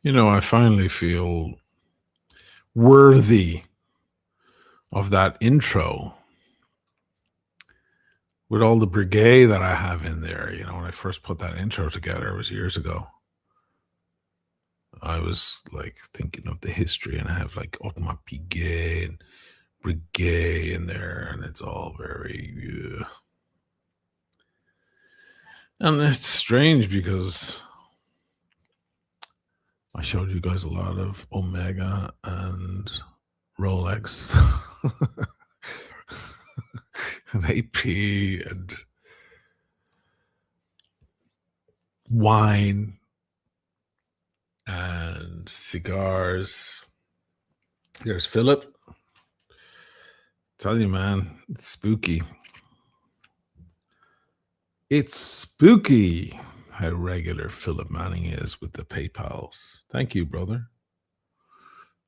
I finally feel worthy of that intro with all the brigade that I have in there. When I first put that intro together, it was years ago. I was like thinking of the history, and I have like Otma Piguet and Brigade in there, and it's all very. And it's strange because I showed you guys a lot of Omega and Rolex and AP and wine and cigars. There's Philip. Tell you, man, it's spooky. It's spooky how regular Philip Manning is with the PayPals. Thank you, brother.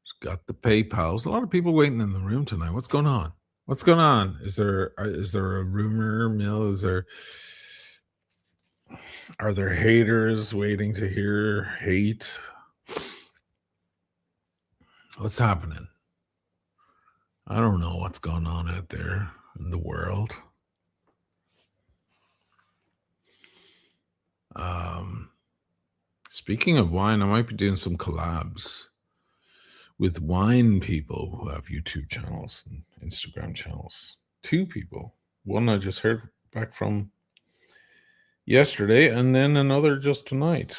He's got the PayPals. A lot of people waiting in the room tonight. What's going on? What's going on? Is there a rumor mill? Are there haters waiting to hear hate? What's happening? I don't know what's going on out there in the world. Speaking of wine, I might be doing some collabs with wine people who have YouTube channels and Instagram channels. 2 people. One I just heard back from yesterday, and then another just tonight.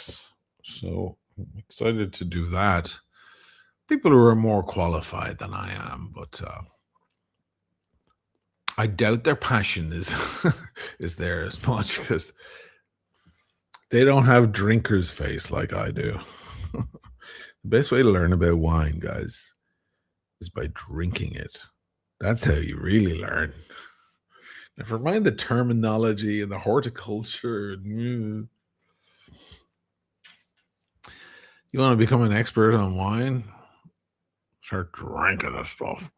So I'm excited to do that. People who are more qualified than I am, but I doubt their passion is is there as much because they don't have drinker's face like I do. The best way to learn about wine, guys, is by drinking it. That's how you really learn. Never mind the terminology and the horticulture. You want to become an expert on wine? Start drinking this stuff.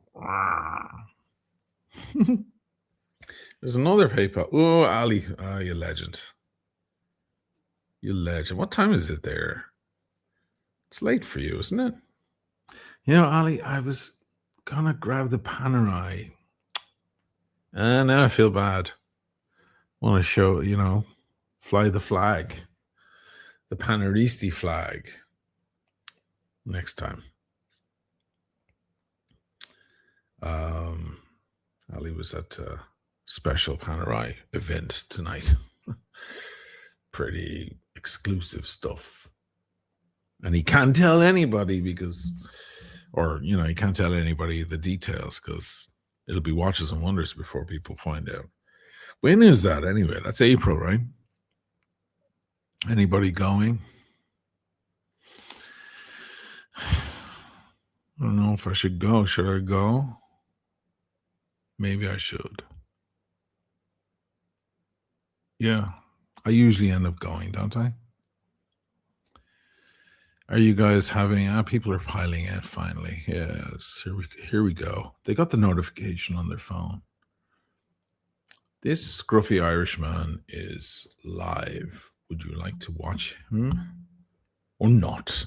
There's another PayPal. Oh, Ali. You legend. You legend. What time is it there? It's late for you, isn't it? Ali, I was going to grab the Panerai. And now I feel bad. Want to show, fly the flag. The Panaristi flag. Next time. Ali was at a special Panerai event tonight. Pretty exclusive stuff. And he can't tell anybody he can't tell anybody the details because it'll be watches and wonders before people find out. When is that anyway? That's April, right? Anybody going? I don't know if I should go. Should I go? Maybe I should. Yeah. I usually end up going, don't I? Are you guys having people are piling in finally? Yes, here we go. They got the notification on their phone. This scruffy Irishman is live. Would you like to watch him or not?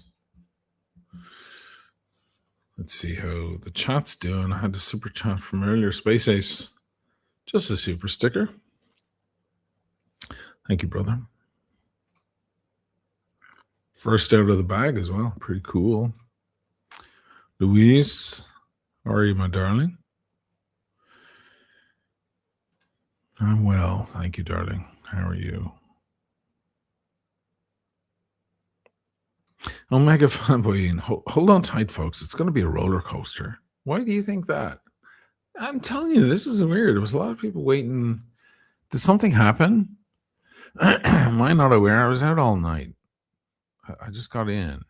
Let's see how the chat's doing. I had a super chat from earlier. Space Ace, just a super sticker. Thank you, brother. First out of the bag as well. Pretty cool. Louise, how are you, my darling? I'm well. Thank you, darling. How are you? Omega Fanboy, hold on tight, folks. It's going to be a roller coaster. Why do you think that? I'm telling you, this is weird. There was a lot of people waiting. Did something happen? Am I not aware? I was out all night. I just got in.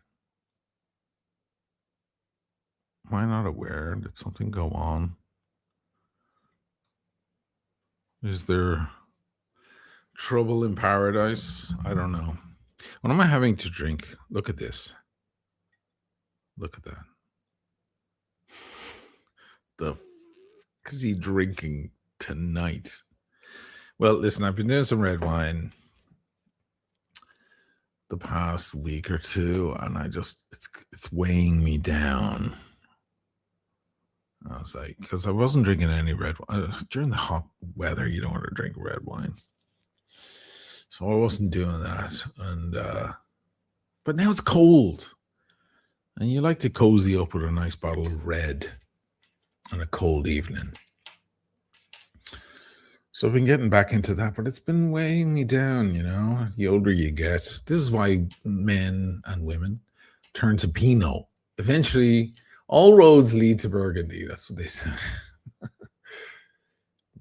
Am I not aware? Did something go on? Is there trouble in paradise? I don't know. What am I having to drink? Look at this. Look at that. The f is he drinking tonight? Well, listen, I've been doing some red wine. the past week or two, and it's weighing me down. I was like, because I wasn't drinking any red wine during the hot weather. You don't want to drink red wine, so I wasn't doing that. And but now it's cold, and you like to cozy up with a nice bottle of red on a cold evening. So I've been getting back into that, but it's been weighing me down, the older you get. This is why men and women turn to Pinot. Eventually, all roads lead to Burgundy. That's what they say.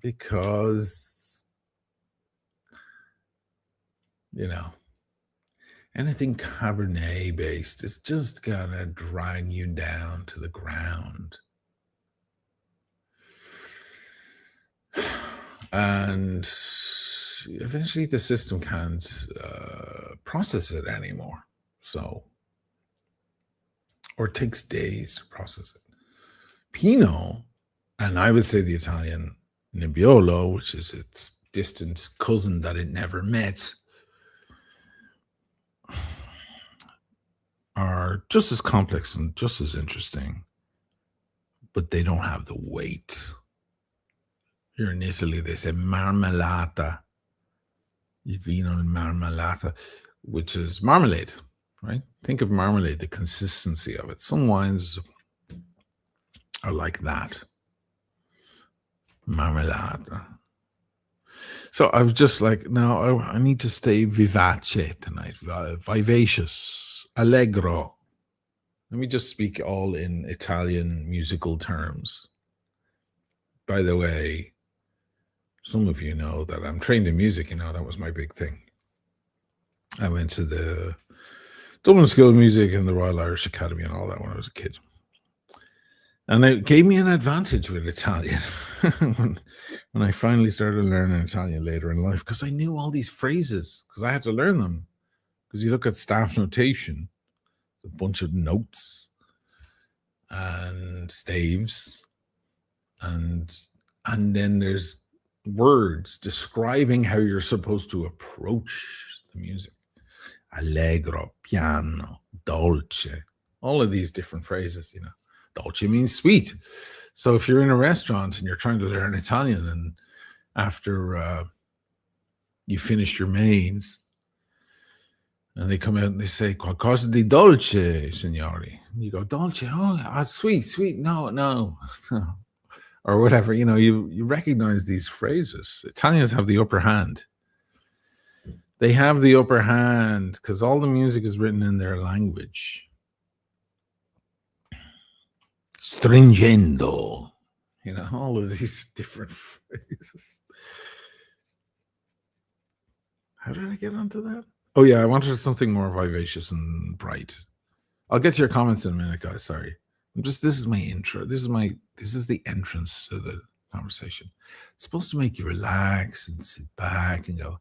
Because, anything Cabernet based is just gonna drag you down to the ground. And eventually the system can't process it anymore. So, or it takes days to process it. Pinot, and I would say the Italian Nebbiolo, which is its distant cousin that it never met, are just as complex and just as interesting, but they don't have the weight. Here in Italy, they say marmellata. Il vino in marmellata, which is marmalade, right? Think of marmalade, the consistency of it. Some wines are like that. Marmellata. So I was just like, no, I need to stay vivace tonight, vivacious, allegro. Let me just speak all in Italian musical terms. By the way, some of you know that I'm trained in music. That was my big thing. I went to the Dublin School of Music and the Royal Irish Academy and all that when I was a kid. And it gave me an advantage with Italian when I finally started learning Italian later in life, because I knew all these phrases, because I had to learn them. Because you look at staff notation, a bunch of notes and staves, and then there's words describing how you're supposed to approach the music. Allegro, piano, dolce, all of these different phrases, Dolce means sweet. So if you're in a restaurant and you're trying to learn Italian, and after you finish your mains, and they come out and they say, qualcosa di dolce, signori. And you go, dolce, sweet, no. Or whatever, you recognize these phrases. Italians have the upper hand. They have the upper hand because all the music is written in their language. Stringendo, all of these different phrases. How did I get onto that? Oh yeah, I wanted something more vivacious and bright. I'll get to your comments in a minute, guys. Sorry. This is my intro. This is the entrance to the conversation. It's supposed to make you relax and sit back and go,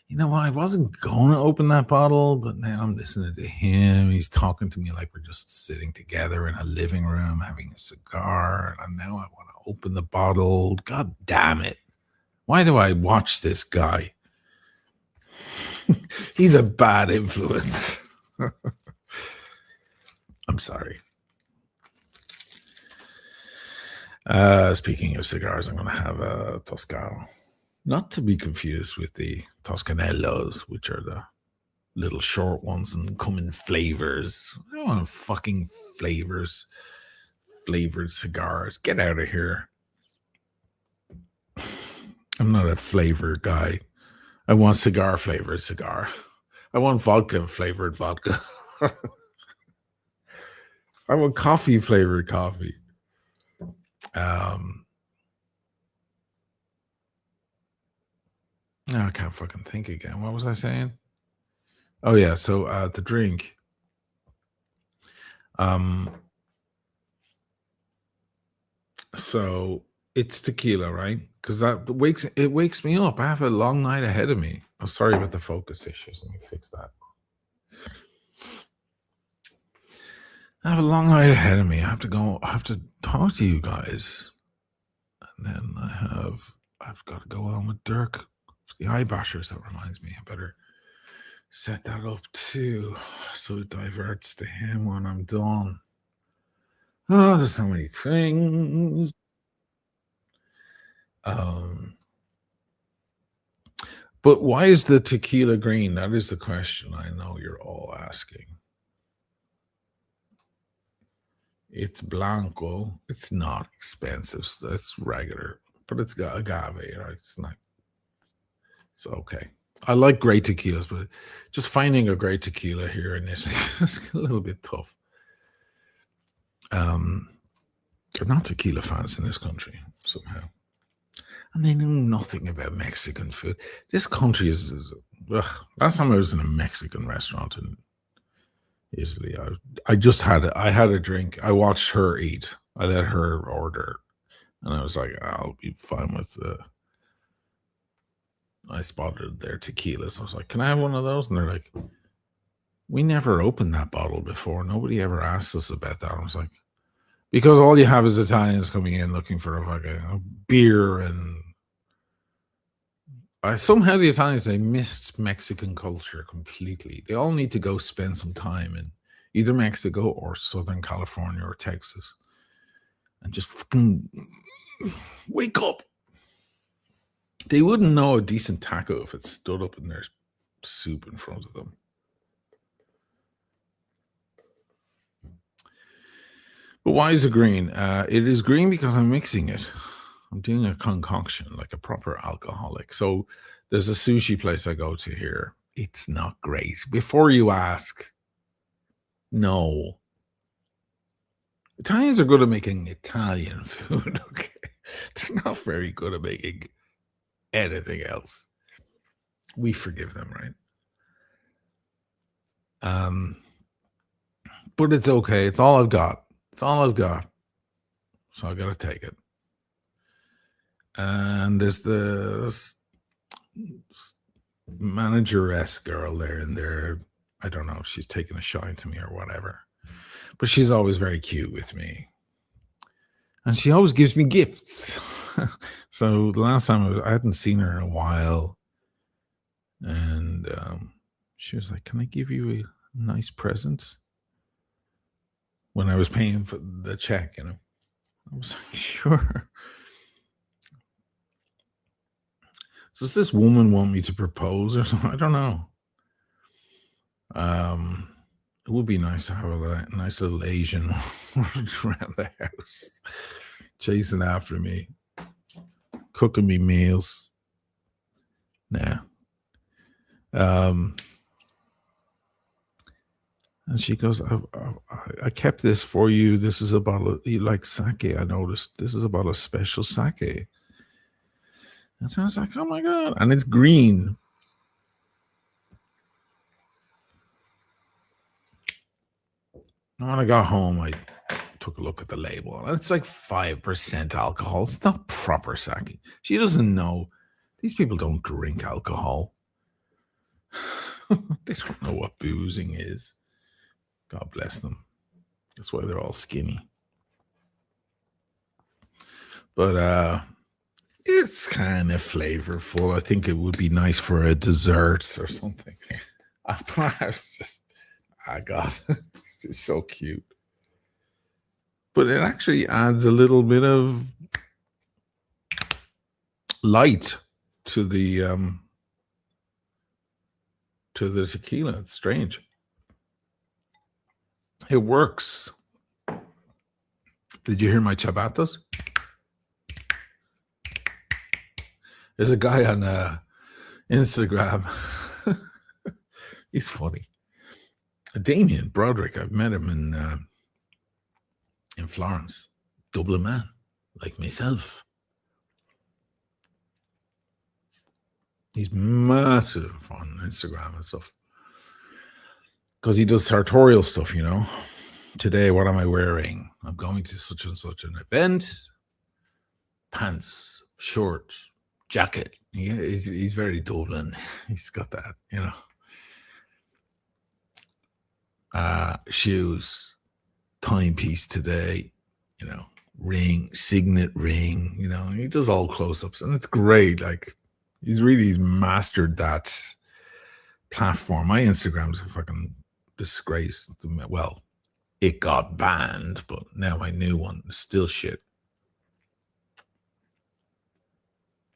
you know what? I wasn't going to open that bottle, but now I'm listening to him. He's talking to me like we're just sitting together in a living room having a cigar. And now I want to open the bottle. God damn it. Why do I watch this guy? He's a bad influence. I'm sorry. Speaking of cigars, I'm going to have a Toscano. Not to be confused with the Toscanellos, which are the little short ones and come in flavors. I don't want fucking flavors. Flavored cigars. Get out of here. I'm not a flavor guy. I want cigar flavored cigar. I want vodka flavored vodka. I want coffee flavored coffee. No, I can't fucking think again. What was I saying? Oh yeah, so the drink. So it's tequila, right? Because that wakes me up. I have a long night ahead of me. Oh, sorry about the focus issues. Let me fix that. I have a long night ahead of me. I have to talk to you guys. And then I've got to go on with Dirk. The eye bashers, that reminds me. I better Set that up too, so it diverts to him when I'm done. Oh, there's so many things. Um, but why is the tequila green? That is the question I know you're all asking. It's blanco. It's not expensive. It's regular, but it's got agave, right? It's not. It's okay. I like great tequilas, but just finding a great tequila here in Italy is a little bit tough. Um, they're not tequila fans in this country somehow, and they know nothing about Mexican food. This country is ugh. Last time I was in a Mexican restaurant in Italy, I had a drink. I watched her eat. I let her order, and I was like, I'll be fine with. I spotted their tequilas. I was like, "Can I have one of those?" And they're like, "We never opened that bottle before. Nobody ever asked us about that." I was like, "Because all you have is Italians coming in looking for a fucking beer and." Somehow the Italians they missed Mexican culture completely. They all need to go spend some time in either Mexico or Southern California or Texas and just fucking wake up. They wouldn't know a decent taco if it stood up in their soup in front of them. But why is it green? It is green because I'm mixing it. I'm doing a concoction like a proper alcoholic. So there's a sushi place I go to here. It's not great. Before you ask, no. Italians are good at making Italian food. Okay. They're not very good at making anything else. We forgive them, right? Um, but it's okay. It's all I've got. It's all I've got. So I gotta take it. And there's the manageress girl there in there. I don't know if she's taking a shine to me or whatever. But she's always very cute with me. And she always gives me gifts. So the last time I hadn't seen her in a while. And she was like, "Can I give you a nice present?" When I was paying for the check, you know. I was like, "Sure." Does this woman want me to propose or something? I don't know. It would be nice to have a nice little Asian around the house, chasing after me, cooking me meals. Nah. Um, and she goes, I kept this for you. This is a bottle of, you like sake. I noticed this is a bottle of special sake. And I was like, oh my God. And it's green. And when I got home, I took a look at the label. And it's like 5% alcohol. It's not proper sake. She doesn't know. These people don't drink alcohol. They don't know what boozing is. God bless them. That's why they're all skinny. But it's kind of flavorful. I think it would be nice for a dessert or something. I was just, I got it's so cute. But it actually adds a little bit of light to the tequila. It's strange. It works. Did you hear my chabatas? There's a guy on Instagram. He's funny. Damien Broderick. I've met him in Florence. Dublin man, like myself. He's massive on Instagram and stuff. Because he does sartorial stuff, you know. Today, what am I wearing? I'm going to such and such an event. Pants, short, jacket. Yeah, he's very Dublin. He's got that, you know. Shoes, timepiece today, you know, ring, signet ring, you know, he does all close-ups and it's great. Like he's mastered platform. My Instagram's a fucking disgrace. Well, it got banned, but now my new one is still shit.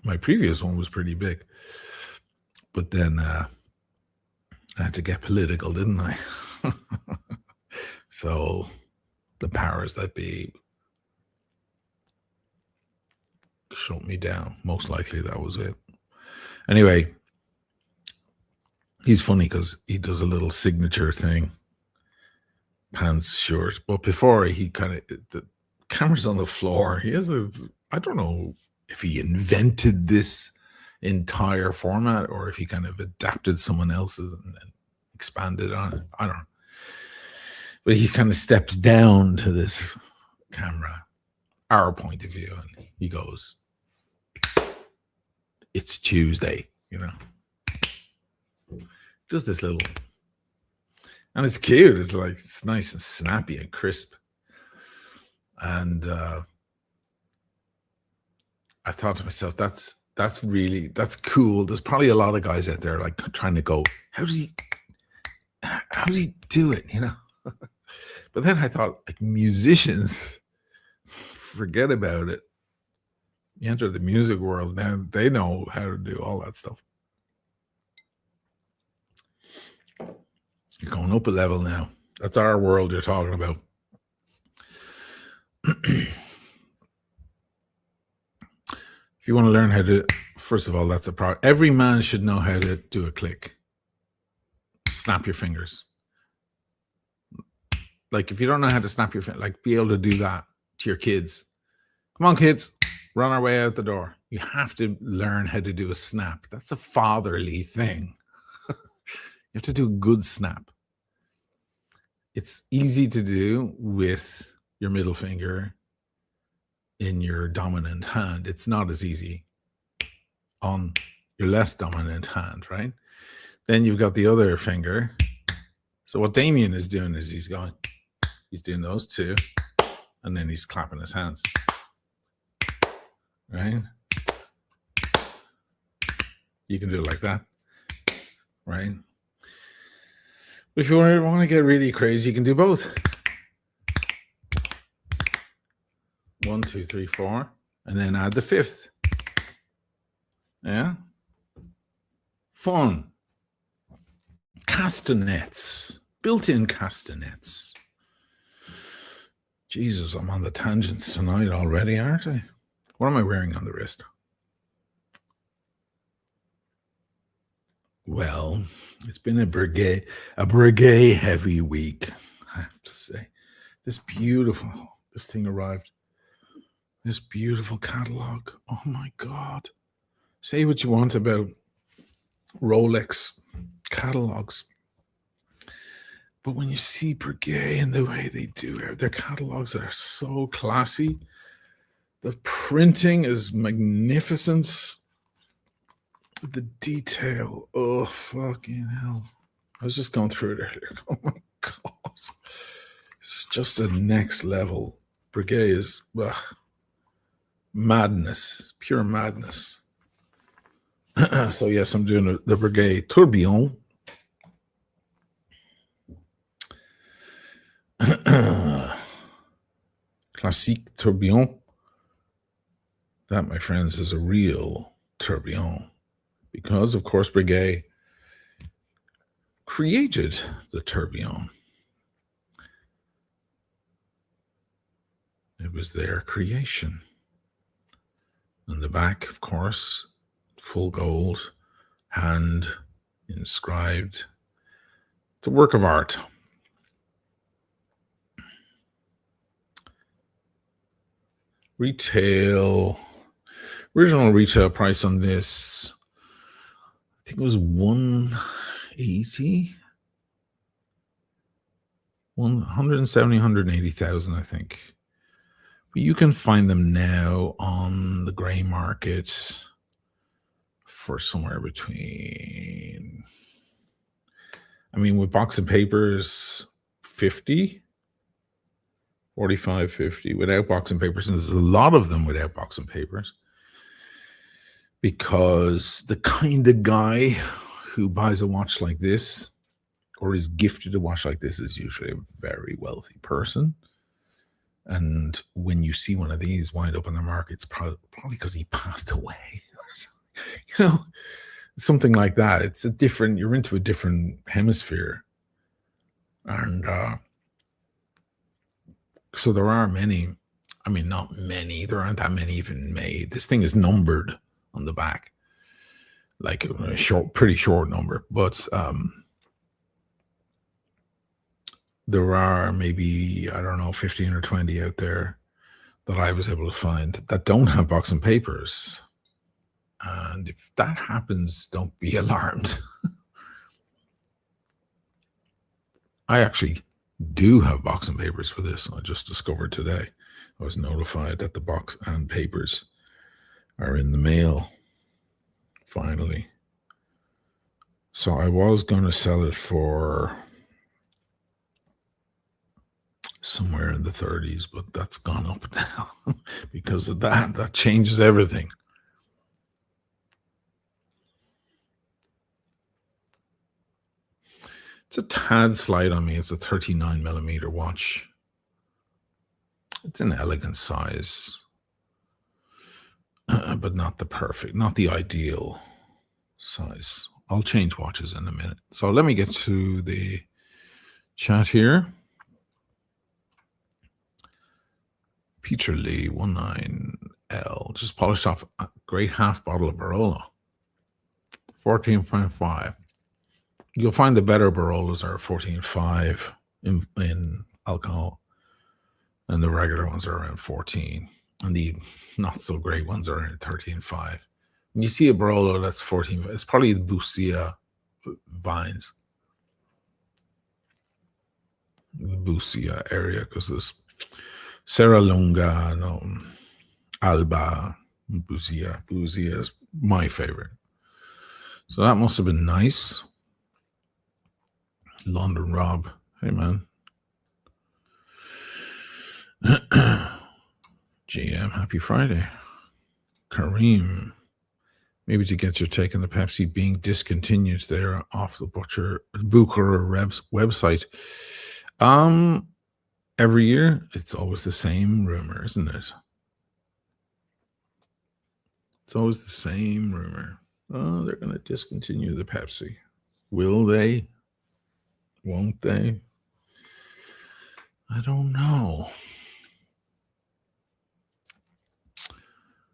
My previous one was pretty big, but then I had to get political, didn't I? So the powers that be shut me down. Most likely that was it. Anyway, he's funny because he does a little signature thing, pants short. But before he kind of, the camera's on the floor. He has I don't know if he invented this entire format or if he kind of adapted someone else's and then expanded on it. I don't know. But he kind of steps down to this camera, our point of view, and he goes, "It's Tuesday," Just this little, and it's cute. It's like, it's nice and snappy and crisp. And I thought to myself, that's cool. There's probably a lot of guys out there like trying to go, how does he do it? But then I thought, like, musicians, forget about it. You enter the music world now, they know how to do all that stuff. You're going up a level now. That's our world you're talking about. If you want to learn how to, first of all, that's a problem. Every man should know how to do a click. Snap your fingers. Like, if you don't know how to snap your fingers, like, be able to do that to your kids. Come on, kids, run our way out the door. You have to learn how to do a snap. That's a fatherly thing. You have to do a good snap. It's easy to do with your middle finger in your dominant hand. It's not as easy on your less dominant hand, right? Then you've got the other finger. So what Damien is doing is he's doing those two, and then he's clapping his hands, right? You can do it like that, right? If you want to get really crazy, you can do both. 1, 2, 3, 4, and then add the fifth. Yeah? Fun. Castanets. Built-in castanets. Jesus, I'm on the tangents tonight already, aren't I? What am I wearing on the wrist? Well, it's been a brigade heavy week, I have to say. This thing arrived. This beautiful catalog. Oh my God. Say what you want about Rolex catalogs, but when you see Breguet and the way they do their catalogs are so classy. The printing is magnificent. The detail, oh fucking hell. I was just going through it earlier. Oh my God. It's just a next level. Breguet is madness, pure madness. So yes, I'm doing the Breguet Tourbillon. Classique Tourbillon. That, my friends, is a real tourbillon. Because, of course, Breguet created the tourbillon. It was their creation. And the back, of course, full gold, hand inscribed. It's a work of art. Original retail price on this, I think it was 180, 170, 180,000, I think. But you can find them now on the gray market for somewhere between, with box and papers, 50, 45, 50, without box and papers. And there's a lot of them without box and papers. Because the kind of guy who buys a watch like this or is gifted a watch like this is usually a very wealthy person. And when you see one of these wind up in the market, it's probably because he passed away or something. Something like that. It's a different, you're into a different hemisphere. And so there are many, I mean, not many, there aren't that many even made. This thing is numbered on the back, like a pretty short number, but there are maybe, I don't know, 15 or 20 out there that I was able to find that don't have boxing papers. And if that happens, don't be alarmed. I actually do have boxing papers for this. I just discovered today. I was notified that the box and papers are in the mail, finally. So I was going to sell it for somewhere in the 30s, but that's gone up now because of that. That changes everything. It's a tad slight on me. It's a 39 millimeter watch. It's an elegant size, but not the ideal size. I'll change watches in a minute. So let me get to the chat here. Peter Lee 19L just polished off a great half bottle of Barolo. 14.5. You'll find the better Barolos are 14.5 in alcohol, and the regular ones are around 14, and the not so great ones are around 13.5. When you see a Barolo that's 14, it's probably the Busia vines, the Busia area, because there's Serra Lunga, no, Alba, Busia. Busia is my favorite. So that must have been nice. London Rob. Hey, man. GM, happy Friday. Kareem. Maybe to get your take on the Pepsi being discontinued there off the Booker website. Every year, it's always the same rumor, isn't it? It's always the same rumor. Oh, they're going to discontinue the Pepsi. Will they? Won't they? I don't know.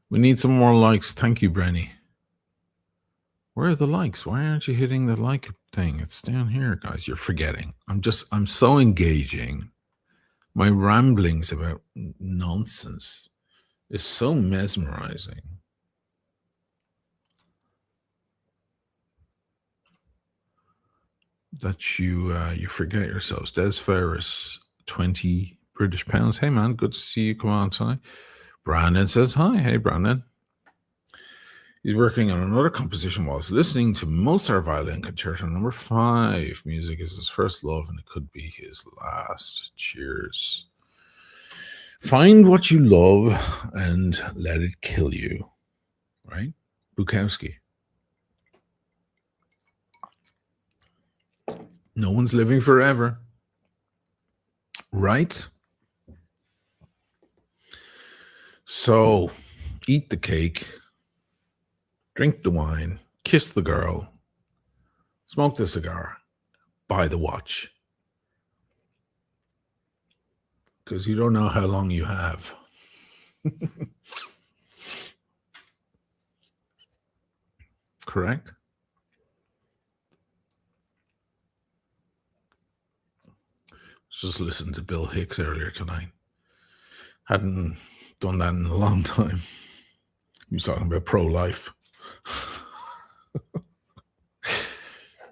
We need some more likes. Thank you, Brenny. Where are the likes? Why aren't you hitting the like thing? It's down here, guys. You're forgetting. I'm so engaging. My ramblings about nonsense is so mesmerizing. That you forget yourselves. Des Ferris, 20 British pounds. Hey, man, good to see you come on tonight. Brandon says hi. Hey, Brandon. He's working on another composition whilst listening to Mozart Violin Concerto No. 5. Music is his first love, and it could be his last. Cheers. Find what you love and let it kill you. Right? Bukowski. No one's living forever. Right? So, eat the cake, drink the wine, kiss the girl, smoke the cigar, buy the watch. Because you don't know how long you have. Correct? Just listened to Bill Hicks earlier tonight. Hadn't done that in a long time. He was talking about pro-life.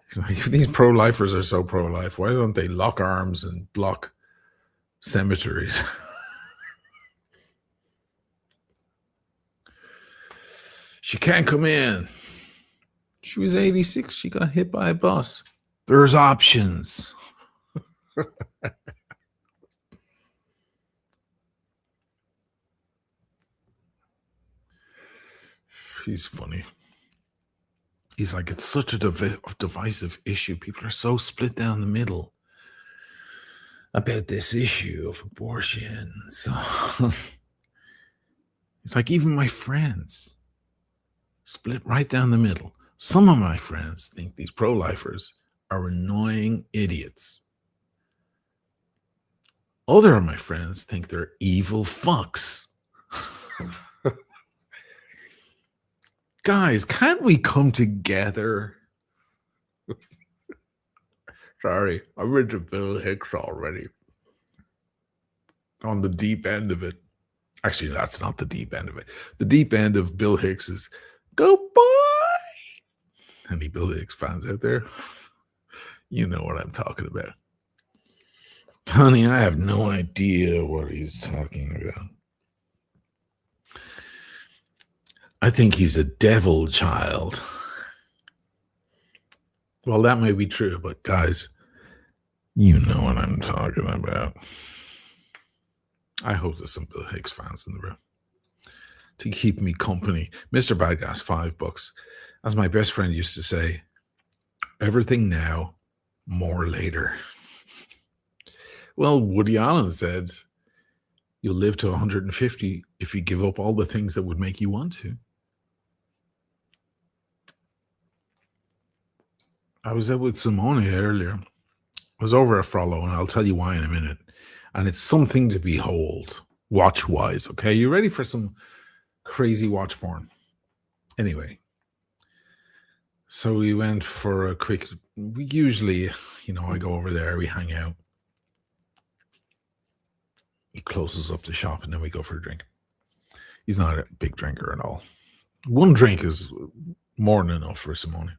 He's like, if these pro-lifers are so pro-life, why don't they lock arms and block cemeteries? She can't come in. She was 86. She got hit by a bus. There's options. He's funny. He's like, it's such a divisive issue. People are so split down the middle about this issue of abortion. So it's like, even my friends split right down the middle. Some of my friends think these pro-lifers are annoying idiots. Other of my friends think they're evil fucks. Guys, can't we come together? Sorry, I'm into Bill Hicks already. On the deep end of it. Actually, that's not the deep end of it. The deep end of Bill Hicks is, go boy! Any Bill Hicks fans out there? You know what I'm talking about. Honey, I have no idea what he's talking about. I think he's a devil child. Well, that may be true, but guys, you know what I'm talking about. I hope there's some Bill Hicks fans in the room to keep me company. Mr. Badgas, $5. As my best friend used to say, everything now, more later. Well, Woody Allen said, you'll live to 150 if you give up all the things that would make you want to. I was out with Simone earlier. I was over at Frollo, and I'll tell you why in a minute. And it's something to behold, watch-wise, okay? You ready for some crazy watch porn? Anyway, so we went for a quick, we usually, I go over there, we hang out. He closes up the shop, and then we go for a drink. He's not a big drinker at all. One drink is more than enough for Simone.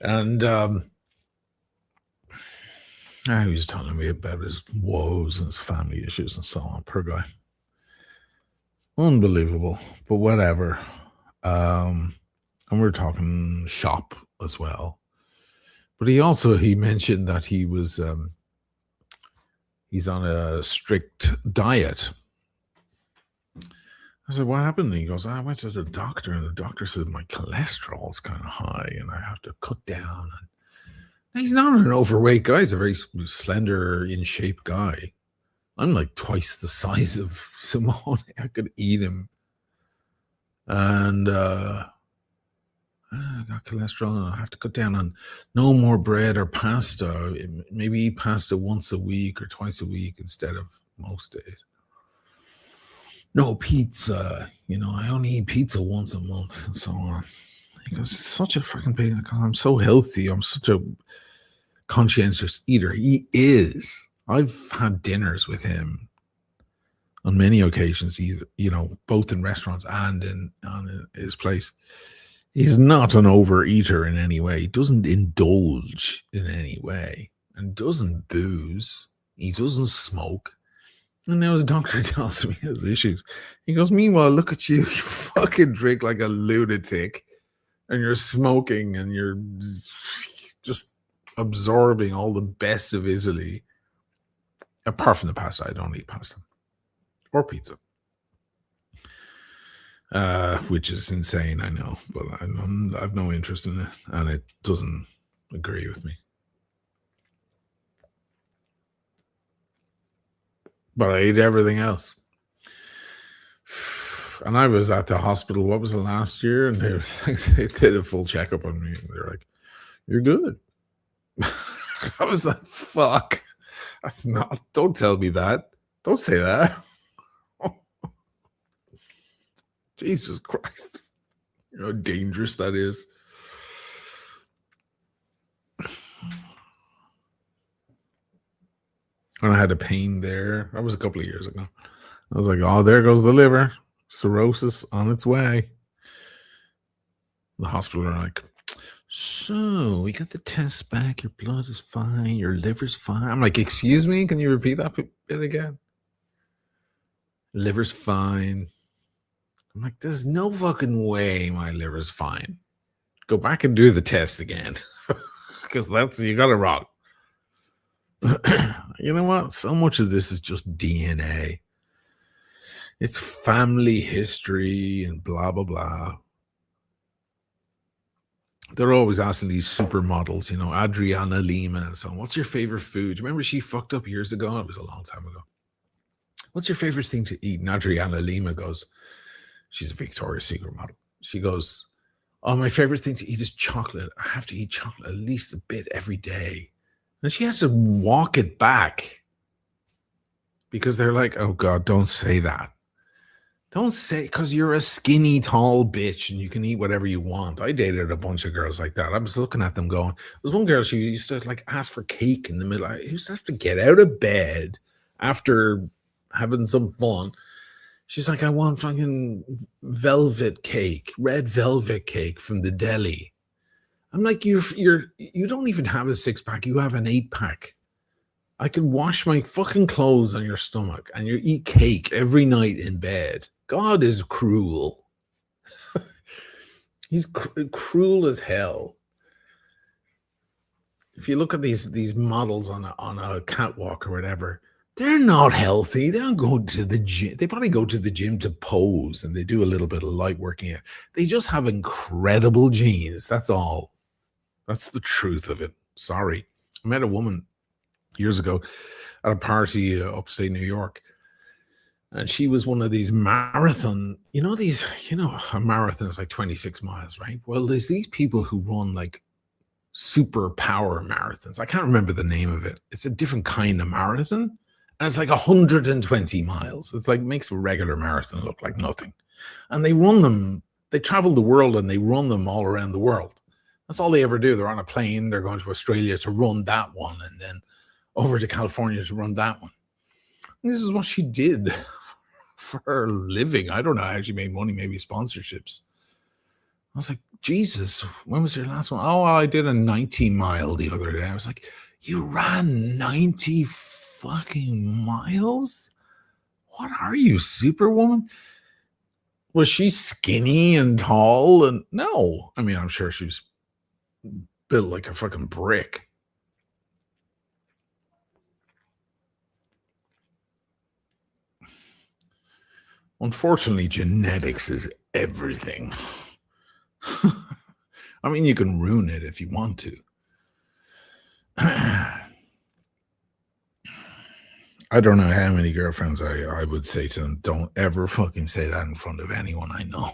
And he was telling me about his woes and his family issues and so on. Poor guy. Unbelievable. But whatever. And we're talking shop as well. But he mentioned that he was he's on a strict diet. I said, what happened? And he goes, I went to the doctor, and the doctor said my cholesterol is kind of high and I have to cut down. And he's not an overweight guy. He's a very slender, in shape guy. I'm like twice the size of Simone. I could eat him. And I got cholesterol, and I have to cut down on no more bread or pasta. Maybe eat pasta once a week or twice a week instead of most days. No pizza, I only eat pizza once a month and so on. He goes, it's such a freaking pain because I'm so healthy. I'm such a conscientious eater. He is. I've had dinners with him on many occasions, either, both in restaurants and in his place. He's not an overeater in any way. He doesn't indulge in any way and doesn't booze. He doesn't smoke. And now his doctor tells me he has issues. He goes, meanwhile, look at you. You fucking drink like a lunatic, and you're smoking, and you're just absorbing all the best of Italy. Apart from the pasta, I don't eat pasta or pizza, which is insane, I know. But I have no interest in it, and it doesn't agree with me. But I eat everything else. And I was at the hospital, what was it, last year? And they did a full checkup on me. And they're like, you're good. I was like, fuck. That's not, don't tell me that. Don't say that. Jesus Christ. You know how dangerous that is. And I had a pain there. That was a couple of years ago. I was like, oh, there goes the liver. Cirrhosis on its way. The hospital are like, so we got the tests back. Your blood is fine. Your liver's fine. I'm like, excuse me? Can you repeat that bit again? Liver's fine. I'm like, there's no fucking way my liver's fine. Go back and do the test again. Because you got it wrong. You know what? So much of this is just DNA. It's family history and blah, blah, blah. They're always asking these supermodels, Adriana Lima and so on, what's your favorite food? Remember she fucked up years ago? It was a long time ago. What's your favorite thing to eat? And Adriana Lima goes, she's a Victoria's Secret model. She goes, oh, my favorite thing to eat is chocolate. I have to eat chocolate at least a bit every day. And she has to walk it back because they're like, oh God, don't say that. Don't say, because you're a skinny, tall bitch and you can eat whatever you want. I dated a bunch of girls like that. I was looking at them going, there's one girl, she used to like ask for cake in the middle. I used to have to get out of bed after having some fun. She's like, I want fucking velvet cake, red velvet cake from the deli. I'm like, you don't even have a 6-pack. You have an 8-pack. I can wash my fucking clothes on your stomach and you eat cake every night in bed. God is cruel. He's cruel as hell. If you look at these models on a catwalk or whatever, they're not healthy. They don't go to the gym. They probably go to the gym to pose and they do a little bit of light working out. They just have incredible genes. That's all. That's the truth of it. Sorry. I met a woman years ago at a party upstate New York. And she was one of these marathon, a marathon is like 26 miles, right? Well, there's these people who run like super power marathons. I can't remember the name of it. It's a different kind of marathon. And it's like 120 miles. It's like makes a regular marathon look like nothing. And they run them, they travel the world and they run them all around the world. That's all they ever do. They're on a plane, they're going to Australia to run that one, and then over to California to run that one. And this is what she did for her living. I don't know how she made money, maybe sponsorships. I was like, Jesus, when was your last one? Oh, I did a 90-mile the other day. I was like, you ran 90 fucking miles? What are you, Superwoman? Was she skinny and tall? And no, I mean, I'm sure she was built like a fucking brick. Unfortunately, genetics is everything. I mean, you can ruin it if you want to. I don't know how many girlfriends I would say to them, don't ever fucking say that in front of anyone I know.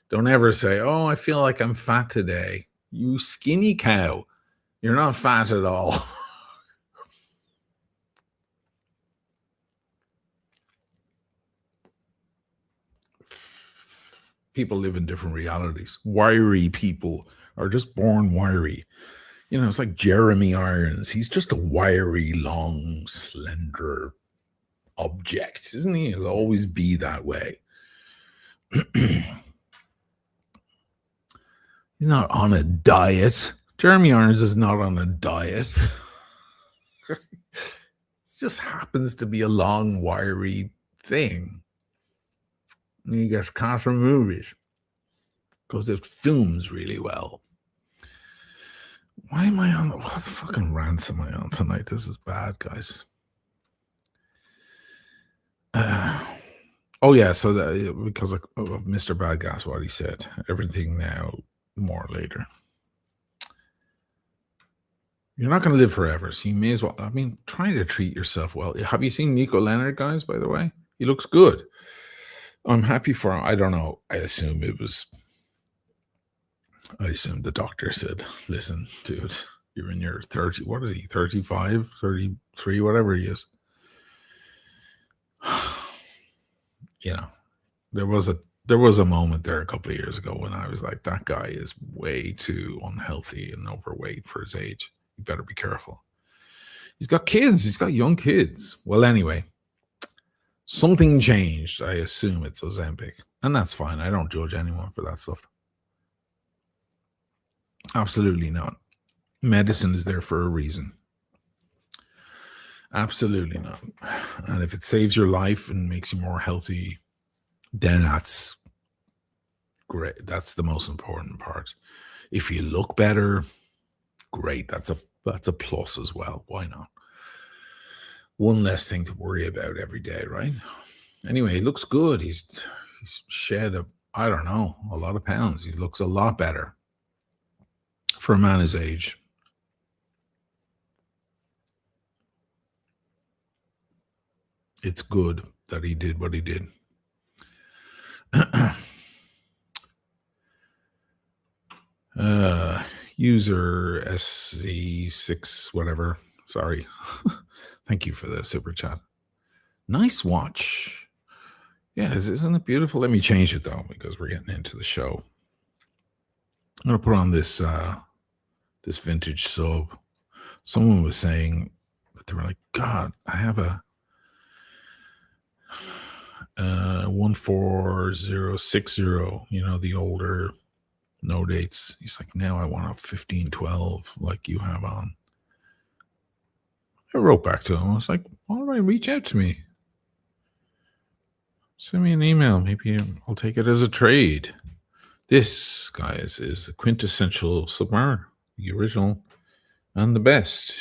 Don't ever say, oh, I feel like I'm fat today. You skinny cow. You're not fat at all. People live in different realities. Wiry people are just born wiry. It's like Jeremy Irons. He's just a wiry, long, slender object, isn't he? He'll always be that way. He's not on a diet. Jeremy Irons is not on a diet. It just happens to be a long, wiry thing. And he gets cast for movies because it films really well. Why am I on? What the fucking rants am I on tonight? This is bad, guys. Oh yeah, so that because of Mr. Bad Gas, what he said. Everything now, more later. You're not going to live forever, so you may as well. I mean, try to treat yourself well. Have you seen Nico Leonard, guys? By the way, he looks good. I'm happy for him. I don't know. I assume the doctor said, listen, dude, you're in your 30. What is he? 35, 33, whatever he is. There was a moment there a couple of years ago when I was like, that guy is way too unhealthy and overweight for his age. You better be careful. He's got kids. He's got young kids. Well, anyway, something changed. I assume it's Ozempic. And that's fine. I don't judge anyone for that stuff. Absolutely not. Medicine is there for a reason. Absolutely not. And if it saves your life and makes you more healthy, then that's great. That's the most important part. If you look better, great. That's a plus as well. Why not? One less thing to worry about every day, right? Anyway, he looks good. He's shed a lot of pounds. He looks a lot better. for a man his age. It's good that he did what he did. User SC6 whatever. Sorry. Thank you for the super chat. Nice watch. Yeah, isn't it beautiful? Let me change it though, because we're getting into the show. I'm gonna put on this this vintage sub. Someone was saying that they were like, God, I have a 14060, the older no dates. He's like, now I want a 1512 like you have on. I wrote back to him. I was like, why don't I reach out to me? Send me an email. Maybe I'll take it as a trade. This, guys, is the quintessential Submariner, the original and the best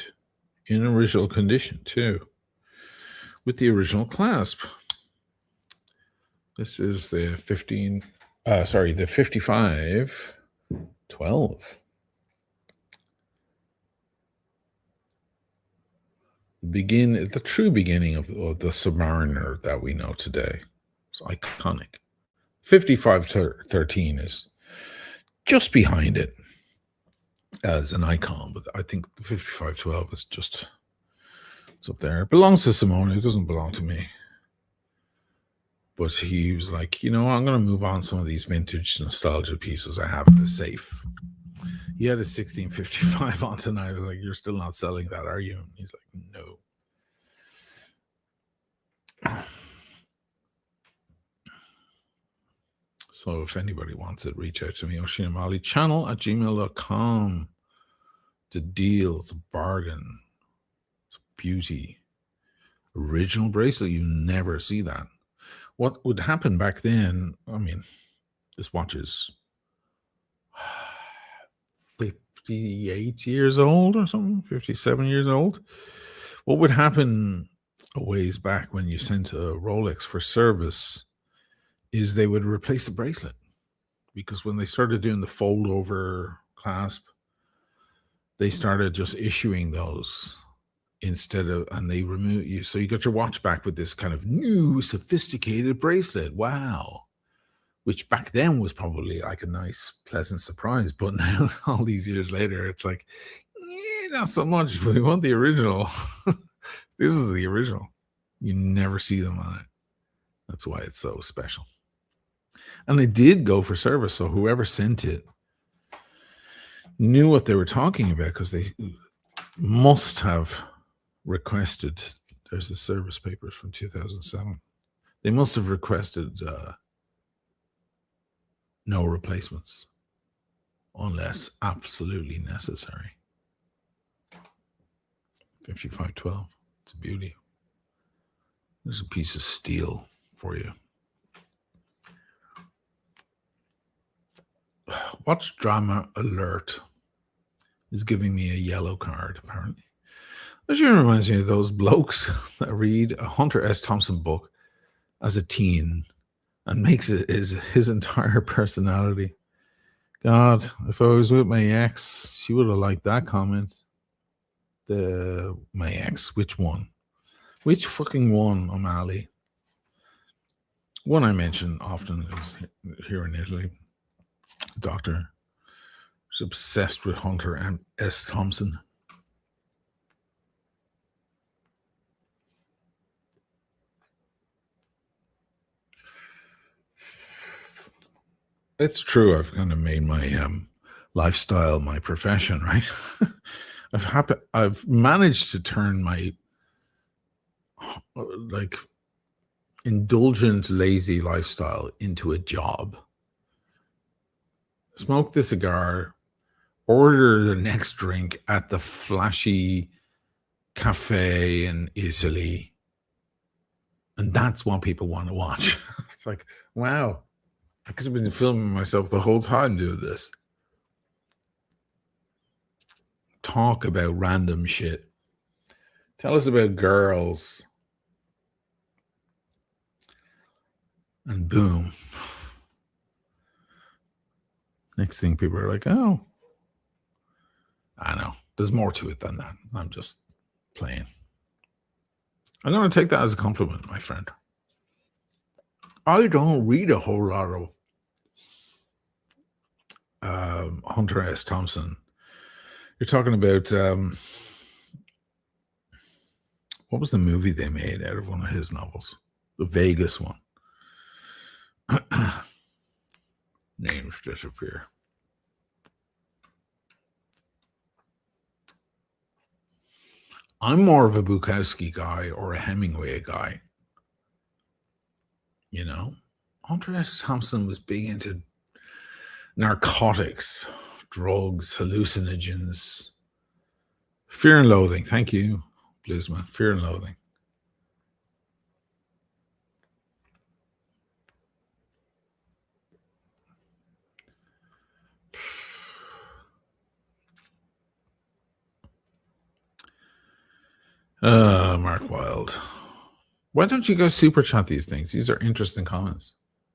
in original condition, too, with the original clasp. This is the 5512. The true beginning of the Submariner that we know today. It's iconic. 5513 is just behind it as an icon, but I think the 5512 is just, it's up there. It belongs to Simone. It doesn't belong to me. But he was like, I'm going to move on some of these vintage nostalgia pieces I have in the safe. He had a 1655 on tonight. I was like, you're still not selling that, are you? And he's like, no. So if anybody wants it, reach out to me, oshinamalichannel@gmail.com. It's a deal. It's a bargain. It's a beauty. Original bracelet. You never see that. What would happen back then, this watch is 58 years old or something, 57 years old. What would happen a ways back when you sent a Rolex for service is they would replace the bracelet, because when they started doing the fold over clasp, they started just issuing those and they remove you. So you got your watch back with this kind of new sophisticated bracelet. Wow. Which back then was probably like a nice, pleasant surprise. But now, all these years later, it's like, not so much. We want the original. This is the original. You never see them on it. That's why it's so special. And it did go for service. So whoever sent it knew what they were talking about, because they must have requested. There's the service papers from 2007. They must have requested no replacements unless absolutely necessary. 5512. It's a beauty. There's a piece of steel for you. Watch Drama Alert is giving me a yellow card, apparently. Which reminds me of those blokes that read a Hunter S. Thompson book as a teen and makes it his entire personality. God, if I was with my ex, she would have liked that comment. My ex, which one? Which fucking one, O'Malley? One I mention often is here in Italy. A doctor is obsessed with Hunter and S. Thompson. It's true. I've kind of made my lifestyle my profession, right? I've managed to turn my indulgent, lazy lifestyle into a job. Smoke the cigar, order the next drink at the flashy cafe in Italy, and that's what people want to watch. It's like, wow, I could have been filming myself the whole time doing this. Talk about random shit. Tell us about girls. And boom. Next thing, people are like, oh, I know. There's more to it than that. I'm just playing. I'm going to take that as a compliment, my friend. I don't read a whole lot of Hunter S. Thompson. You're talking about what was the movie they made out of one of his novels? The Vegas one. Names disappear. I'm more of a Bukowski guy or a Hemingway guy. You know, Hunter S. Thompson was big into narcotics, drugs, hallucinogens, Fear and Loathing. Thank you, Bluesman. Fear and Loathing. Mark Wilde. Why don't you guys super chat these things? These are interesting comments.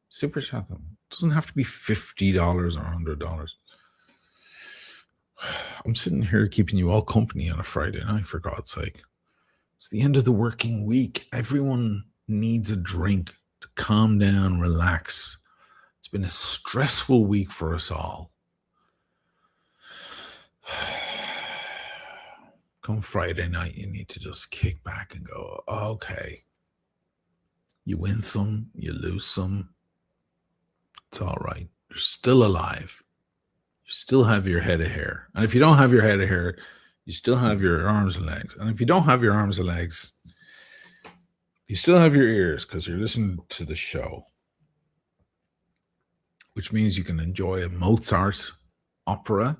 Super chat them. It doesn't have to be $50 or $100. I'm sitting here keeping you all company on a Friday night, for God's sake. It's the end of the working week. Everyone needs a drink to calm down, relax. It's been a stressful week for us all. Come Friday night, you need to just kick back and go, okay. You win some, you lose some. It's all right. You're still alive. You still have your head of hair. And if you don't have your head of hair, you still have your arms and legs. And if you don't have your arms and legs, you still have your ears because you're listening to the show, which means you can enjoy a Mozart opera.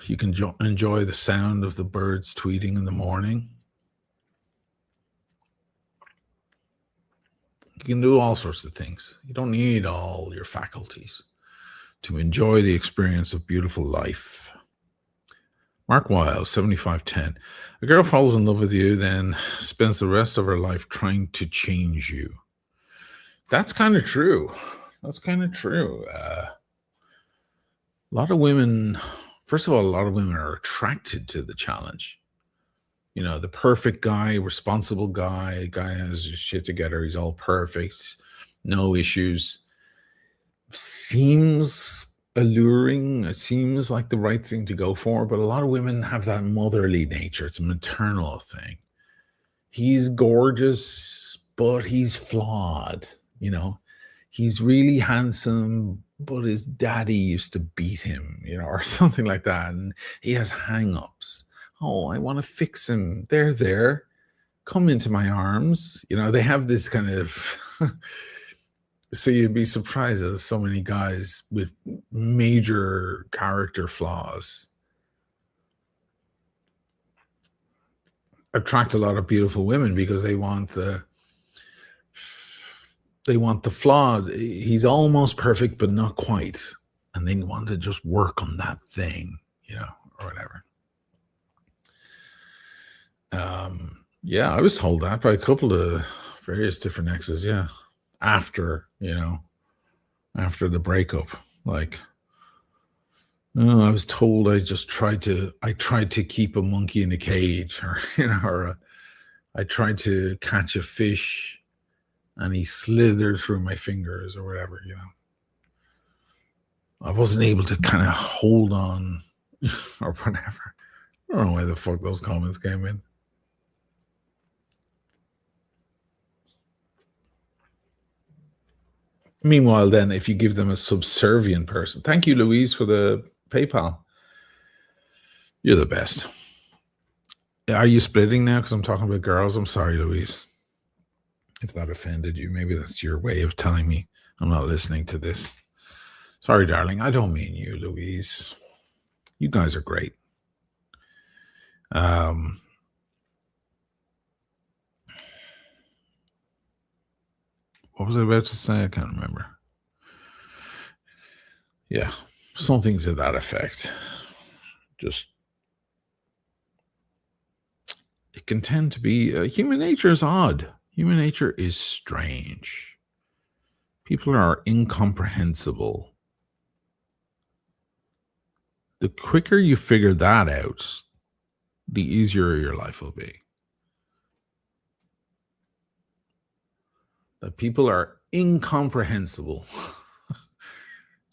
You can enjoy the sound of the birds tweeting in the morning. You can do all sorts of things. You don't need all your faculties to enjoy the experience of beautiful life. Mark Wilde, 7510. A girl falls in love with you, then spends the rest of her life trying to change you. That's kind of true. That's kind of true. A lot of women, first of all, a lot of women are attracted to the challenge. You know, the perfect guy, responsible guy, guy has his shit together. He's all perfect, no issues. Seems alluring. It seems like the right thing to go for. But a lot of women have that motherly nature. It's a maternal thing. He's gorgeous, but he's flawed. You know, he's really handsome, but his daddy used to beat him, you know, or something like that. And he has hang-ups. Oh, I want to fix him. There. Come into my arms. You know, they have this kind of... So you'd be surprised that so many guys with major character flaws attract a lot of beautiful women because they want the flawed. He's almost perfect, but not quite. And they want to just work on that thing, you know, or whatever. Yeah, I was told that by a couple of various different exes. Yeah. After the breakup, like, oh, I was told I tried to keep a monkey in a cage, or, you know, or I tried to catch a fish and he slithered through my fingers or whatever, you know. I wasn't able to kind of hold on or whatever. I don't know why the fuck those comments came in. Meanwhile, then, if you give them a subservient person, thank you, Louise, for the PayPal. You're the best. Are you splitting now because I'm talking about girls? I'm sorry, Louise. If that offended you, maybe that's your way of telling me I'm not listening to this. Sorry, darling. I don't mean you, Louise. You guys are great. What was I about to say? I can't remember. Yeah, something to that effect. Just, it can tend to be, human nature is odd. Human nature is strange. People are incomprehensible. The quicker you figure that out, the easier your life will be. That people are incomprehensible.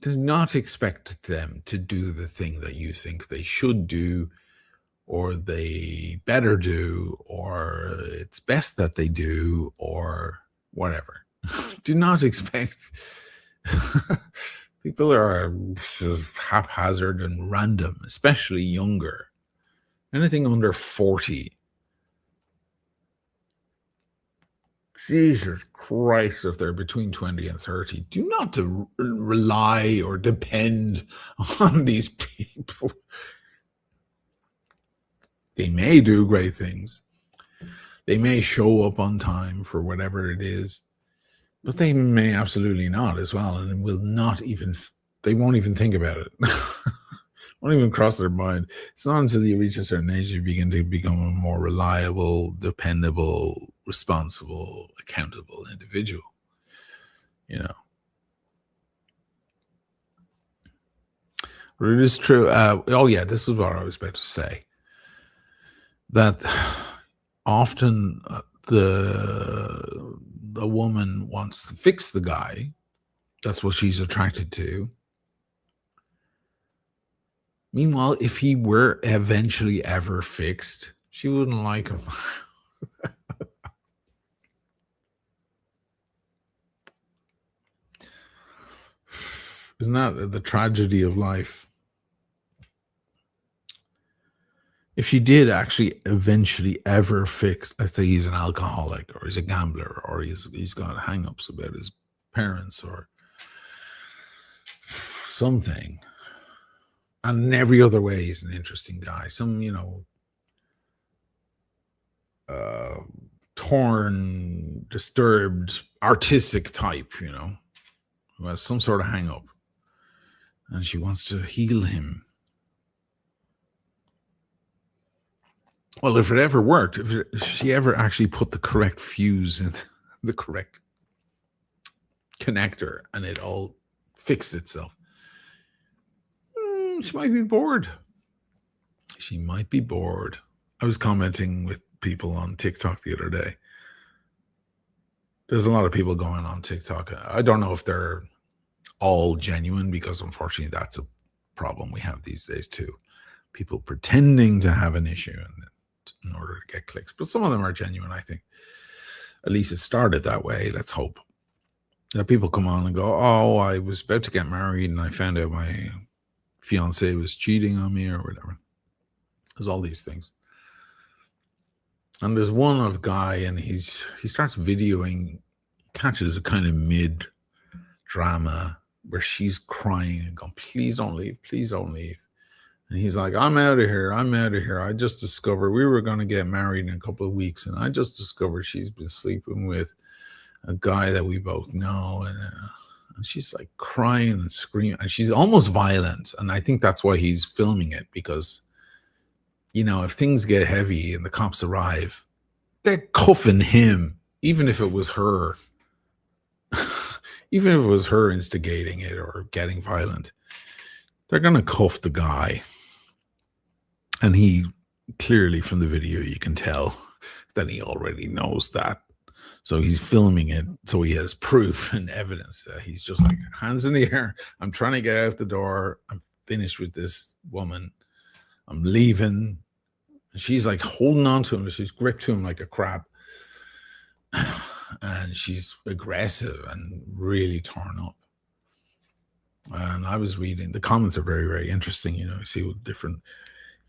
Do not expect them to do the thing that you think they should do, or they better do, or it's best that they do, or whatever. Do not expect people are haphazard and random, especially younger. Anything under 40. Jesus Christ, if they're between 20 and 30, do not rely or depend on these people. They may do great things. They may show up on time for whatever it is, but they may absolutely not as well. And will not even, they won't even think about it. Won't even cross their mind. It's not until you reach a certain age you begin to become a more reliable, dependable, responsible, accountable individual. You know. But it is true. This is what I was about to say. That often the woman wants to fix the guy. That's what she's attracted to. Meanwhile, if he were eventually ever fixed, she wouldn't like him. Isn't that the tragedy of life? If she did actually eventually ever fix, let's say he's an alcoholic or he's a gambler or he's got hang-ups about his parents or something, and in every other way he's an interesting guy. Some, torn, disturbed, artistic type, who has some sort of hang-up, and she wants to heal him. Well, if it ever worked, if she ever actually put the correct fuse in the correct connector and it all fixed itself, she might be bored. She might be bored. I was commenting with people on TikTok the other day. There's a lot of people going on TikTok. I don't know if they're all genuine, because unfortunately that's a problem we have these days too. People pretending to have an issue in order to get clicks. But some of them are genuine, I think. At least it started that way. Let's hope. That people come on and go, oh, I was about to get married and I found out my fiance was cheating on me or whatever. There's all these things. And there's one of guy, and he starts videoing, catches a kind of mid drama where she's crying and going, please don't leave, please don't leave. And he's like, I'm out of here. I just discovered we were going to get married in a couple of weeks, and I just discovered she's been sleeping with a guy that we both know. And she's like crying and screaming, and she's almost violent. And I think that's why he's filming it, because, if things get heavy and the cops arrive, they're cuffing him, even if it was her. Even if it was her instigating it or getting violent, they're going to cuff the guy. And he clearly, from the video, you can tell that he already knows that. So he's filming it, so he has proof and evidence that he's just like, hands in the air. I'm trying to get out the door. I'm finished with this woman. I'm leaving. And she's like holding on to him. She's gripped to him like a crab. And she's aggressive and really torn up. And I was reading, the comments are very, very interesting. You see what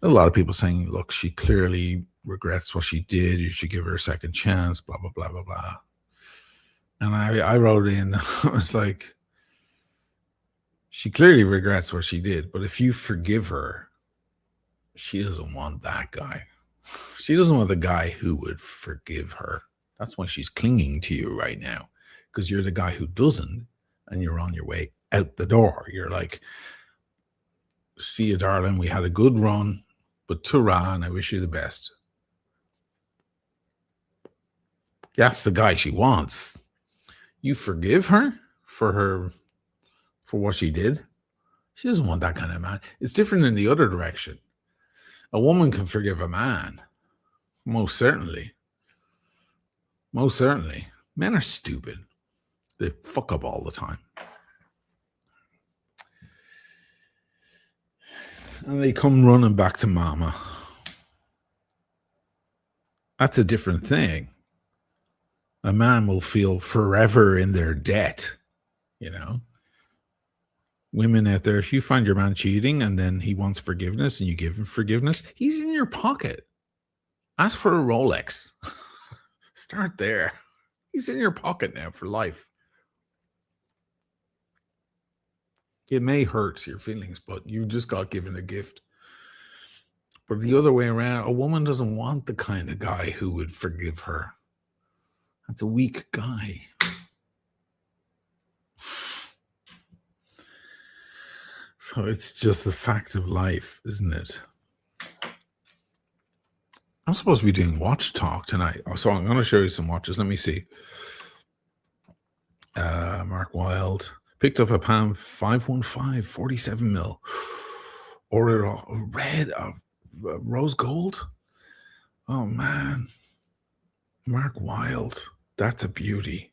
a lot of people saying, look, she clearly regrets what she did. You should give her a second chance, blah, blah, blah, blah, blah. And I wrote in, I was like, she clearly regrets what she did. But if you forgive her, she doesn't want that guy. She doesn't want the guy who would forgive her. That's why she's clinging to you right now, because you're the guy who doesn't, and you're on your way out the door. You're like, see you, darling. We had a good run, but ta-ra, and I wish you the best. That's the guy she wants. You forgive her for what she did. She doesn't want that kind of man. It's different in the other direction. A woman can forgive a man. Most certainly. Most certainly. Men are stupid. They fuck up all the time. And they come running back to mama. That's a different thing. A man will feel forever in their debt, you know. Women out there, if you find your man cheating and then he wants forgiveness and you give him forgiveness, he's in your pocket. Ask for a Rolex. Start there. He's in your pocket now for life. It may hurt your feelings, but you just got given a gift. But the other way around, a woman doesn't want the kind of guy who would forgive her. That's a weak guy. So it's just the fact of life, isn't it? I'm supposed to be doing watch talk tonight. So I'm going to show you some watches. Let me see. Mark Wilde picked up a Palm 515, 47 mil. Ordered a red, rose gold. Oh, man. Mark Wilde. That's a beauty.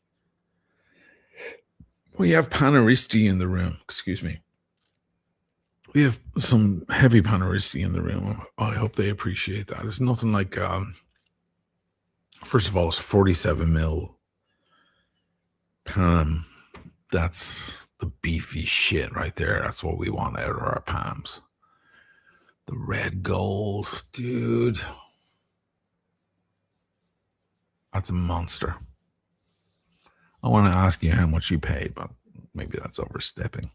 We have Panaristi in the room. Excuse me. We have some heavy Panaristi in the room. I hope they appreciate that. It's nothing like, first of all, it's 47 mil Palm. That's the beefy shit right there. That's what we want out of our Palms. The red gold, dude. That's a monster. I want to ask you how much you paid, but maybe that's overstepping.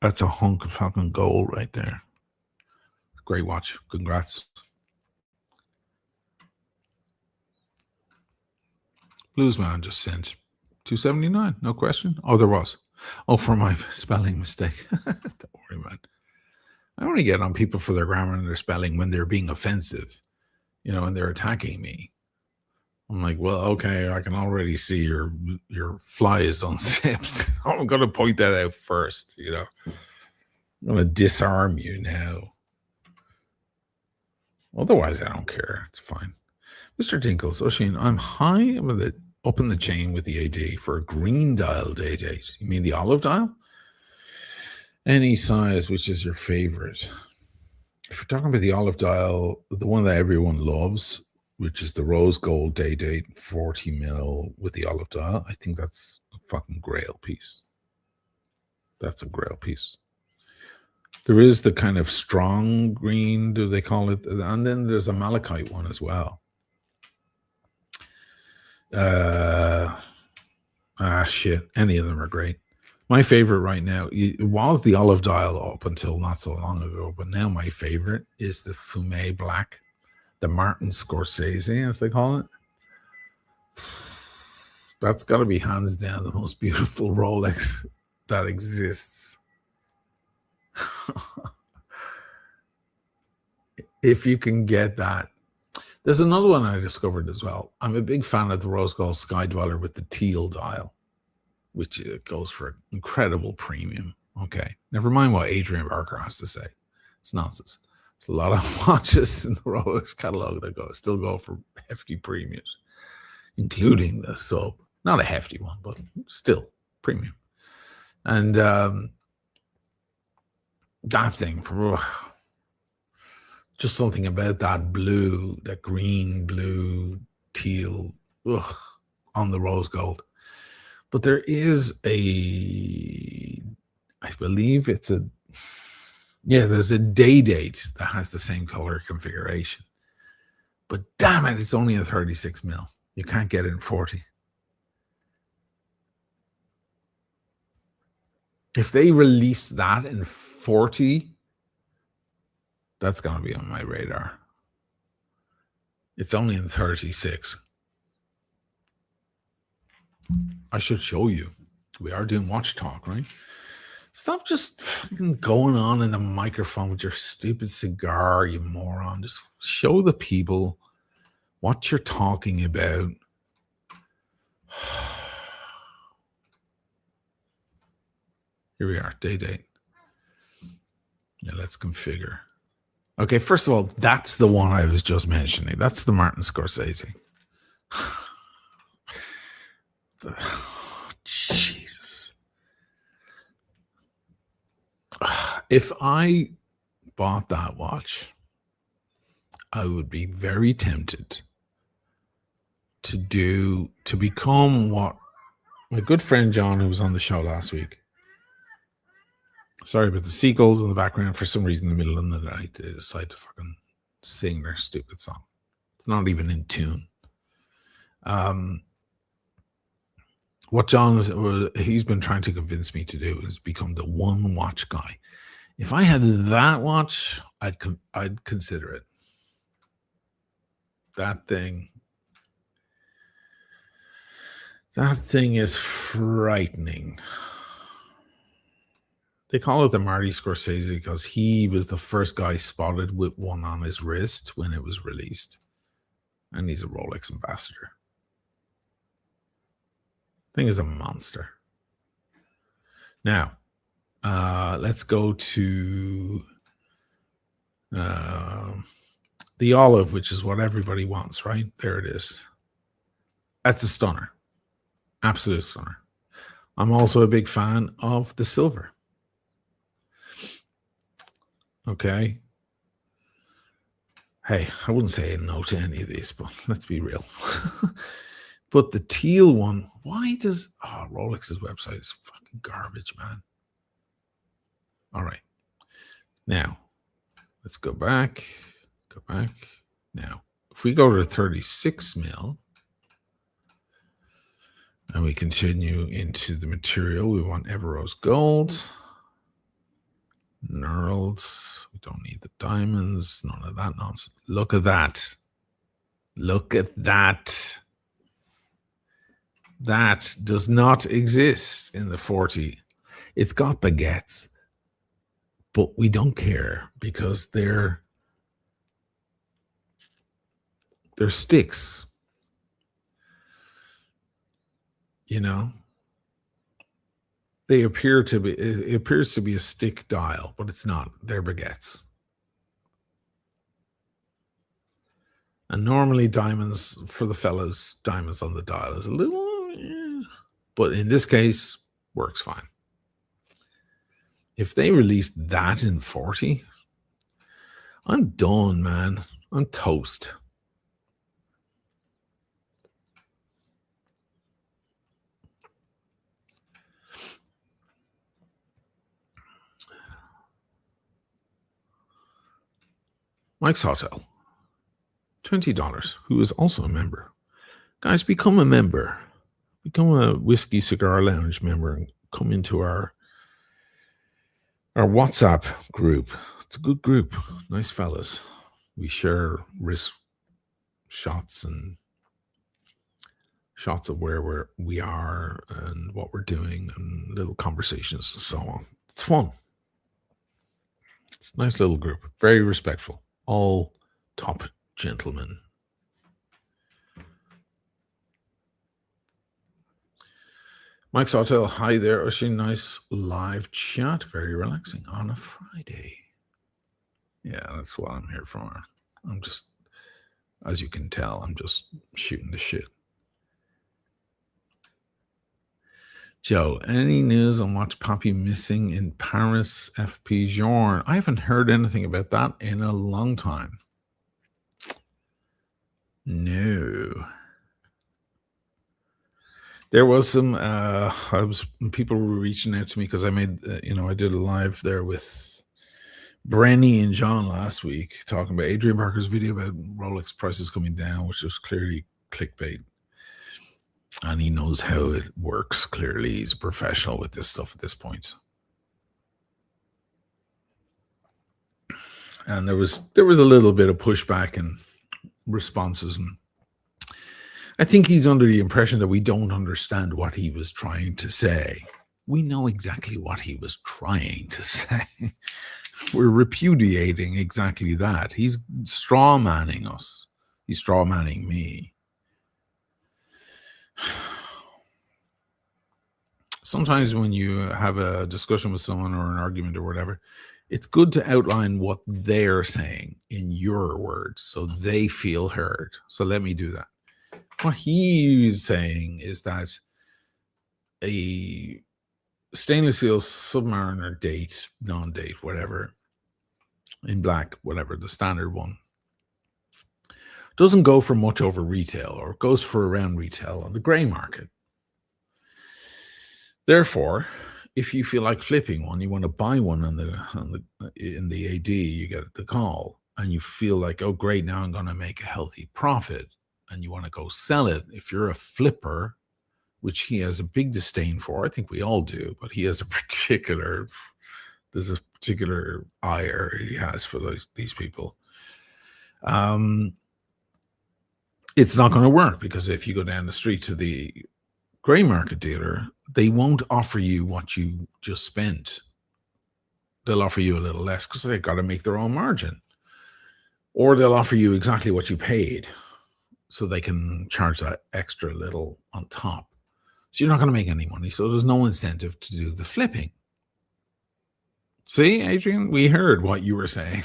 That's a hunk of fucking gold right there. Great watch. Congrats. Bluesman just sent $279. No question. Oh, there was. Oh, for my spelling mistake. Don't worry, man. I only get on people for their grammar and their spelling when they're being offensive, you know, and they're attacking me. I'm like, well, okay, I can already see your fly is unzipped. I'm going to point that out first, you know. I'm going to disarm you now. Otherwise, I don't care. It's fine. Mr. Dinkles, Oshin, I'm high up in the chain with the AD for a green dial day date. You mean the olive dial? Any size, which is your favorite? If you're talking about the olive dial, the one that everyone loves, which is the rose gold day date, 40 mil with the olive dial, I think that's a fucking grail piece. That's a grail piece. There is the kind of strong green, do they call it? And then there's a malachite one as well. Shit. Any of them are great. My favorite right now, it was the olive dial up until not so long ago, but now my favorite is the Fume Black, the Martin Scorsese, as they call it. That's got to be hands down the most beautiful Rolex that exists. If you can get that. There's another one I discovered as well. I'm a big fan of the Rose Gold Sky Dweller with the teal dial, which goes for an incredible premium. Okay. Never mind what Adrian Barker has to say. It's nonsense. There's a lot of watches in the Rolex catalog that still go for hefty premiums, including the sub. Not a hefty one, but still premium. And that thing, just something about that blue, that green, blue, teal, on the rose gold. But there is I believe there's a day date that has the same color configuration. But damn it, it's only a 36 mil. You can't get it in 40. If they release that in 40, that's going to be on my radar. It's only in 36. I should show you. We are doing watch talk, right? Stop just fucking going on in the microphone with your stupid cigar, you moron. Just show the people what you're talking about. Here we are, day date. Yeah, let's configure. Okay, first of all, that's the one I was just mentioning. That's the Martin Scorsese. Jesus. If I bought that watch, I would be very tempted to become what my good friend John, who was on the show last week. Sorry about the seagulls in the background. For some reason, in the middle of the night, they decide to fucking sing their stupid song. It's not even in tune. What John he's been trying to convince me to do is become the one watch guy. If I had that watch, I'd consider it. That thing is frightening. They call it the Marty Scorsese because he was the first guy spotted with one on his wrist when it was released. And he's a Rolex ambassador. Thing is a monster. Now, let's go to the olive, which is what everybody wants, right? There it is. That's a stunner. Absolute stunner. I'm also a big fan of the silver. Okay. Hey, I wouldn't say no to any of these, but let's be real. But the teal one, why does Rolex's website is fucking garbage, man. All right. Now, let's go back. Go back. Now, if we go to 36 mil and we continue into the material, we want Everose gold. Knurled. We don't need the diamonds. None of that nonsense. Look at that. Look at that. That does not exist in the 40. It's got baguettes, but we don't care because they're sticks. You know? It appears to be a stick dial, but it's not. They're baguettes. And normally diamonds, for the fellas, diamonds on the dial is a little, but in this case, works fine. If they released that in 40, I'm done, man. I'm toast. Mike's Hotel, $20, who is also a member. Guys, become a member. Become a Whiskey Cigar Lounge member and come into our WhatsApp group. It's a good group. Nice fellas. We share wrist shots and shots of where we are and what we're doing and little conversations and so on. It's fun. It's a nice little group. Very respectful. All top gentlemen. Mike's Hotel, hi there. Actually, nice live chat. Very relaxing on a Friday. Yeah, that's what I'm here for. I'm just, as you can tell, I'm just shooting the shit. Joe, any news on what's Poppy missing in Paris FP Journe? I haven't heard anything about that in a long time. No. There was some, people were reaching out to me because I made, I did a live there with Brenny and John last week talking about Adrian Barker's video about Rolex prices coming down, which was clearly clickbait. And he knows how it works. Clearly, he's a professional with this stuff at this point. And there was a little bit of pushback and responses. And I think he's under the impression that we don't understand what he was trying to say. We know exactly what he was trying to say. We're repudiating exactly that. He's straw-manning us. He's straw-manning me. Sometimes when you have a discussion with someone or an argument or whatever, it's good to outline what they're saying in your words so they feel heard. So let me do that. What he's saying is that a stainless steel Submariner date, non-date, whatever, in black, whatever, the standard one, doesn't go for much over retail or goes for around retail on the gray market. Therefore, if you feel like flipping one, you want to buy one in the AD, you get the call, and you feel like, oh, great, now I'm going to make a healthy profit, and you want to go sell it. If you're a flipper, which he has a big disdain for, I think we all do, but he has there's a particular ire he has for these people. It's not going to work because if you go down the street to the gray market dealer, they won't offer you what you just spent. They'll offer you a little less because they've got to make their own margin. Or they'll offer you exactly what you paid so they can charge that extra little on top. So you're not going to make any money. So there's no incentive to do the flipping. See, Adrian, we heard what you were saying.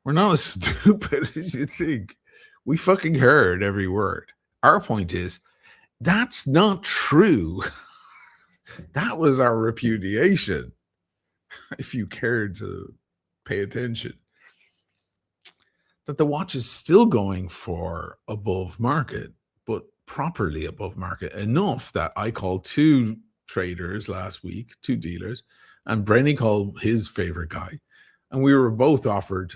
We're not as stupid as you think. We fucking heard every word. Our point is, that's not true. That was our repudiation, if you cared to pay attention. That the watch is still going for above market, but properly above market, enough that I called 2 traders last week, 2 dealers, and Brenny called his favorite guy, and we were both offered,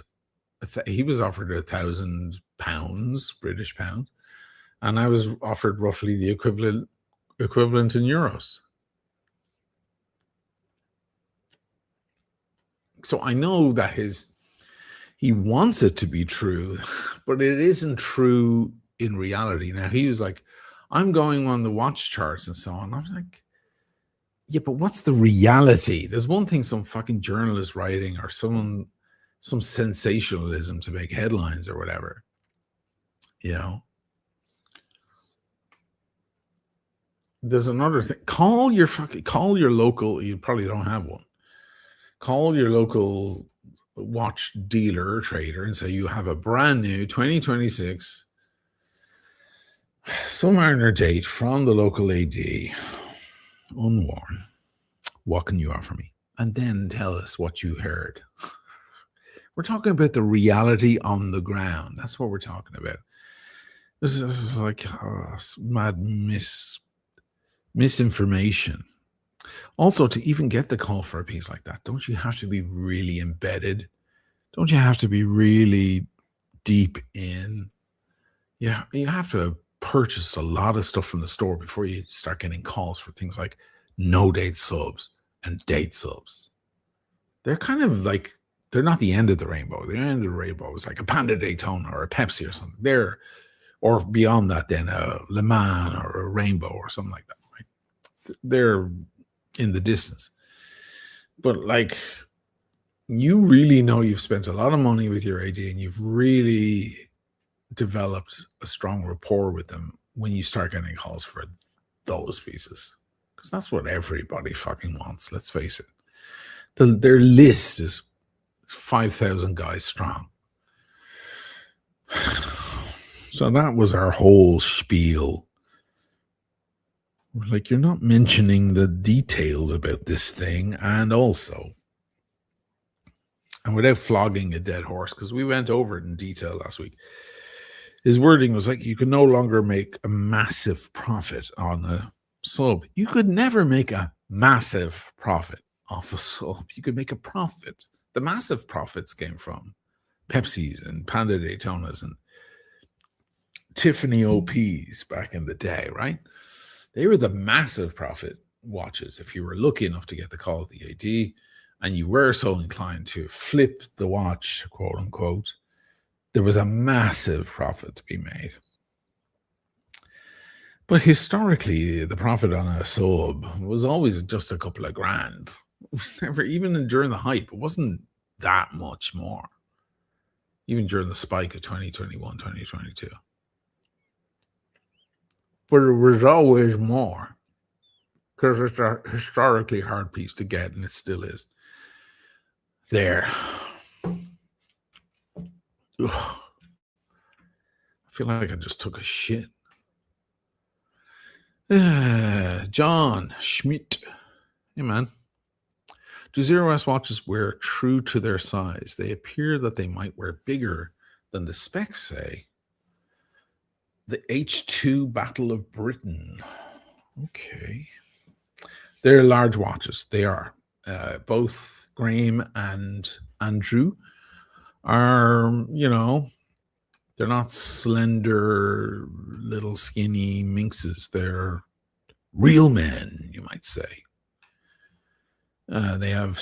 he was offered £1,000, British pounds, and I was offered roughly the equivalent in euros. So I know that he wants it to be true, but it isn't true in reality. Now, he was like, I'm going on the watch charts and so on. I was like, yeah, but what's the reality? There's one thing some fucking journalist writing or some sensationalism to make headlines or whatever, you know. There's another thing. Call your local, you probably don't have one. Call your local watch dealer or trader and say you have a brand new 2026 Submariner date from the local AD, unworn. What can you offer me? And then tell us what you heard. We're talking about the reality on the ground. That's what we're talking about. This is like mad misinformation. Also, to even get the call for a piece like that, don't you have to be really embedded? Don't you have to be really deep in? Yeah, you have to have purchased a lot of stuff from the store before you start getting calls for things like no date subs and date subs. They're kind of like, they're not the end of the rainbow. The end of the rainbow is like a Panda Daytona or a Pepsi or something. Or beyond that, then a Le Mans or a Rainbow or something like that. Right? They're in the distance. But like, you really know you've spent a lot of money with your AD and you've really developed a strong rapport with them when you start getting calls for those pieces. Because that's what everybody fucking wants, let's face it. Their list is 5,000 guys strong. So that was our whole spiel. We're like, you're not mentioning the details about this thing, and without flogging a dead horse, because we went over it in detail last week, his wording was like, you can no longer make a massive profit on a sub. You could never make a massive profit off a sub. You could make a profit. The massive profits came from Pepsis and Panda Daytonas and Tiffany OPs back in the day, right? They were the massive profit watches. If you were lucky enough to get the call of the AD and you were so inclined to flip the watch, quote unquote, there was a massive profit to be made. But historically, the profit on a sub was always just a couple of grand. It was never, even during the hype, it wasn't that much more. Even during the spike of 2021, 2022. But it was always more. because it's a historically hard piece to get, and it still is. There. Ugh, I feel like I just took a shit. John Schmidt. Hey, man. Do Zero S watches wear true to their size? They appear that they might wear bigger than the specs say. The H2 Battle of Britain. Okay. They're large watches. They are. Both Graham and Andrew are, they're not slender, little skinny minxes. They're real men, you might say. They have,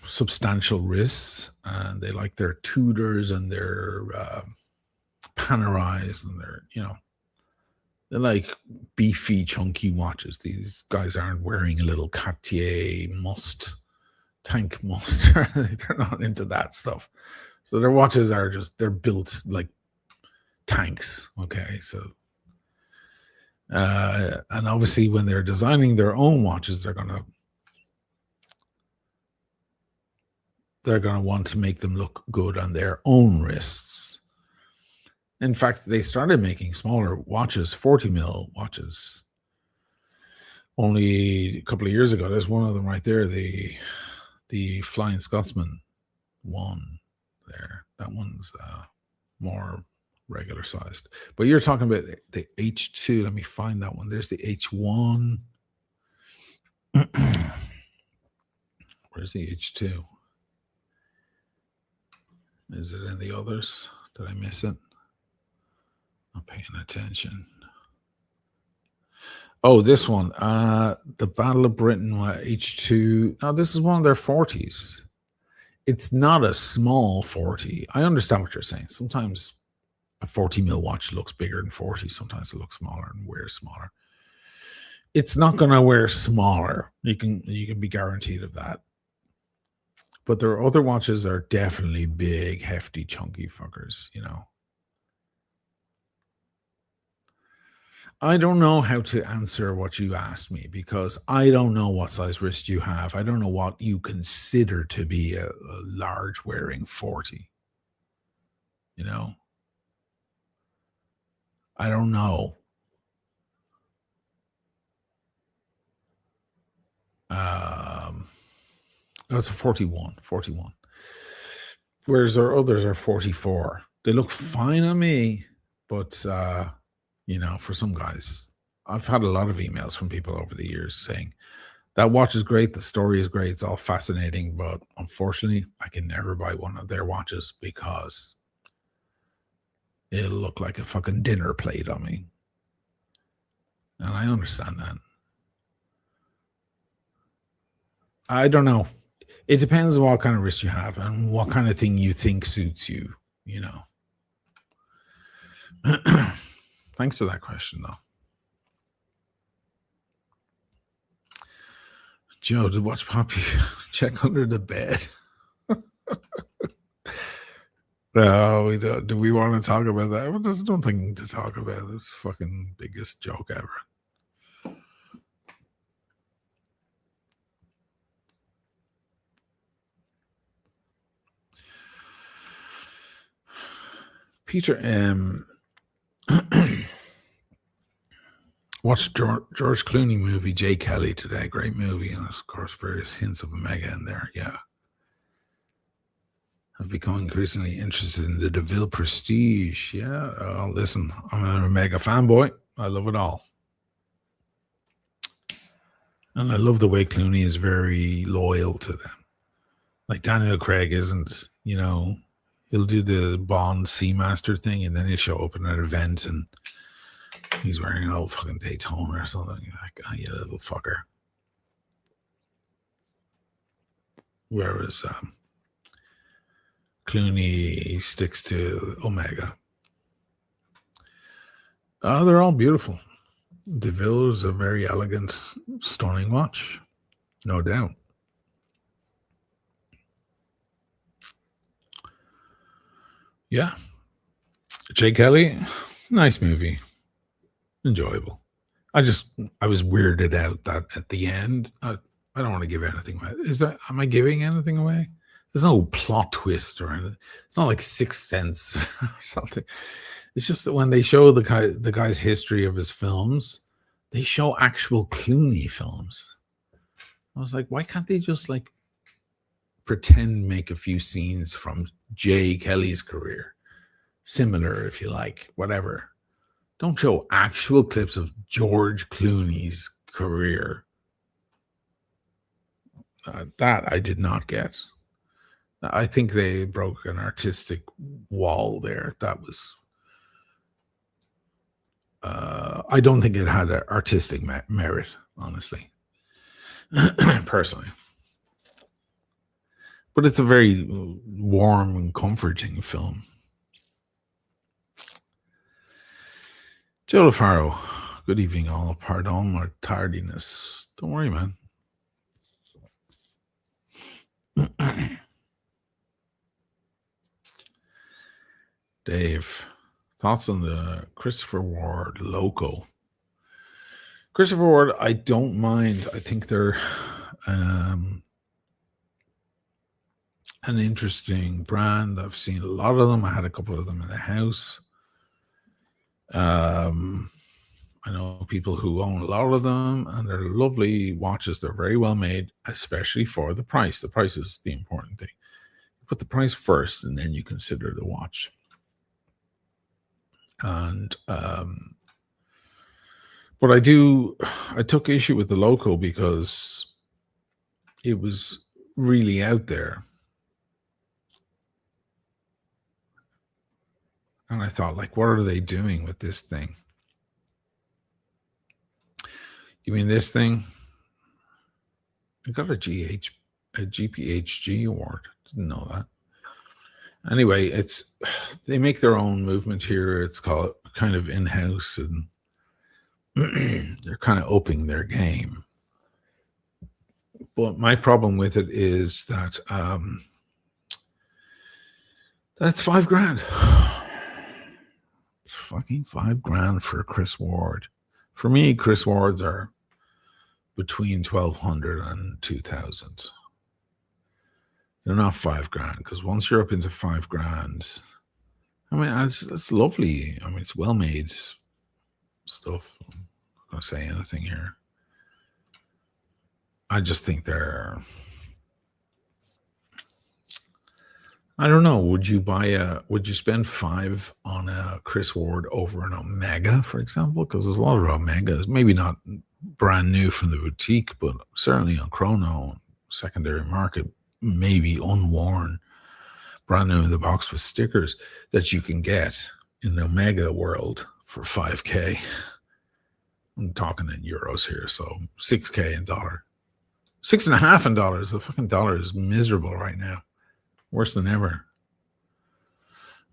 substantial wrists, and they like their Tudors and their Panerais, and they're like beefy, chunky watches. These guys aren't wearing a little Cartier tank must. They're not into that stuff. So their watches are they're built like tanks. Okay, so and obviously when they're designing their own watches, they're gonna want to make them look good on their own wrists. In fact, they started making smaller watches, 40 mil watches, only a couple of years ago. There's one of them right there, the Flying Scotsman one there. That one's more regular sized. But you're talking about the H2. Let me find that one. There's the H1. Where's the H2? Is it in the others? Did I miss it? Not paying attention. Oh, this one. The Battle of Britain H2. Now, this is one of their 40s. It's not a small 40. I understand what you're saying. Sometimes a 40 mil watch looks bigger than 40. Sometimes it looks smaller and wears smaller. It's not going to wear smaller. You can be guaranteed of that. But there are other watches that are definitely big, hefty, chunky fuckers, I don't know how to answer what you asked me because I don't know what size wrist you have. I don't know what you consider to be a large wearing 40. I don't know. That's a 41. Whereas our others are 44. They look fine on me, but for some guys, I've had a lot of emails from people over the years saying that watch is great, the story is great, it's all fascinating, but unfortunately, I can never buy one of their watches because it'll look like a fucking dinner plate on me. And I understand that. I don't know. It depends on what kind of wrist you have and what kind of thing you think suits you, Thanks for that question, though. Joe, did Watch Poppy check under the bed? No, we don't. Do we want to talk about that? Well, there's nothing to talk about. It's fucking biggest joke ever. Peter M. Watched George Clooney movie Jay Kelly today. Great movie, and of course various hints of Omega in there. Yeah, I've become increasingly interested in the DeVille Prestige. Yeah, listen, I'm an Omega fanboy. I love it all, and I love the way Clooney is very loyal to them. Like Daniel Craig isn't. He'll do the Bond Seamaster thing, and then he'll show up in an event, and he's wearing an old fucking Daytona or something. You're like, oh, you little fucker. Whereas Clooney sticks to Omega. They're all beautiful. DeVille is a very elegant, stunning watch. No doubt. Yeah. Jay Kelly, nice movie. Enjoyable. I was weirded out that at the end, I don't want to give anything away. Am I giving anything away? There's no plot twist or anything. It's not like Sixth Sense or something. It's just that when they show the guy's history of his films, they show actual Clooney films. I was like, why can't they just like pretend make a few scenes from Jay Kelly's career? Similar, if you like, whatever. Don't show actual clips of George Clooney's career. That I did not get. I think they broke an artistic wall there. That was. I don't think it had an artistic merit, honestly, personally. But it's a very warm and comforting film. Joe LaFaro, good evening, all. Pardon my tardiness. Don't worry, man. Dave, thoughts on the Christopher Ward logo? Christopher Ward, I don't mind. I think they're an interesting brand. I've seen a lot of them. I had a couple of them in the house. I know people who own a lot of them, and they're lovely watches. They're very well made, especially for the price. The price is the important thing. You put the price first, and then you consider the watch. And but I took issue with the logo because it was really out there. And I thought, like, what are they doing with this thing? You mean this thing? It got a GPHG award. Didn't know that. Anyway, they make their own movement here. It's called kind of in-house, and they're kind of upping their game. But my problem with it is that that's $5,000. It's fucking $5,000 for Chris Ward. For me, Chris Wards are between 1,200 and 2,000. They're not $5,000 because once you're up into $5,000, I mean, it's lovely. I mean, it's well made stuff. I'm not going to say anything here. I just think I don't know. Would you spend $5 on a Chris Ward over an Omega, for example? Because there's a lot of Omegas, maybe not brand new from the boutique, but certainly on Chrono, secondary market, maybe unworn, brand new in the box with stickers that you can get in the Omega world for $5K. I'm talking in euros here, so $6K in dollar. $6.5 in dollars. The fucking dollar is miserable right now. Worse than ever.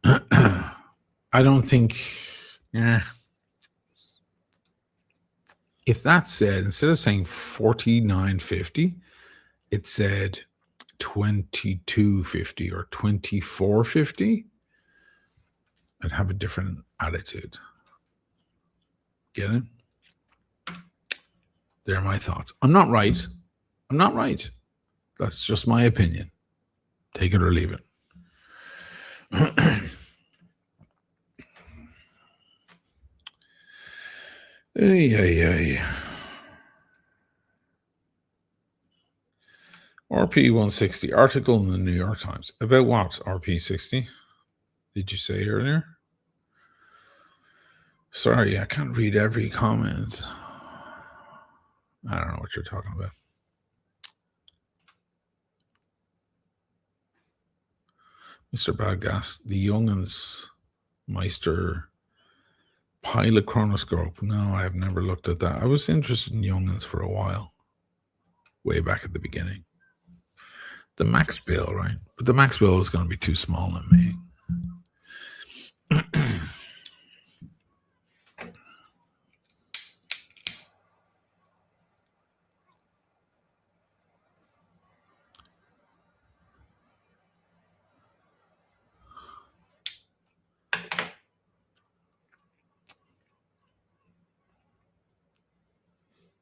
I don't think. Yeah. If that said, instead of saying $49.50, it said $22.50 or $24.50, I'd have a different attitude. Get it? They're my thoughts. I'm not right. That's just my opinion. Take it or leave it. RP 160 article in the New York Times. About what? RP 60? Did you say earlier? Sorry, I can't read every comment. I don't know what you're talking about. Mr. Badgas, the Young'uns Meister pilot chronoscope. No, I have never looked at that. I was interested in Young'uns for a while, way back at the beginning. The max bill, right? But the max bill is going to be too small on me.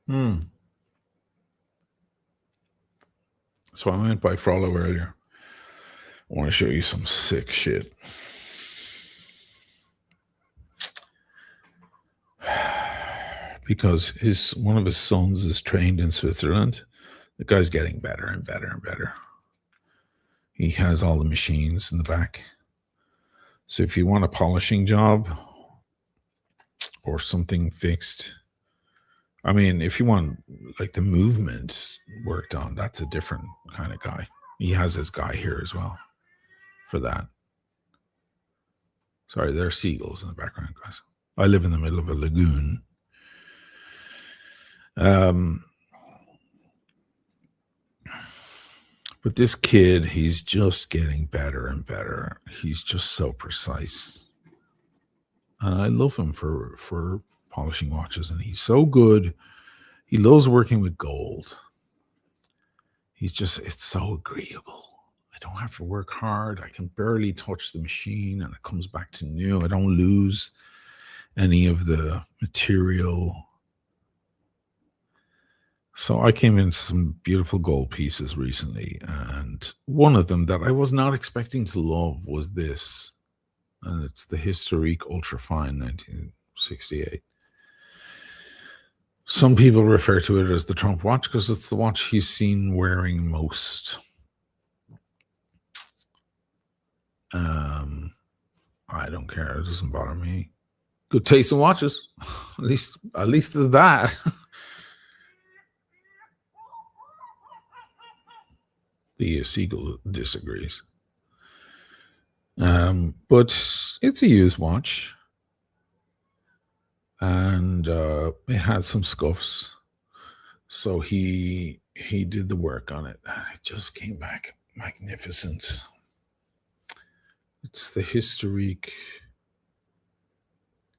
Hmm. So I went by Frollo earlier. I want to show you some sick shit. Because one of his sons is trained in Switzerland. The guy's getting better and better and better. He has all the machines in the back. So if you want a polishing job or something fixed, I mean, if you want like the movement worked on, that's a different kind of guy. He has his guy here as well for that. Sorry, there are seagulls in the background, guys. I live in the middle of a lagoon. But this kid, he's just getting better and better. He's just so precise. And I love him for polishing watches, and he's so good. He loves working with gold. It's so agreeable. I don't have to work hard. I can barely touch the machine and it comes back to new. I don't lose any of the material. So I came in some beautiful gold pieces recently, and one of them that I was not expecting to love was this. And it's the Historique Ultrafine 1968. Some people refer to it as the Trump watch because it's the watch he's seen wearing most. I don't care. It doesn't bother me. Good taste in watches. at least there's that. The seagull disagrees. But it's a used watch. And it had some scuffs. So he did the work on it. And it just came back magnificent. It's the Historique.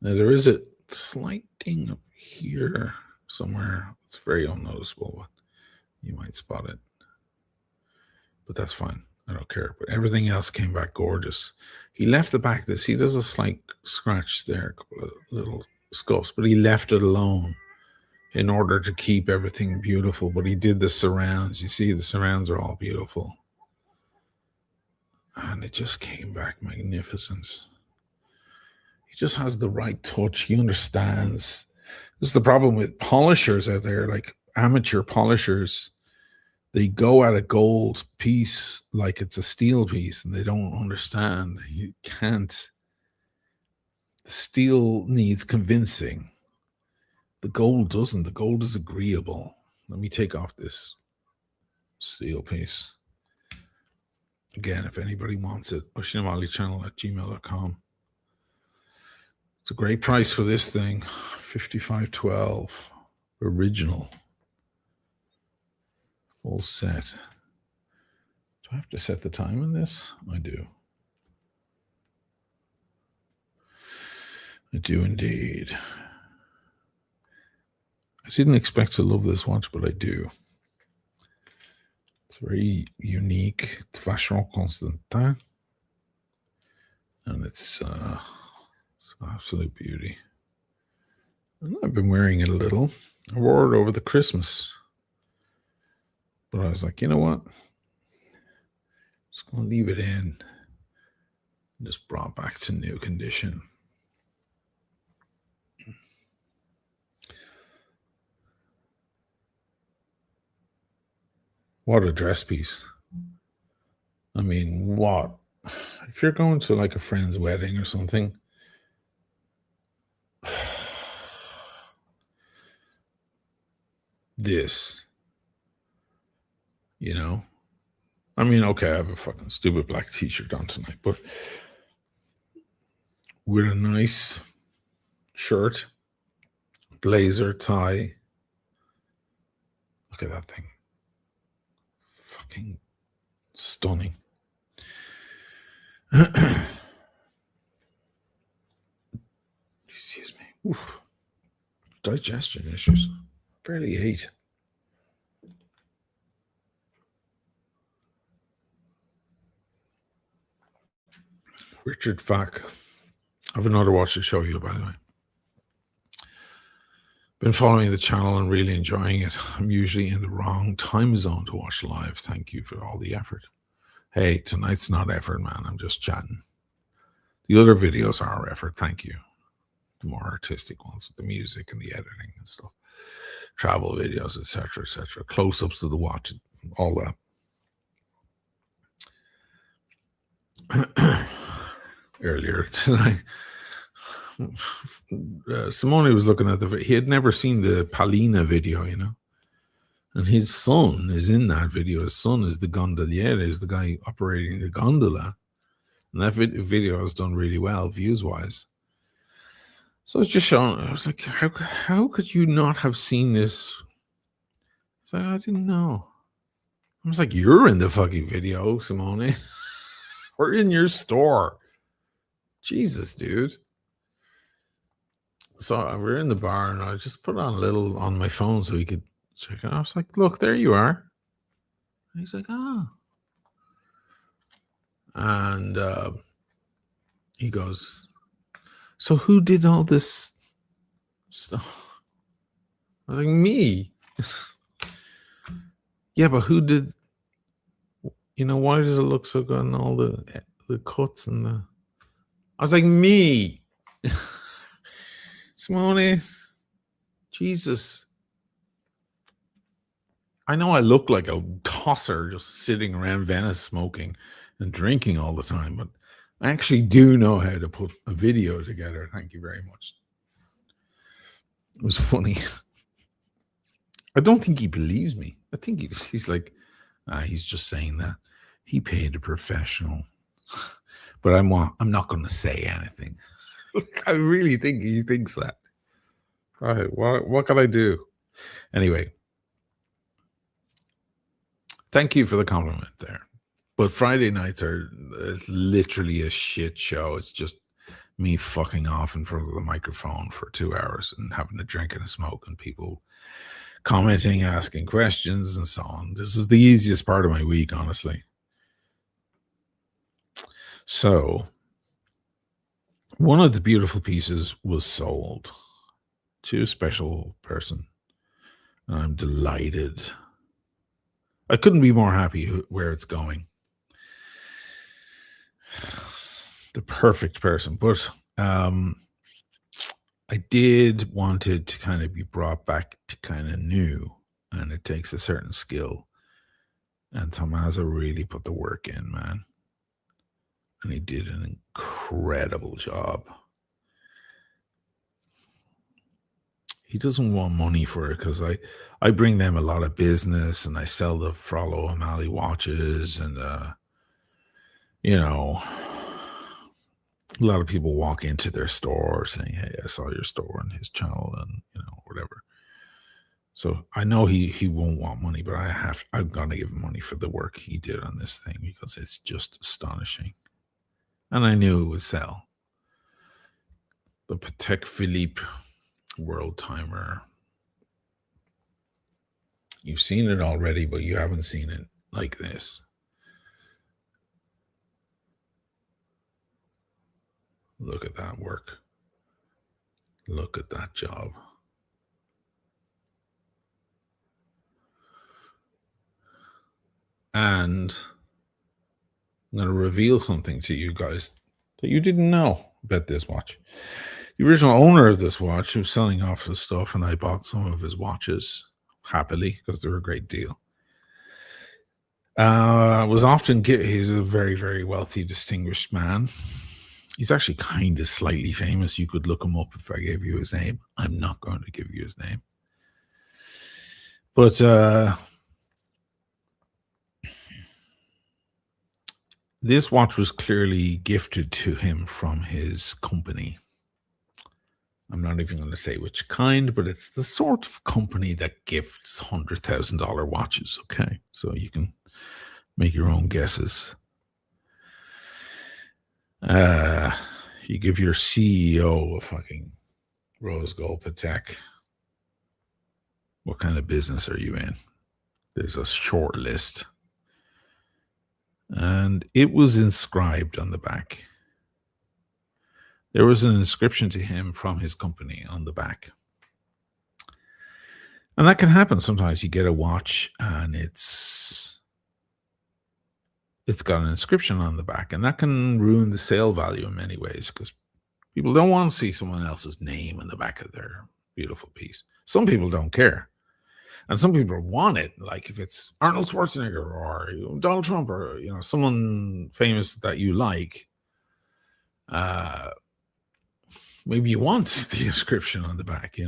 Now there is a slight ding up here somewhere. It's very unnoticeable, but you might spot it. But that's fine. I don't care. But everything else came back gorgeous. He left the back of this. See, there's a slight scratch there, a couple of little scuffs, but he left it alone in order to keep everything beautiful. But he did the surrounds. You see, the surrounds are all beautiful. And it just came back magnificent. He just has the right touch. He understands. This is the problem with polishers out there, like amateur polishers. They go at a gold piece like it's a steel piece, and they don't understand. You can't. The steel needs convincing. The gold doesn't. The gold is agreeable. Let me take off this steel piece. Again, if anybody wants it, oshinamalichannel@gmail.com. It's a great price for this thing. $55.12. Original. Full set. Do I have to set the time on this? I do. I do indeed. I didn't expect to love this watch, but I do. It's very unique. It's Vacheron Constantin. And it's absolute beauty. And I've been wearing it a little. I wore it over the Christmas. But I was like, you know what? Just going to leave it in. Just brought back to new condition. What a dress piece. I mean, what? If you're going to like a friend's wedding or something, this, you know? I mean, okay, I have a fucking stupid black t-shirt on tonight, but with a nice shirt, blazer, tie. Look at that thing. Fucking stunning. Excuse me. Oof. Digestion issues. Barely ate. Richard Fack. I have another watch to show you, by the way. Been following the channel and really enjoying it. I'm usually in the wrong time zone to watch live. Thank you for all the effort. Hey, tonight's not effort, man. I'm just chatting. The other videos are effort. Thank you. The more artistic ones with the music and the editing and stuff. Travel videos, etc., etc. Close-ups of the watch, all that. Earlier tonight, Simone was looking at he had never seen the Palina video, and his son is in that video. His son is the gondoliere, is the guy operating the gondola, and that video has done really well views-wise. So it's just showing. I was like, how could you not have seen this? It's like, I didn't know. I was like, you're in the fucking video, Simone. We're in your store. Jesus, dude. So we're in the bar, and I just put on a little on my phone so he could check it out. I was like, look, there you are. And he's like, ah. And he goes, so who did all this stuff? I was like, me. Yeah, but who did, why does it look so good and all the cuts and the... I was like, me. Simone, Jesus. I know I look like a tosser just sitting around Venice smoking and drinking all the time, but I actually do know how to put a video together. Thank you very much. It was funny. I don't think he believes me. I think he's like, he's just saying that. He paid a professional. But I'm not going to say anything. I really think he thinks that. All right, what can I do? Anyway, thank you for the compliment there. But Friday nights are literally a shit show. It's just me fucking off in front of the microphone for 2 hours and having a drink and a smoke and people commenting, asking questions and so on. This is the easiest part of my week, honestly. So one of the beautiful pieces was sold to a special person. And I'm delighted. I couldn't be more happy where it's going. The perfect person. But I did want it to kind of be brought back to kind of new. And it takes a certain skill. And Tommaso really put the work in, man. And he did an incredible job. He doesn't want money for it because I bring them a lot of business and I sell the Frollo O'Malley watches and, a lot of people walk into their store saying, hey, I saw your store on his channel and, whatever. So I know he won't want money, but I'm going to give him money for the work he did on this thing because it's just astonishing. And I knew it would sell. The Patek Philippe World Timer. You've seen it already, but you haven't seen it like this. Look at that work. Look at that job. And I'm going to reveal something to you guys that you didn't know about this watch. The original owner of this watch was selling off his stuff, and I bought some of his watches happily because they're a great deal. He's a very, very wealthy, distinguished man. He's actually kind of slightly famous. You could look him up if I gave you his name. I'm not going to give you his name. But this watch was clearly gifted to him from his company. I'm not even going to say which kind, but it's the sort of company that gifts $100,000 watches. Okay, so you can make your own guesses. You give your CEO a fucking rose gold Patek. What kind of business are you in? There's a short list. And it was inscribed on the back. There was an inscription to him from his company on the back. And that can happen sometimes. You get a watch and it's got an inscription on the back, and that can ruin the sale value in many ways because people don't want to see someone else's name in the back of their beautiful piece. Some people don't care. And some people want it, like if it's Arnold Schwarzenegger or Donald Trump or someone famous that you like, uh, maybe you want the inscription on the back,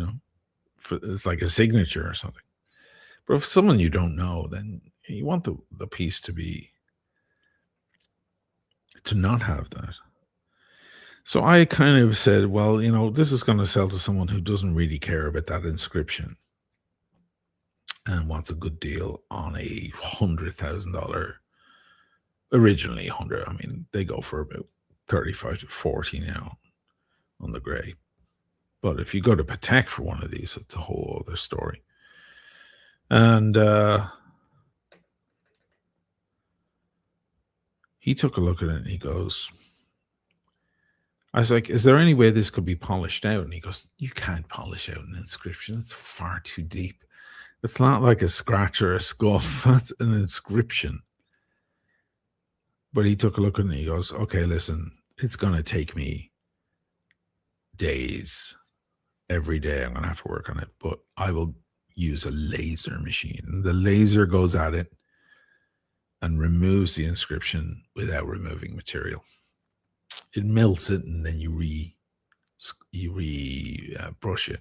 it's like a signature or something. But if someone you don't know, then you want the piece to not have that. So I kind of said, well, this is going to sell to someone who doesn't really care about that inscription and wants a good deal on a $100,000. Originally 100. I mean, they go for about 35 to 40 now on the gray. But if you go to Patek for one of these, it's a whole other story. And he took a look at it and he goes, I was like, is there any way this could be polished out? And he goes, you can't polish out an inscription. It's far too deep. It's not like a scratch or a scuff. That's an inscription. But he took a look at it and he goes, okay, listen, it's going to take me days. Every day I'm going to have to work on it, but I will use a laser machine. The laser goes at it and removes the inscription without removing material. It melts it, and then you brush it.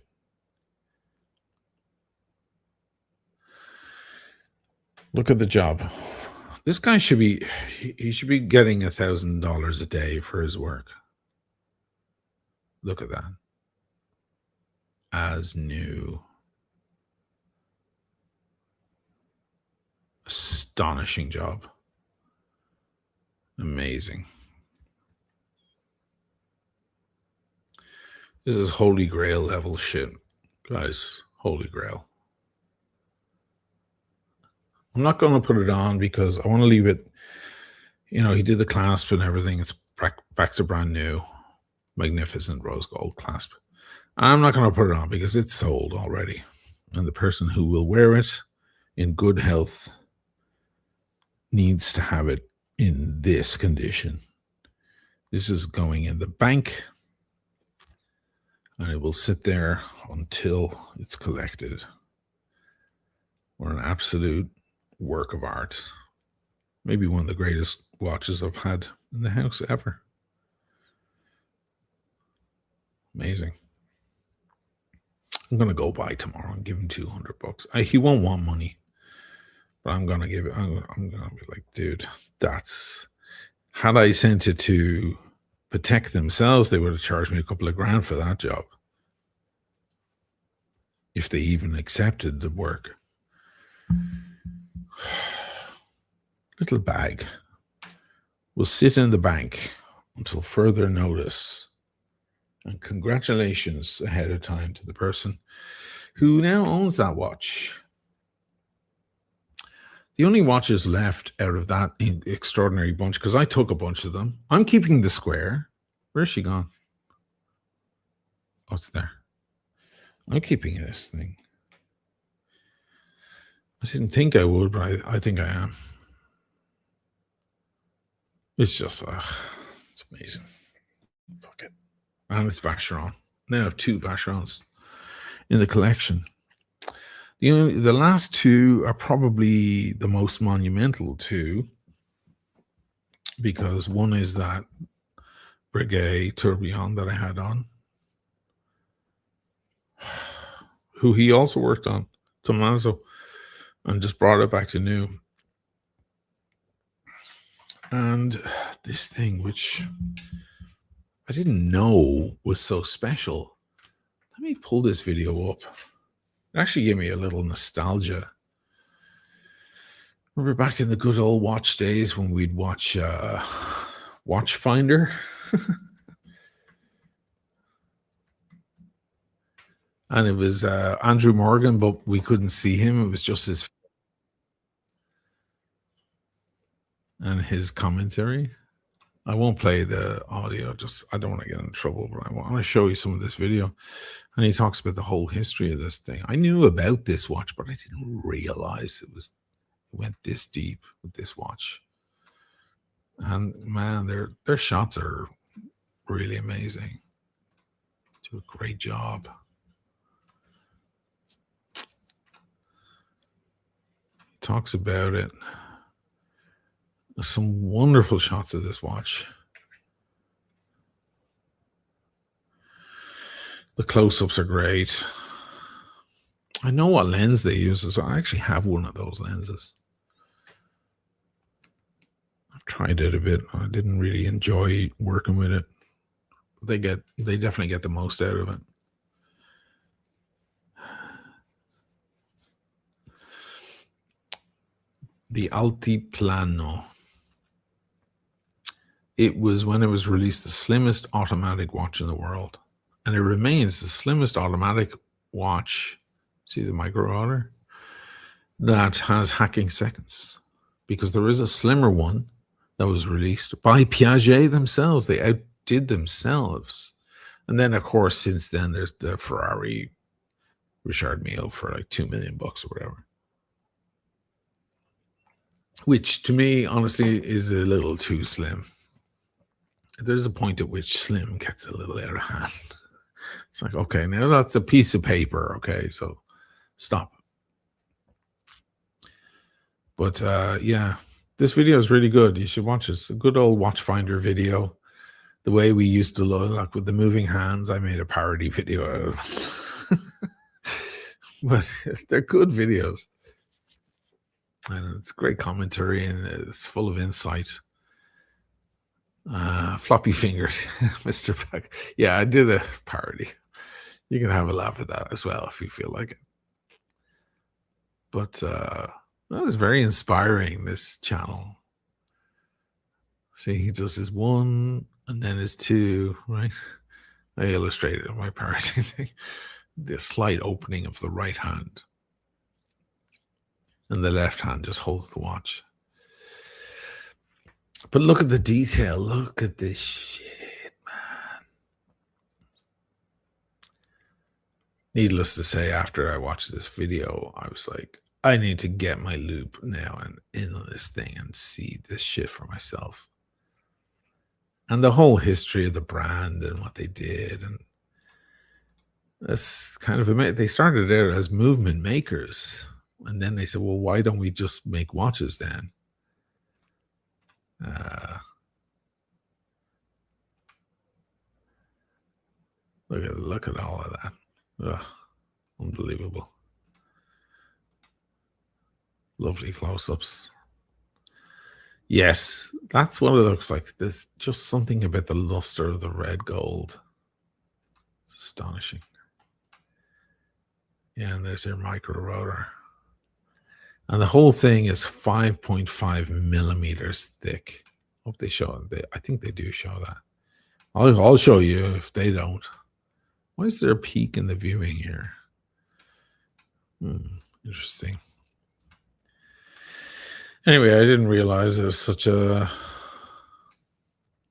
Look at the job. This guy should be getting $1,000 a day for his work. Look at that. As new. Astonishing job. Amazing. This is Holy Grail level shit. Guys, Holy Grail. I'm not going to put it on because I want to leave it. He did the clasp and everything. It's back to brand new. Magnificent rose gold clasp. I'm not going to put it on because it's sold already. And the person who will wear it in good health needs to have it in this condition. This is going in the bank. And it will sit there until it's collected. Or an absolute work of art. Maybe one of the greatest watches I've had in the house ever. Amazing. I'm gonna go buy tomorrow and give him $200. He won't want money, but I'm gonna give it. I'm gonna be like, dude, that's. Had I sent it to Patek themselves, they would have charged me a couple of grand for that job, if they even accepted the work. Little bag will sit in the bank until further notice. And congratulations ahead of time to the person who now owns that watch. The only watches left out of that extraordinary bunch, because I took a bunch of them. I'm keeping the square. Where's she gone? Oh, it's there. I'm keeping this thing. I didn't think I would, but I think I am. It's just, it's amazing. Fuck it. And it's Vacheron. Now I have 2 Vacherons in the collection. The last 2 are probably the most monumental 2, because one is that Breguet Tourbillon that I had on, who he also worked on, Tommaso, and just brought it back to new. And this thing, which I didn't know was so special. Let me pull this video up. It actually gave me a little nostalgia. Remember back in the good old watch days when we'd watch Watchfinder? And it was Andrew Morgan, but we couldn't see him. It was just his and his commentary. I won't play the audio. Just I don't want to get in trouble, but I want to show you some of this video. And he talks about the whole history of this thing. I knew about this watch, but I didn't realize it went this deep with this watch. And man, their shots are really amazing. Do a great job. He talks about it. There's some wonderful shots of this watch. The close-ups are great. I know what lens they use as well. I actually have one of those lenses. I've tried it a bit. I didn't really enjoy working with it. They definitely get the most out of it. The Altiplano. It was, when it was released, the slimmest automatic watch in the world. And it remains the slimmest automatic watch. See the micro rotor? That has hacking seconds. Because there is a slimmer one that was released by Piaget themselves. They outdid themselves. And then, of course, since then, there's the Ferrari Richard Mille for like $2 million or whatever. Which, to me, honestly, is a little too slim. There's a point at which slim gets a little out of hand. It's like, okay, now that's a piece of paper. Okay, so stop. But yeah, this video is really good. You should watch it. It's a good old watchfinder video. The way we used to look, like with the moving hands, I made a parody video. But they're good videos. And it's great commentary and it's full of insight. Floppy fingers, Mr. Peck. Yeah, I did a parody. You can have a laugh at that as well if you feel like it. But that was very inspiring, this channel. See, he does his one and then his two, right? I illustrated my parody thing. The slight opening of the right hand. And the left hand just holds the watch. But look at the detail. Look at this shit, man. Needless to say, after I watched this video, I was like, I need to get my loop now and in on this thing and see this shit for myself. And the whole history of the brand and what they did. And that's kind of amazing. They started out as movement makers. And then they said, well, why don't we just make watches then? Look at all of that. Ugh, unbelievable. Lovely close-ups. Yes, that's what it looks like. There's just something about the luster of the red gold. It's astonishing. Yeah, and there's their micro rotor. And the whole thing is 5.5 millimeters thick. Hope they show it. I think they do show that. I'll show you if they don't. Why is there a peak in the viewing here? Interesting. Anyway, I didn't realize there was such a...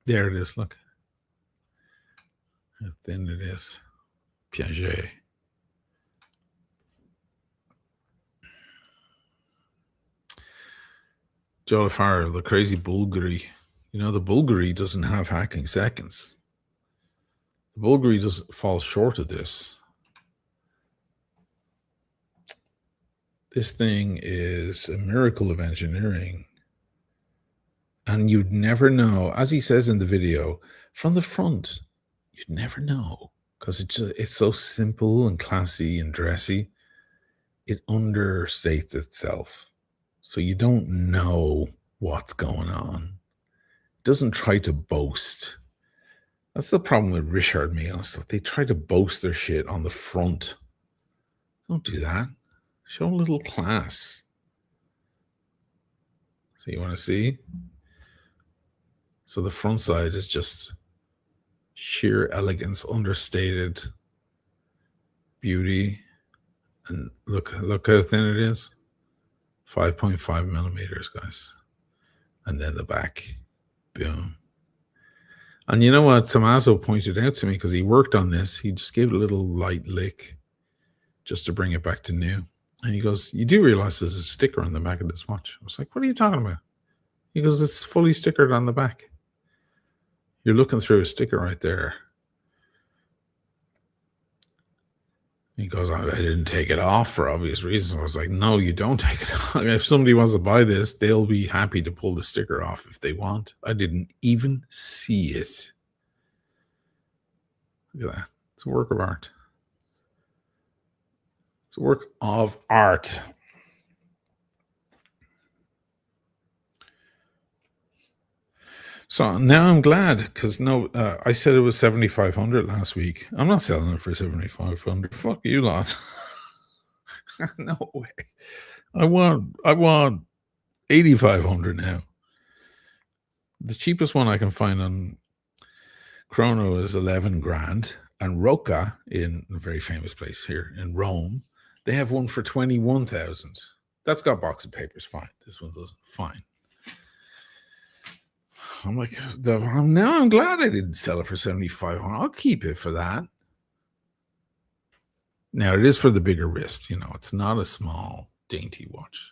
There it is, look. How thin it is. Piaget. Joe Farr, the crazy Bulgari. You know, the Bulgari doesn't have hacking seconds. The Bulgari doesn't fall short of this. This thing is a miracle of engineering. And you'd never know, as he says in the video, from the front, you'd never know. Because it's so simple and classy and dressy. It understates itself. So you don't know what's going on. It doesn't try to boast. That's the problem with Richard Mille and stuff. They try to boast their shit on the front. Don't do that. Show a little class. So you want to see? So the front side is just sheer elegance, understated beauty. And look how thin it is. 5.5 millimeters, guys. And then the back. Boom. And you know what? Tommaso pointed out to me because he worked on this. He just gave it a little light lick just to bring it back to new. And he goes, "You do realize there's a sticker on the back of this watch?" I was like, "What are you talking about?" He goes, "It's fully stickered on the back. You're looking through a sticker right there." He goes, I didn't take it off for obvious reasons. I was like, no, you don't take it off. If somebody wants to buy this, they'll be happy to pull the sticker off if they want. I didn't even see it. Look at that. It's a work of art. It's a work of art. So now I'm glad because no, I said it was 7,500 last week. I'm not selling it for 7,500. Fuck you lot. No way. I want 8,500 now. The cheapest one I can find on Chrono is 11 grand. And Roca, in a very famous place here in Rome, they have one for 21,000. That's got box of papers. Fine. This one doesn't. Fine. I'm like, now I'm glad I didn't sell it for 7,500. I'll keep it for that. Now it is for the bigger wrist. It's not a small, dainty watch.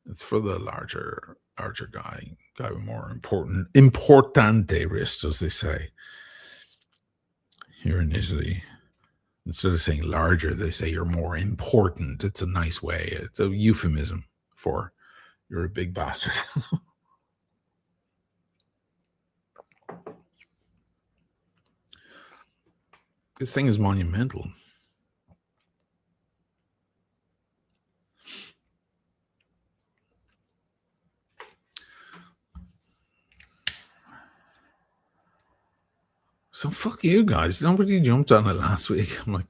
It's for the larger guy with more importante wrist, as they say here in Italy. Instead of saying larger, they say you're more important. It's a nice way. It's a euphemism for you're a big bastard. This thing is monumental. So fuck you guys. Nobody jumped on it last week. I'm like,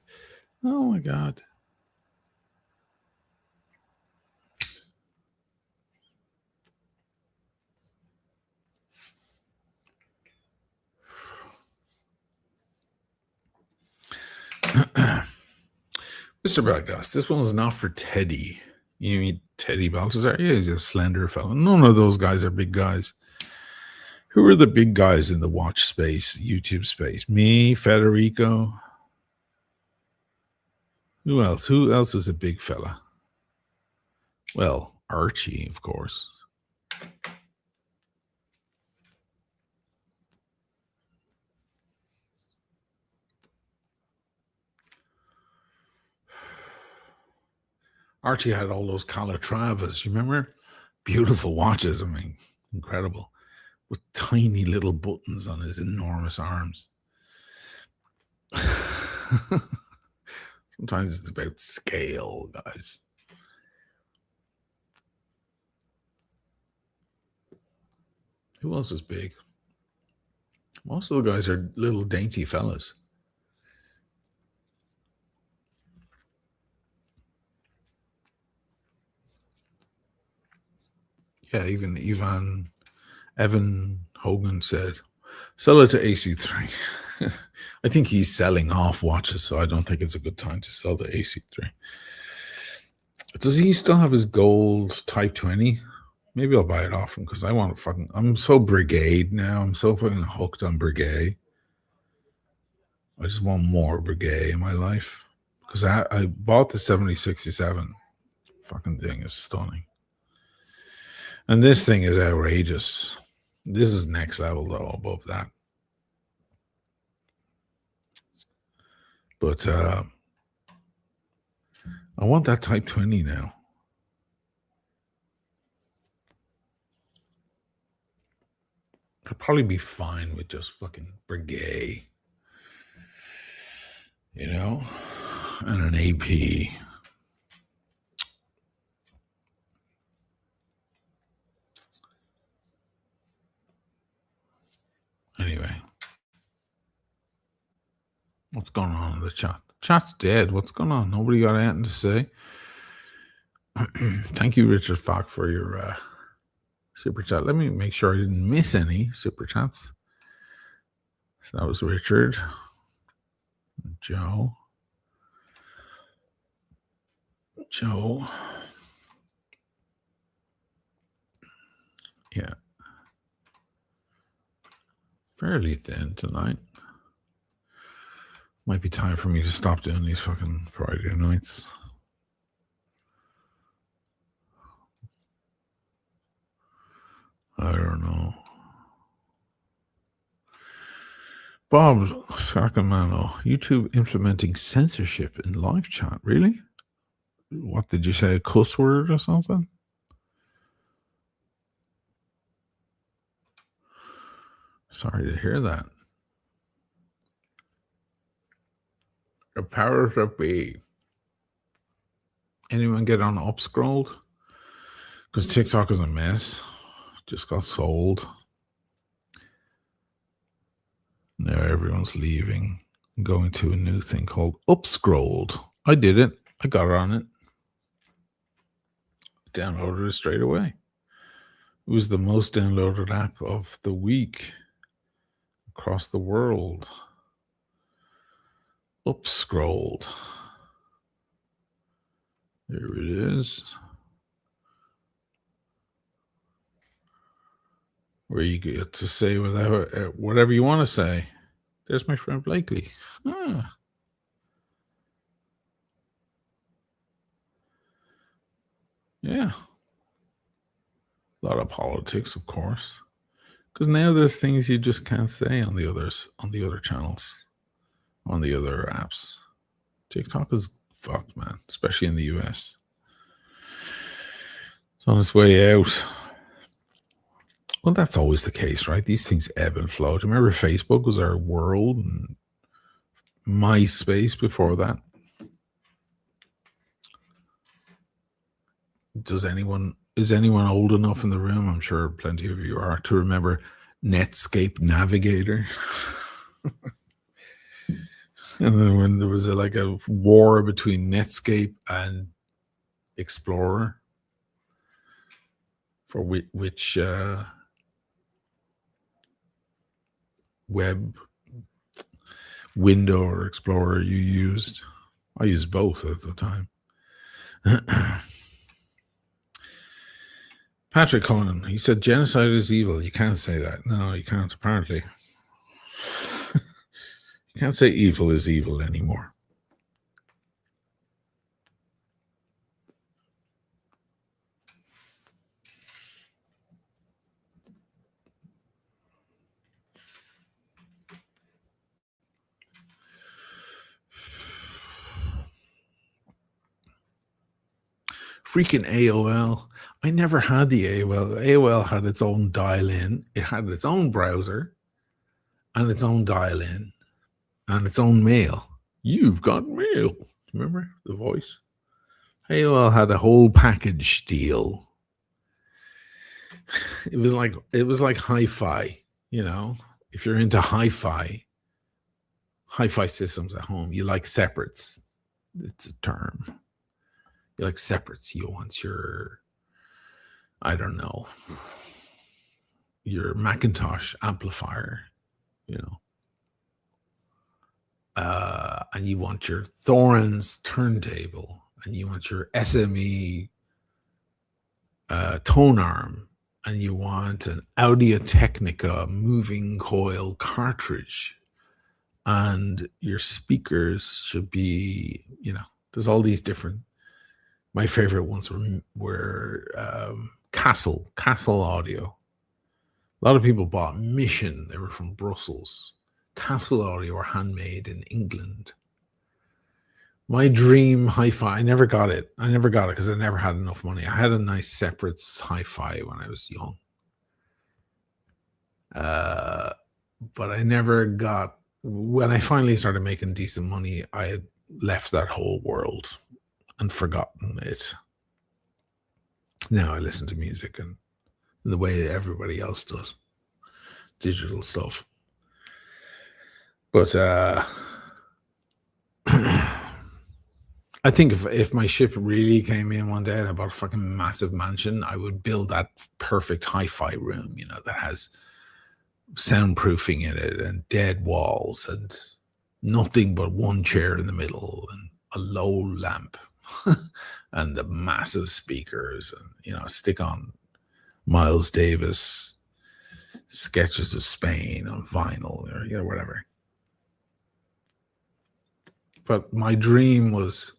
oh my God. Mr. Bradgast, this one is not for Teddy. You mean Teddy Baltazar? Yeah, he's a slender fellow. None of those guys are big guys. Who are the big guys in the watch space, YouTube space? Me, Federico. Who else? Who else is a big fella? Well, Archie, of course. Archie had all those Calatravas, you remember? Beautiful watches. I mean, incredible. With tiny little buttons on his enormous arms. Sometimes it's about scale, guys. Who else is big? Most of the guys are little dainty fellas. Yeah, even Evan Hogan said, sell it to AC3. I think he's selling off watches, so I don't think it's a good time to sell to AC3. Does he still have his gold Type 20? Maybe I'll buy it off him because I want to fucking. I'm so Brigade now. I'm so fucking hooked on Brigade. I just want more Brigade in my life because I bought the 7067. Fucking thing is stunning. And this thing is outrageous. This is next level, though, above that. But I want that Type 20 now. I'd probably be fine with just fucking Brigade. And an AP. Anyway. What's going on in the chat? The chat's dead. What's going on? Nobody got anything to say? Thank you, Richard Falk, for your super chat. Let me make sure I didn't miss any super chats. So that was Richard. Joe. Yeah. Fairly thin tonight. Might be time for me to stop doing these fucking Friday nights. I don't know. Bob Sacamano, YouTube implementing censorship in live chat. Really? What did you say? A cuss word or something? Sorry to hear that. The powers that be. Anyone get on upscrolled? Because TikTok is a mess. Just got sold. Now everyone's leaving, going to a new thing called Upscrolled. I did it. I got on it. Downloaded it straight away. It was the most downloaded app of the week across the world. Upscrolled. There it is. Where you get to say whatever you want to say. There's my friend Blakely. Ah. Yeah. A lot of politics, of course. Because now there's things you just can't say on the other channels, on the other apps. TikTok is fucked, man, especially in the US. It's on its way out. Well, that's always the case, right? These things ebb and flow. Do you remember Facebook was our world and MySpace before that? Is anyone old enough in the room? I'm sure plenty of you are, to remember Netscape Navigator. And then when there was a war between Netscape and Explorer for which web window or Explorer you used. I used both at the time. Patrick Conan, he said genocide is evil. You can't say that. No, you can't, apparently. You can't say evil is evil anymore. Freaking AOL. I never had the AOL. AOL had its own dial-in. It had its own browser and its own dial-in and its own mail. You've got mail. Remember the voice? AOL had a whole package deal. It was like hi-fi, you know. If you're into hi-fi systems at home, you like separates. It's a term. You like separates. You want your, I don't know, your Macintosh amplifier, you know. And you want your Thorns turntable, and you want your SME tone arm, and you want an Audio Technica moving coil cartridge, and your speakers should be, you know, there's all these different. My favorite ones were Castle Audio. A lot of people bought Mission. They were from Brussels. Castle Audio were handmade in England. My dream hi-fi, I never got it because I never had enough money. I had a nice separate hi-fi when I was young. But I never got, when I finally started making decent money, I had left that whole world and forgotten it. Now I listen to music and the way everybody else does, digital stuff. But I think if my ship really came in one day and I bought a fucking massive mansion, I would build that perfect hi-fi room, you know, that has soundproofing in it and dead walls and nothing but one chair in the middle and a low lamp and the massive speakers, and, you know, stick on Miles Davis Sketches of Spain on vinyl or whatever. But my dream was,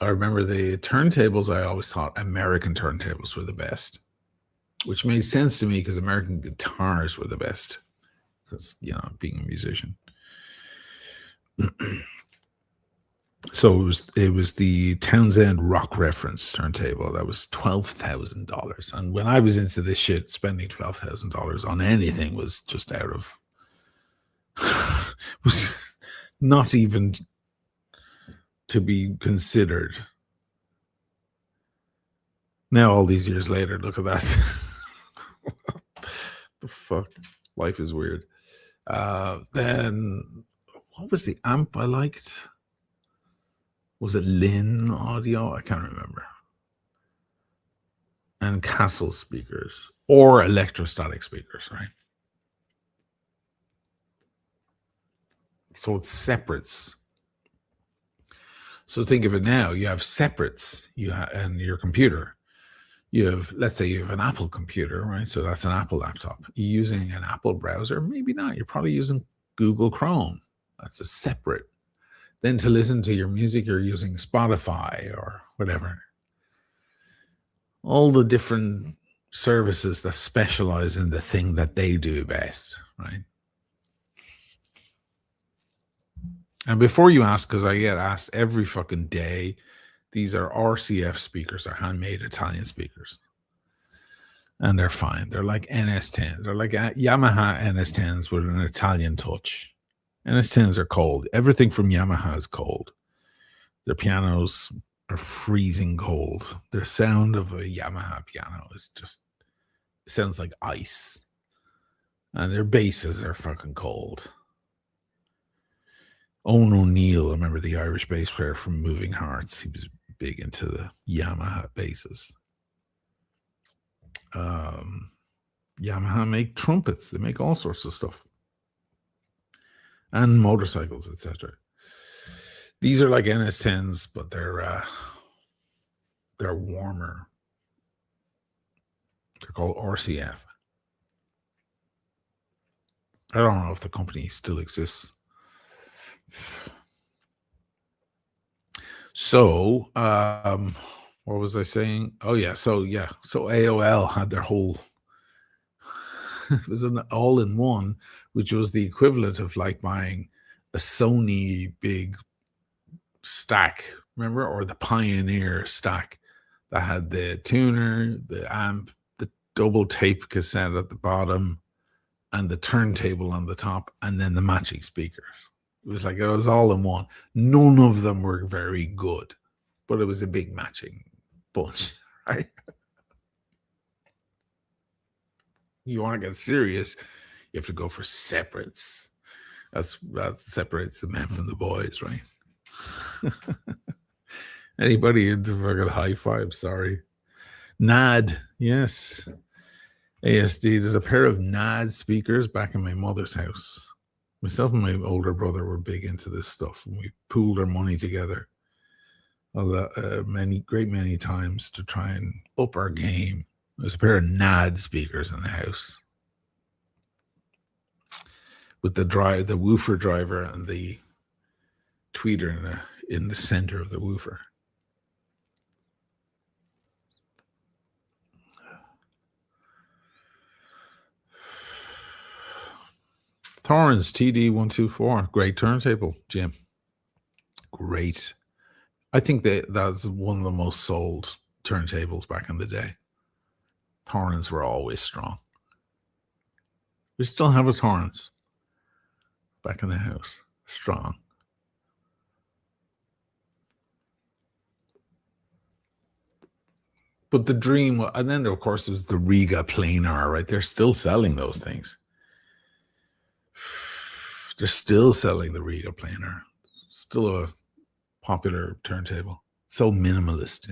I remember the turntables. I always thought American turntables were the best, which made sense to me because American guitars were the best. Because being a musician, so it was the Townsend Rock Reference turntable that was $12,000, and when I was into this shit, spending $12,000 on anything was just out of was not even to be considered. Now, all these years later, look at that. The fuck, life is weird. Then, what was the amp I liked? Was it Lin Audio? I can't remember. And Castle speakers or electrostatic speakers, right? So it's separates. So think of it now. You have separates. And your computer. You have, let's say, you have an Apple computer, right? So that's an Apple laptop. You're using an Apple browser? Maybe not. You're probably using Google Chrome. That's a separate. Then to listen to your music, you're using Spotify or whatever. All the different services that specialize in the thing that they do best, right? And before you ask, because I get asked every fucking day, these are RCF speakers, are handmade Italian speakers. And they're fine. They're like NS10s. They're like Yamaha NS10s with an Italian touch. NS10s are cold. Everything from Yamaha is cold. Their pianos are freezing cold. The sound of a Yamaha piano is just, it sounds like ice. And their basses are fucking cold. Owen O'Neill, I remember the Irish bass player from Moving Hearts. He was big into the Yamaha basses. Yamaha make trumpets. They make all sorts of stuff. And motorcycles, etc. These are like NS10s, but they're warmer. They're called RCF. I don't know if the company still exists. So, what was I saying? Oh yeah, so AOL had their whole it was an all-in-one, which was the equivalent of like buying a Sony big stack, remember? Or the Pioneer stack that had the tuner, the amp, the double tape cassette at the bottom, and the turntable on the top, and then the matching speakers. It was all in one. None of them were very good, but it was a big matching bunch, right? You want to get serious, you have to go for separates. That separates the men from the boys, right? Anybody into fucking hi-fi? I'm sorry. NAD, yes. ASD. There's a pair of NAD speakers back in my mother's house. Myself and my older brother were big into this stuff, and we pooled our money together many times to try and up our game. There's a pair of NAD speakers in the house with the woofer driver and the tweeter in the center of the woofer. Torrens TD124, great turntable, Jim. Great. I think that's one of the most sold turntables back in the day. Torrens were always strong. We still have a Torrens back in the house. Strong. But the dream, and then of course there was the Riga Planar, right? They're still selling those things. They're still selling the Riga Planar. Still a popular turntable. So minimalist,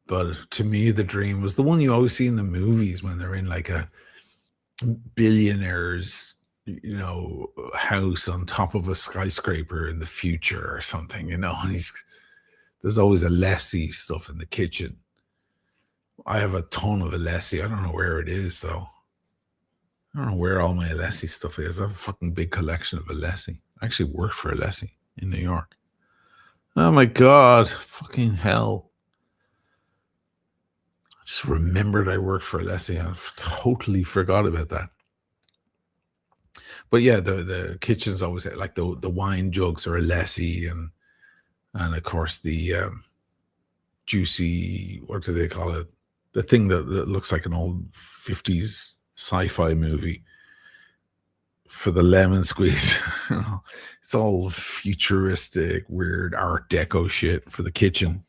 But to me, the dream was the one you always see in the movies when they're in like a billionaire's, house on top of a skyscraper in the future or something, and There's always a Alessi stuff in the kitchen. I have a ton of Alessi. I don't know where it is though. I don't know where all my Alessi stuff is. I have a fucking big collection of Alessi. I actually worked for Alessi in New York. Oh my god, fucking hell. I just remembered I worked for Alessi. I totally forgot about that. But yeah, the kitchen's always like the wine jugs are Alessi and of course the juicy, what do they call it? The thing that looks like an old 50s sci-fi movie for the lemon squeeze. It's all futuristic, weird Art Deco shit for the kitchen.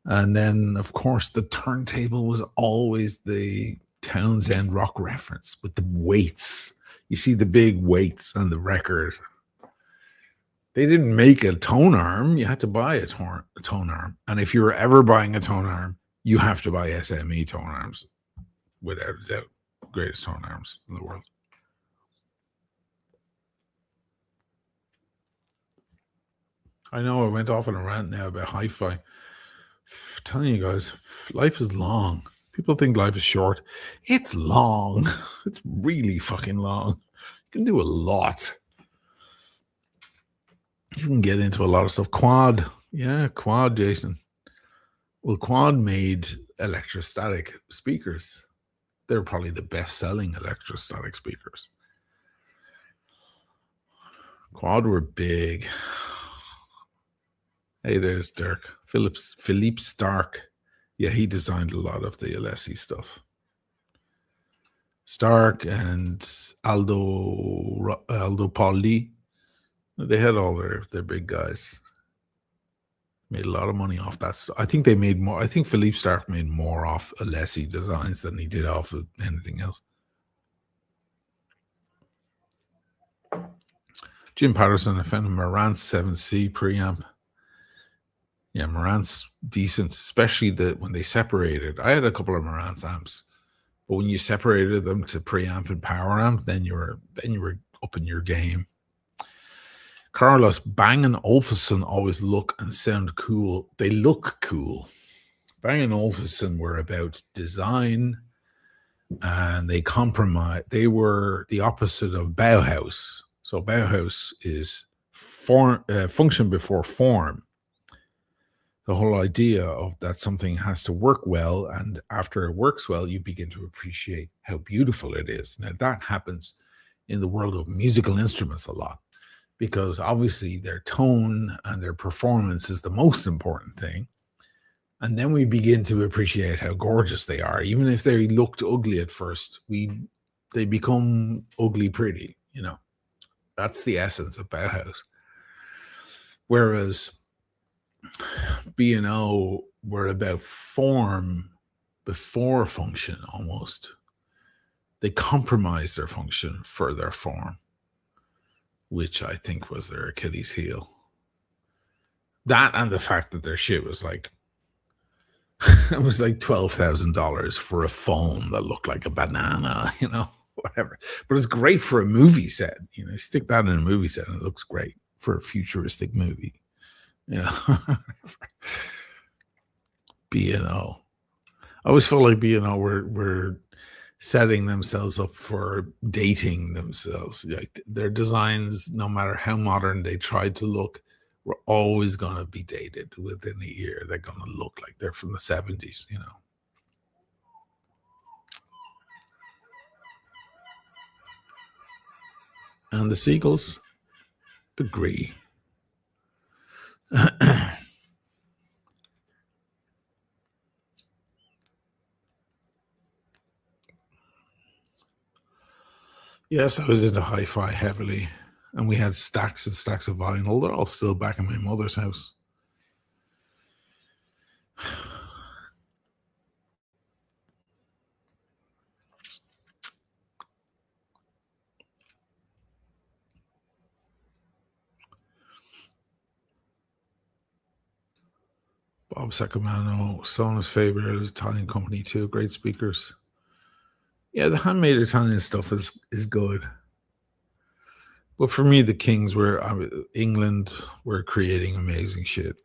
And then, of course, the turntable was always the Townsend rock reference with the weights. You see the big weights on the record. They didn't make a tone arm. You had to buy a tone arm. And if you were ever buying a tone arm, you have to buy SME tone arms. Without a doubt, greatest tone arms in the world. I know I went off on a rant now about hi-fi. I'm telling you guys, life is long. People think life is short. It's long. It's really fucking long. You can do a lot. You can get into a lot of stuff. Quad. Yeah, Quad, Jason. Well, Quad made electrostatic speakers. They're probably the best-selling electrostatic speakers. Quad were big. Hey, there's Dirk. Philippe Stark. Yeah, he designed a lot of the Alessi stuff. Stark and Aldo Pauli. They had all their big guys. Made a lot of money off that stuff. I think they made more. I think Philippe Stark made more off Alessi designs than he did off of anything else. Jim Patterson, I found a Marantz 7C preamp. Yeah, Marantz decent, especially when they separated. I had a couple of Marantz amps, but when you separated them to preamp and power amp, then you were up in your game. Carlos, Bang & Olufsen always look and sound cool. They look cool. Bang & Olufsen were about design, and they compromised. They were the opposite of Bauhaus. So Bauhaus is function before form. The whole idea of that something has to work well, and after it works well, you begin to appreciate how beautiful it is. Now, that happens in the world of musical instruments a lot, because obviously their tone and their performance is the most important thing. And then we begin to appreciate how gorgeous they are. Even if they looked ugly at first, they become ugly pretty, you know. That's the essence of Bauhaus. Whereas B&O were about form before function almost. They compromised their function for their form, which I think was their Achilles heel. That and the fact that their shit was like, it was like $12,000 for a phone that looked like a banana, you know, whatever. But it's great for a movie set. You know, stick that in a movie set and it looks great for a futuristic movie. You know, B&O. I always felt like B&O were setting themselves up for dating themselves. Like their designs, no matter how modern they tried to look, were always going to be dated within a year. They're going to look like they're from the 70s, you know. And the Seagulls agree. Yes, I was into hi-fi heavily, and we had stacks and stacks of vinyl. They're all still back in my mother's house. Bob Sacamano, Sona's favorite Italian company too. Great speakers. Yeah, the handmade Italian stuff is good. But for me, the Kings were England were creating amazing shit.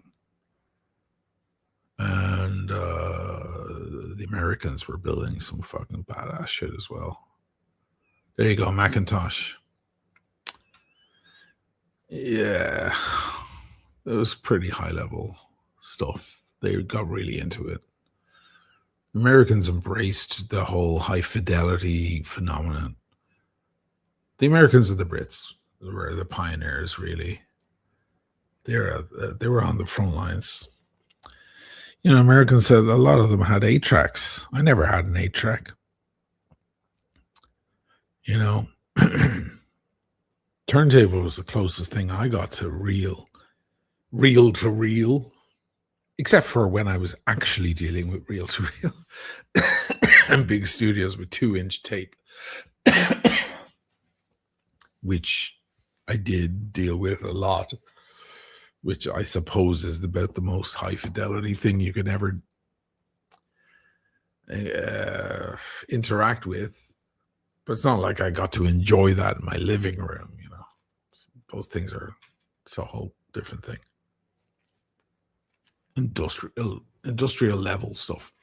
the Americans were building some fucking badass shit as well. There you go, Macintosh. Yeah, it was pretty high level stuff. They got really into it. Americans embraced the whole high fidelity phenomenon. The Americans and the Brits were the pioneers, really. They were on the front lines. You know, Americans said a lot of them had 8 tracks. I never had an 8 track. You know, turntable was the closest thing I got to reel to reel, except for when I was actually dealing with reel to reel and big studios with 2-inch tape, which I did deal with a lot, which I suppose is about the most high fidelity thing you could ever interact with. But it's not like I got to enjoy that in my living room, you know. Those things it's a whole different thing. Industrial level stuff.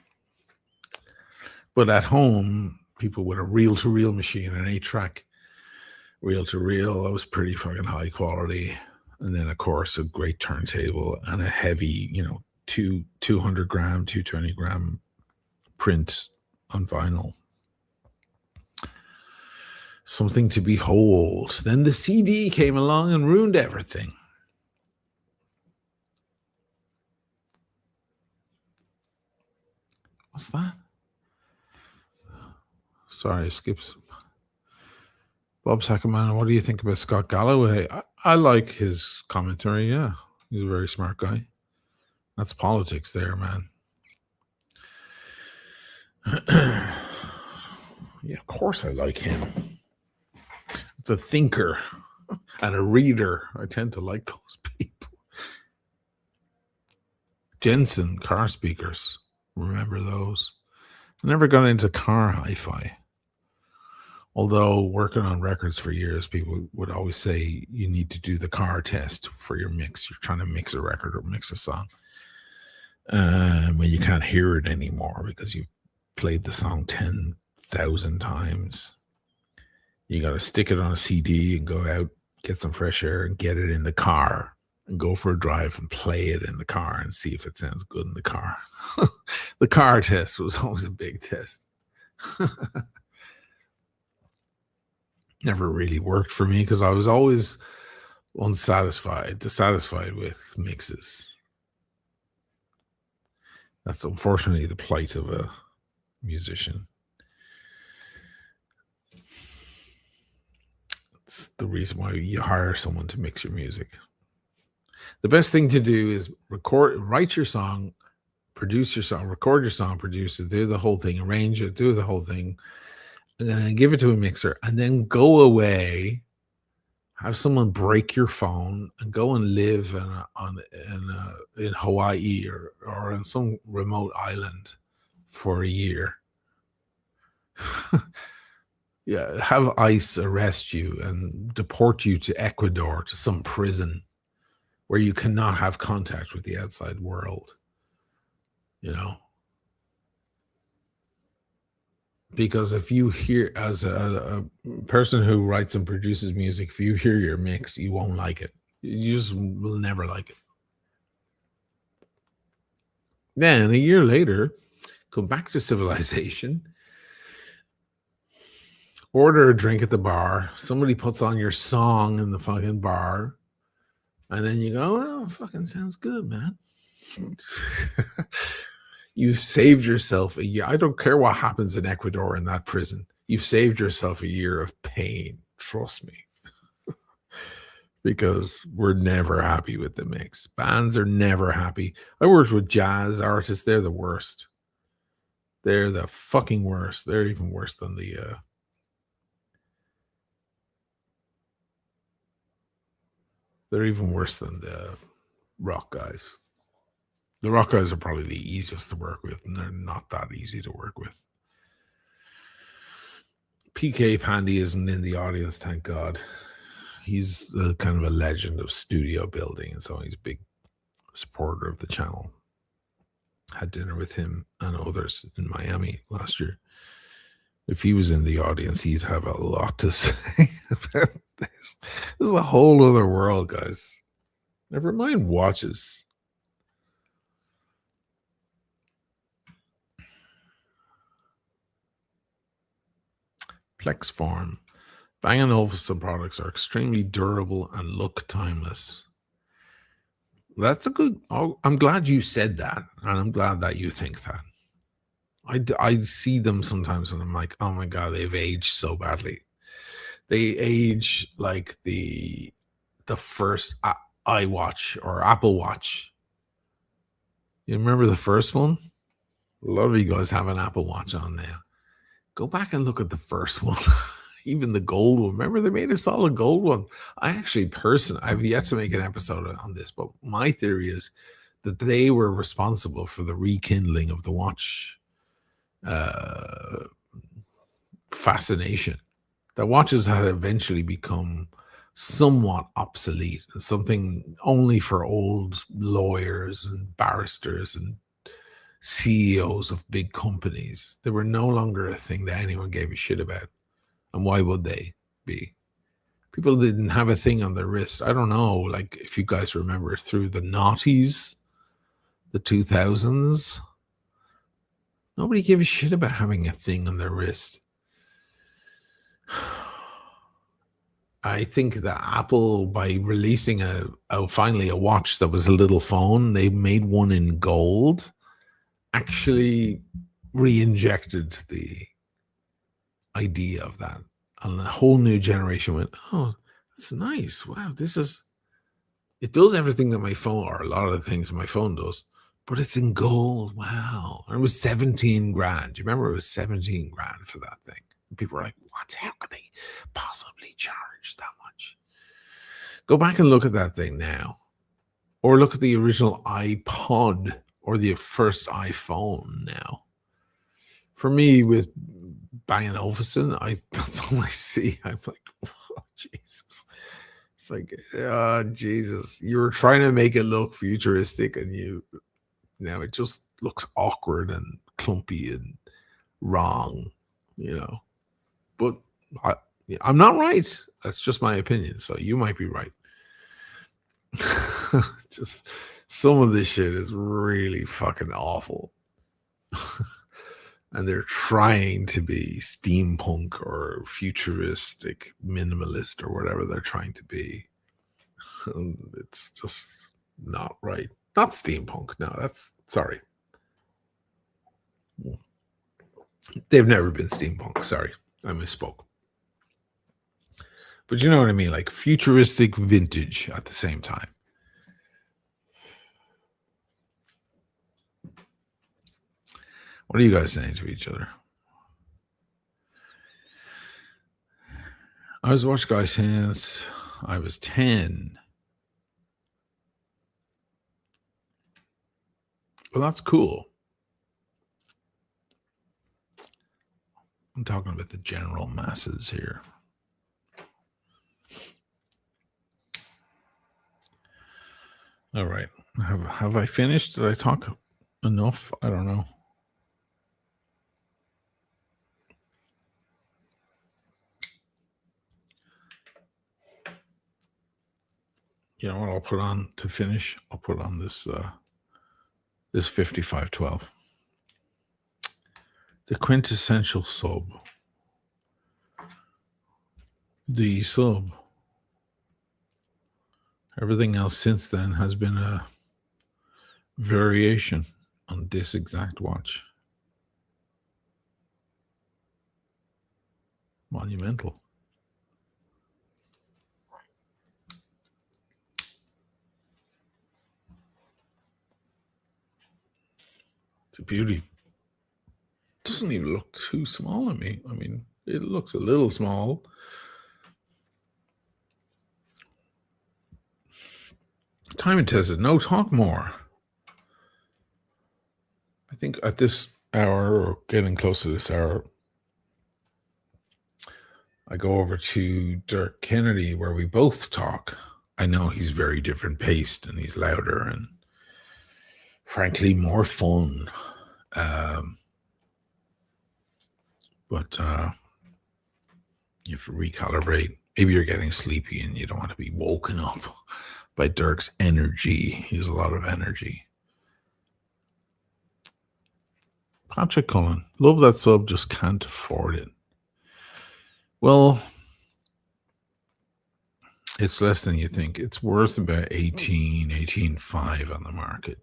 But at home, people with a reel-to-reel machine, an 8-track reel-to-reel, that was pretty fucking high quality. And then, of course, a great turntable and a heavy, 200 gram, 220 gram print on vinyl. Something to behold. Then the CD came along and ruined everything. What's that? Sorry, skips. Bob Sackerman, what do you think about Scott Galloway? I like his commentary, yeah. He's a very smart guy. That's politics there, man. Yeah, of course I like him. It's a thinker and a reader. I tend to like those people. Jensen car speakers. Remember those? I never got into car hi-fi. Although working on records for years, people would always say you need to do the car test for your mix. You're trying to mix a record or mix a song. When you can't hear it anymore because you've played the song 10,000 times. You got to stick it on a CD and go out, get some fresh air and get it in the car and go for a drive and play it in the car and see if it sounds good in the car. The car test was always a big test. Never really worked for me because I was always dissatisfied with mixes. That's unfortunately the plight of a musician. It's the reason why you hire someone to mix your music. The best thing to do is write your song, produce your song, record your song, produce it, do the whole thing, arrange it, do the whole thing, and then give it to a mixer, and then go away, have someone break your phone, and go and live in Hawaii or on some remote island for a year. Yeah, have ICE arrest you and deport you to Ecuador, to some prison where you cannot have contact with the outside world, Because if you hear, as a person who writes and produces music, if you hear your mix, you won't like it. You just will never like it. Then a year later, come back to civilization, order a drink at the bar, somebody puts on your song in the fucking bar, and then you go, oh, it fucking sounds good, man. You've saved yourself a year. I don't care what happens in Ecuador in that prison. You've saved yourself a year of pain. Trust me. Because we're never happy with the mix. Bands are never happy. I worked with jazz artists. They're the worst. They're the fucking worst. They're even worse than they're even worse than the rock guys. The rock guys are probably the easiest to work with, and they're not that easy to work with. PK Pandy isn't in the audience, thank God. He's the kind of a legend of studio building, and so he's a big supporter of the channel. had dinner with him and others in Miami last year. If he was in the audience, he'd have a lot to say about this. This is a whole other world, guys. Never mind watches. Plex Form. Bang & Olufsen products are extremely durable and look timeless. That's a good. Oh, I'm glad you said that, and I'm glad that you think that. I see them sometimes, and I'm like, oh my god, they've aged so badly. They age like the first iWatch or Apple Watch. You remember the first one? A lot of you guys have an Apple Watch on now. Go back and look at the first one. Even the gold one. Remember they made a solid gold one. I've yet to make an episode on this, but my theory is that they were responsible for the rekindling of the watch fascination. That watches had eventually become somewhat obsolete, something only for old lawyers and barristers and CEOs of big companies. They were no longer a thing that anyone gave a shit about. And why would they be? People didn't have a thing on their wrist. I don't know, like if you guys remember through the noughties, the 2000s, nobody gave a shit about having a thing on their wrist. I think that Apple, by releasing finally a watch that was a little phone, they made one in gold, actually re-injected the idea of that. And a whole new generation went, oh, that's nice. Wow, it does everything that my phone, or a lot of the things my phone does, but it's in gold. Wow. And it was 17 grand. Do you remember it was 17 grand for that thing? People were like, what? How could they possibly charge that much? Go back and look at that thing now. Or look at the original iPod or the first iPhone now. For me, with Bang & Olufsen, that's all I see. I'm like, oh, Jesus. It's like, oh, Jesus. You were trying to make it look futuristic, and now it just looks awkward and clumpy and wrong, But I'm not right. That's just my opinion. So you might be right. Just some of this shit is really fucking awful. And they're trying to be steampunk or futuristic minimalist or whatever they're trying to be. It's just not right. Not steampunk. No, sorry. They've never been steampunk. Sorry, I misspoke. But you know what I mean? Like futuristic vintage at the same time. What are you guys saying to each other? I was watching guys since I was 10. Well, that's cool. I'm talking about the general masses here. All right. Have I finished? Did I talk enough? I don't know. You know what I'll put on to finish? I'll put on this 5512. The quintessential sub. The sub. Everything else since then has been a variation on this exact watch. Monumental. It's a beauty. Doesn't even look too small on me. I mean, it looks a little small. Time and tested. No, talk more. I think at this hour, or getting close to this hour, I go over to Dirk Kennedy where we both talk. I know he's very different paced and he's louder and frankly, more fun. But you have to recalibrate. Maybe you're getting sleepy and you don't want to be woken up by Dirk's energy. He has a lot of energy. Patrick Cullen, love that sub, just can't afford it. Well, it's less than you think. It's worth about 18.5 on the market.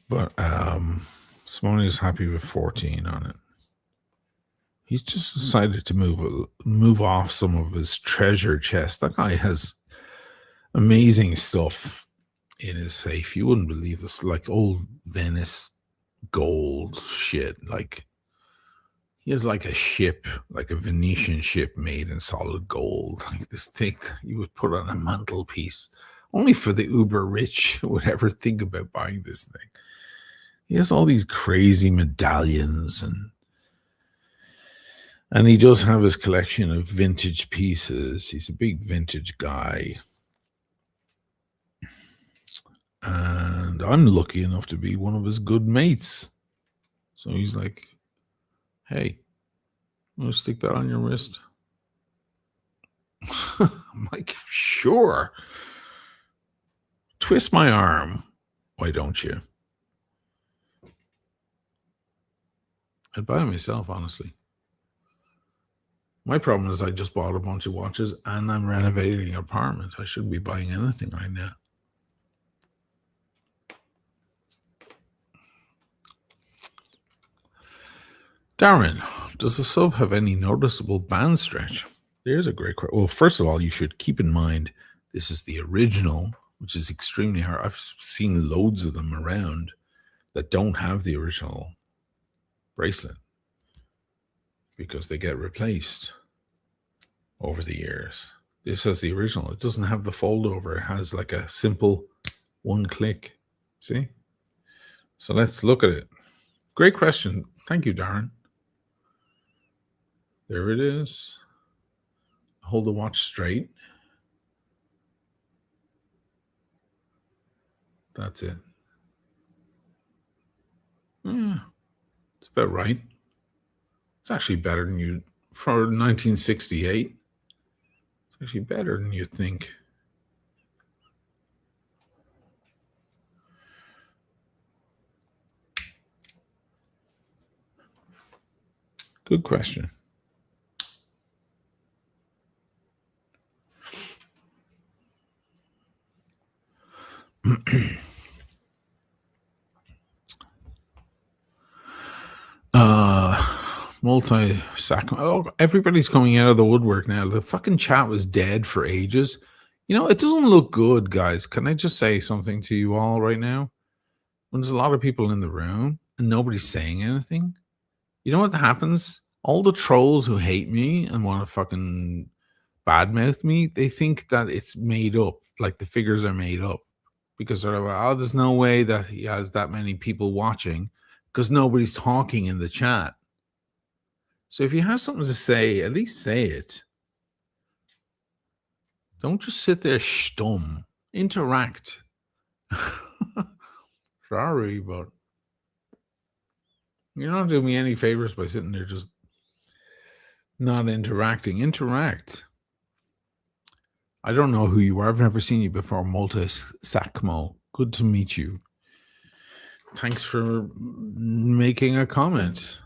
But Simone is happy with 14 on it. He's just decided to move off some of his treasure chest. That guy has amazing stuff in his safe. You wouldn't believe this, like old Venice gold shit. Like he has like a ship, like a Venetian ship made in solid gold. Like this thing you would put on a mantelpiece. Only for the uber rich would ever think about buying this thing. He has all these crazy medallions and he does have his collection of vintage pieces. He's a big vintage guy. And I'm lucky enough to be one of his good mates. So he's like, hey, I'm going to stick that on your wrist. I'm like, sure. Twist my arm. Why don't you? I'd buy it myself, honestly. My problem is I just bought a bunch of watches and I'm renovating an apartment. I shouldn't be buying anything right now. Darren, does the sub have any noticeable band stretch? There's a great question. Well, first of all, you should keep in mind this is the original, which is extremely hard. I've seen loads of them around that don't have the original bracelet because they get replaced over the years. This has the original. It doesn't have the fold over. It has like a simple one click. See? So let's look at it. Great question. Thank you, Darren. There it is. Hold the watch straight. That's it. Yeah, it's about right. It's actually better than you for 1968. It's actually better than you think. Good question. Multi-sac. Oh, everybody's coming out of the woodwork now. The fucking chat was dead for ages. You know, it doesn't look good, guys. Can I just say something to you all right now? When there's a lot of people in the room and nobody's saying anything, you know what happens? All the trolls who hate me and want to fucking badmouth me, they think that it's made up, like the figures are made up. Because they're like, oh, there's no way that he has that many people watching because nobody's talking in the chat. So if you have something to say, at least say it. Don't just sit there stum. Interact. Sorry, but you're not doing me any favors by sitting there just not interacting. Interact. I don't know who you are. I've never seen you before. Multi-Sacmo. Good to meet you. Thanks for making a comment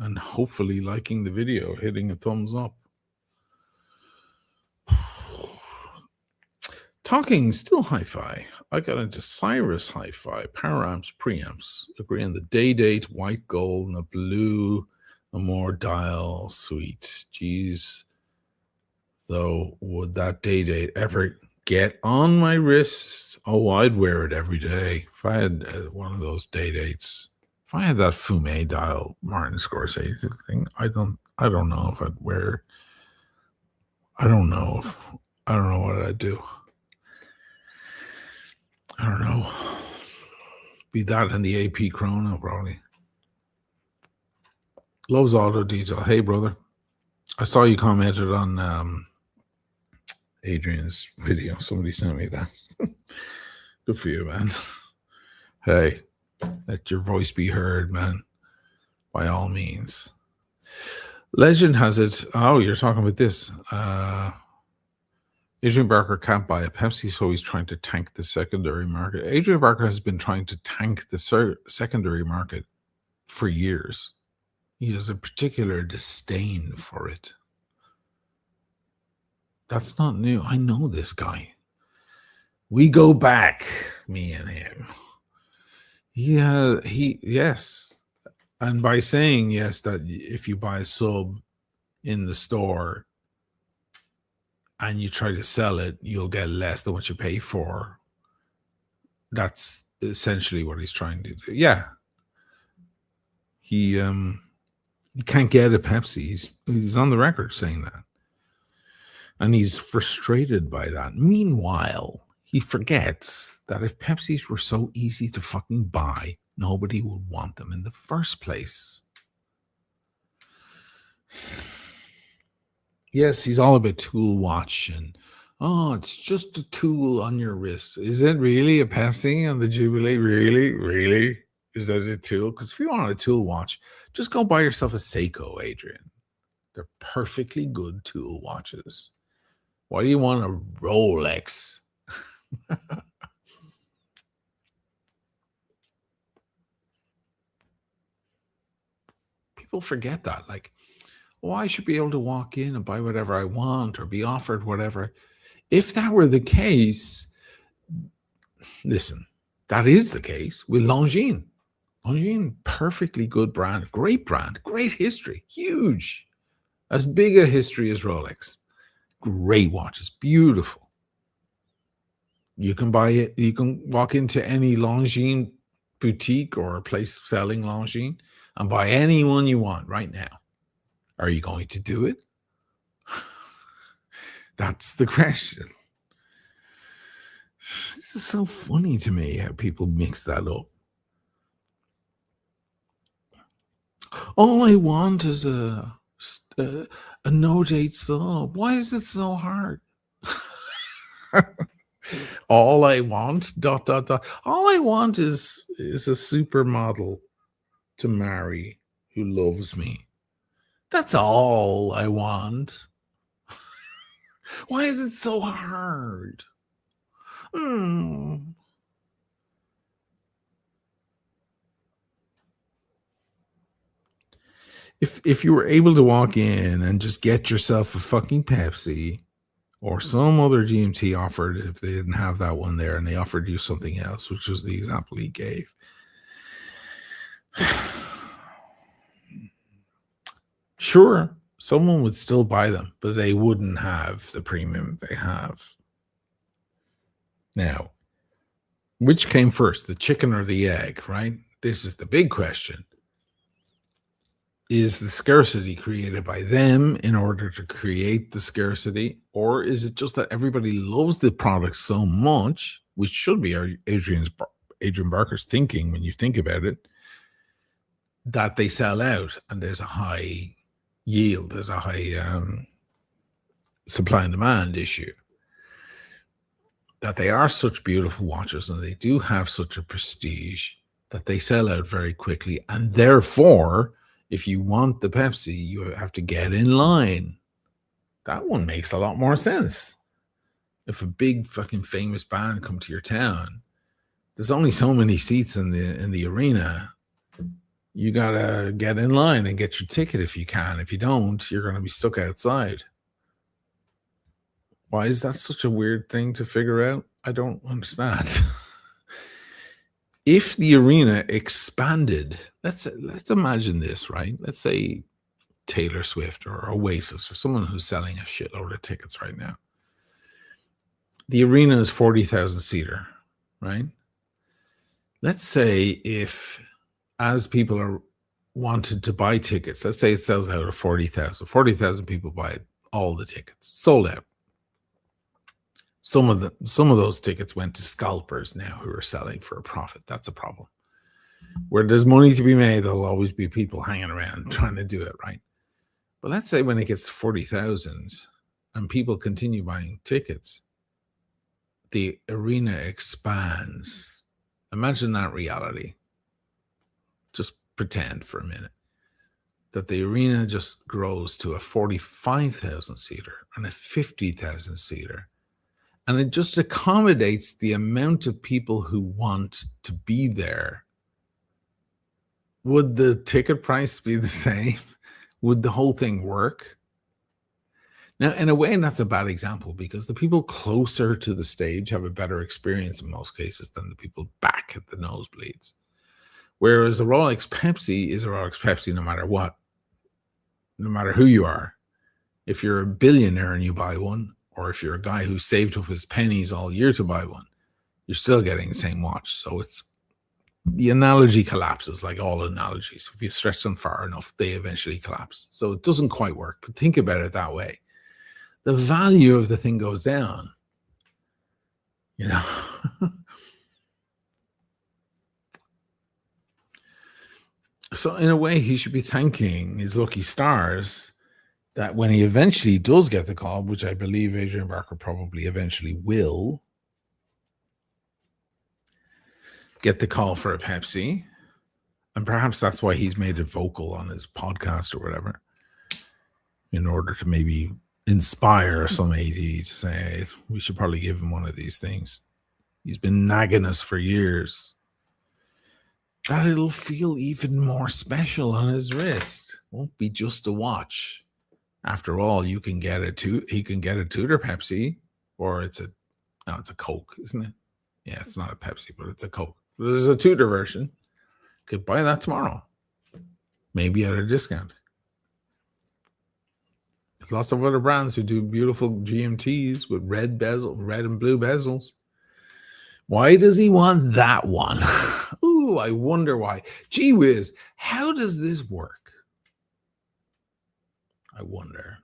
and hopefully liking the video, hitting a thumbs up. Talking still hi-fi. I got into Cyrus hi-fi, power amps, preamps. Agree on the day date, white gold, and a blue, a more dial suite. Geez, though, would that day date ever get on my wrist? Oh, I'd wear it every day if I had one of those day dates. If I had that Fume dial Martin Scorsese thing, I don't know if I'd wear. I don't know what I'd do. I don't know. Be that in the AP Chrono, probably. Loves auto detail. Hey, brother. I saw you commented on Adrian's video. Somebody sent me that. Good for you, man. Hey, let your voice be heard, man. By all means. Legend has it. Oh, you're talking about this. Adrian Barker can't buy a Pepsi, so he's trying to tank the secondary market. Adrian Barker has been trying to tank the secondary market for years. He has a particular disdain for it. That's not new. I know this guy. We go back, me and him. Yes. And by saying yes, that if you buy a sub in the store and you try to sell it, you'll get less than what you pay for. That's essentially what he's trying to do. Yeah. He can't get a Pepsi. He's on the record saying that. And he's frustrated by that. Meanwhile, he forgets that if Pepsis were so easy to fucking buy, nobody would want them in the first place. Yes, he's all about tool watch and, oh, it's just a tool on your wrist. Is it really a Pepsi on the Jubilee? Really? Really? Is that a tool? Because if you want a tool watch, just go buy yourself a Seiko, Adrian. They're perfectly good tool watches. Why do you want a Rolex? People forget that. Like, oh, I should be able to walk in and buy whatever I want or be offered whatever. If that were the case, listen, that is the case with Longines. Longines, perfectly good brand, great history, huge. As big a history as Rolex. Great watches, beautiful. You can buy it. You can walk into any Longines boutique or a place selling Longines and buy any one you want right now. Are you going to do it? That's the question. This is so funny to me how people mix that up. All I want is a no-date sub. Why is it so hard? All I want, ... All I want is a supermodel to marry who loves me. That's all I want. Why is it so hard? If you were able to walk in and just get yourself a fucking Pepsi or some other GMT offered, if they didn't have that one there and they offered you something else, which was the example he gave. Sure, someone would still buy them, but they wouldn't have the premium they have. Now, which came first, the chicken or the egg, right? This is the big question. Is the scarcity created by them in order to create the scarcity? Or is it just that everybody loves the product so much, which should be Adrian Barker's thinking when you think about it, that they sell out and there's a high yield, there's a high supply and demand issue. That they are such beautiful watches and they do have such a prestige that they sell out very quickly. And therefore, if you want the Pepsi, you have to get in line. That one makes a lot more sense. If a big fucking famous band come to your town, there's only so many seats in the arena. You gotta get in line and get your ticket if you can. If you don't, you're gonna be stuck outside. Why is that such a weird thing to figure out? I don't understand. If the arena expanded, let's imagine this, right? Let's say Taylor Swift or Oasis or someone who's selling a shitload of tickets right now. The arena is 40,000 seater, right? Let's say if, as people are wanted to buy tickets, let's say it sells out of 40,000. 40,000 people buy all the tickets, sold out. Some of those tickets went to scalpers now who are selling for a profit. That's a problem. Where there's money to be made, there'll always be people hanging around trying to do it, right? But let's say when it gets to 40,000 and people continue buying tickets, the arena expands. Imagine that reality. Just pretend for a minute that the arena just grows to a 45,000 seater and a 50,000 seater. And it just accommodates the amount of people who want to be there. Would the ticket price be the same? Would the whole thing work? Now, in a way, that's a bad example because the people closer to the stage have a better experience in most cases than the people back at the nosebleeds. Whereas a Rolex Pepsi is a Rolex Pepsi no matter what, no matter who you are. If you're a billionaire and you buy one, or if you're a guy who saved up his pennies all year to buy one, you're still getting the same watch. So the analogy collapses like all analogies. If you stretch them far enough, they eventually collapse. So it doesn't quite work, but think about it that way. The value of the thing goes down, So in a way, he should be thanking his lucky stars that when he eventually does get the call, which I believe Adrian Barker probably eventually will get the call for a Pepsi, and perhaps that's why he's made it vocal on his podcast or whatever, in order to maybe inspire some AD to say, hey, we should probably give him one of these things. He's been nagging us for years. That it'll feel even more special on his wrist. Won't be just a watch. After all, he can get a Tudor Pepsi, or it's a Coke, isn't it? Yeah, it's not a Pepsi, but it's a Coke. There's a Tudor version. Could buy that tomorrow, maybe at a discount. There's lots of other brands who do beautiful GMTs with red and blue bezels. Why does he want that one? Ooh, I wonder why. Gee whiz, how does this work? I wonder.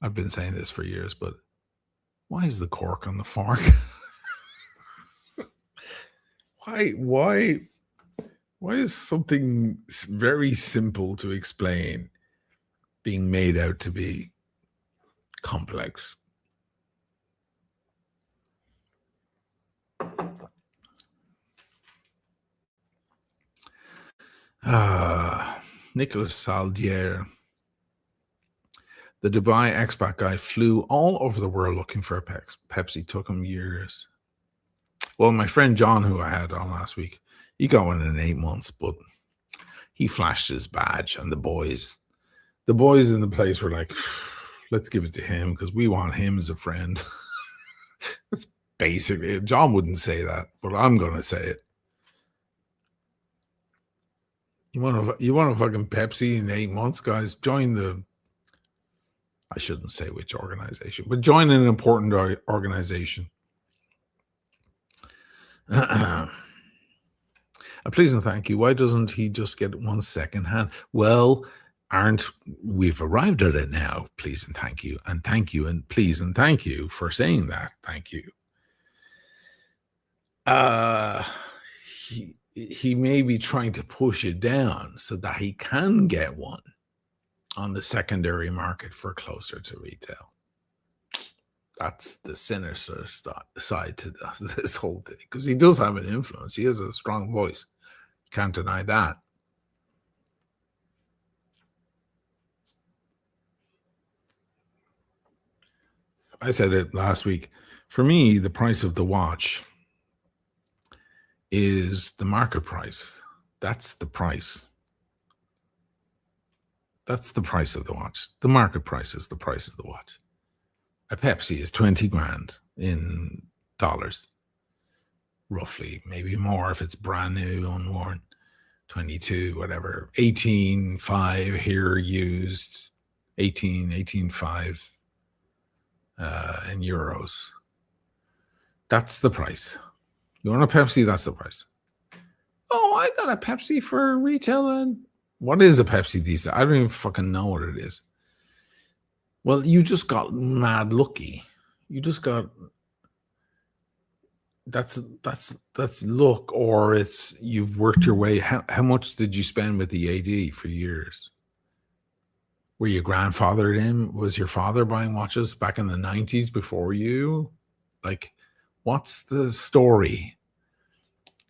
I've been saying this for years, but why is the cork on the fork? Why is something very simple to explain being made out to be complex? Nicolas Saldier, the Dubai expat guy, flew all over the world looking for a Pepsi. Took him years. Well, my friend John, who I had on last week, he got one in 8 months, but he flashed his badge, and the boys in the place were like, let's give it to him because we want him as a friend. That's basically it. John wouldn't say that, but I'm going to say it. You want a fucking Pepsi in 8 months, guys? Join I shouldn't say which organization, but join an important organization. Please and thank you. Why doesn't he just get one second hand? Well, we've arrived at it now. Please and thank you, and please and thank you for saying that. Thank you. He may be trying to push it down so that he can get one on the secondary market for closer to retail. That's the sinister side to this whole thing, because he does have an influence. He has a strong voice. Can't deny that. I said it last week. For me, the price of the watch is the market price. That's the price. That's the price of the watch. The market price is the price of the watch. A Pepsi is 20 grand in dollars, roughly, maybe more if it's brand new, unworn. 22, whatever, 18.5 here used, 18.5 in euros. That's the price. You want a Pepsi? That's the price. Oh, I got a Pepsi for retail. And what is a Pepsi these days? I don't even fucking know what it is. Well, you just got mad lucky. You just got that's luck, or it's you've worked your way. How much did you spend with the AD for years? Were you grandfathered in? Was your father buying watches back in the 90s before you? Like, what's the story?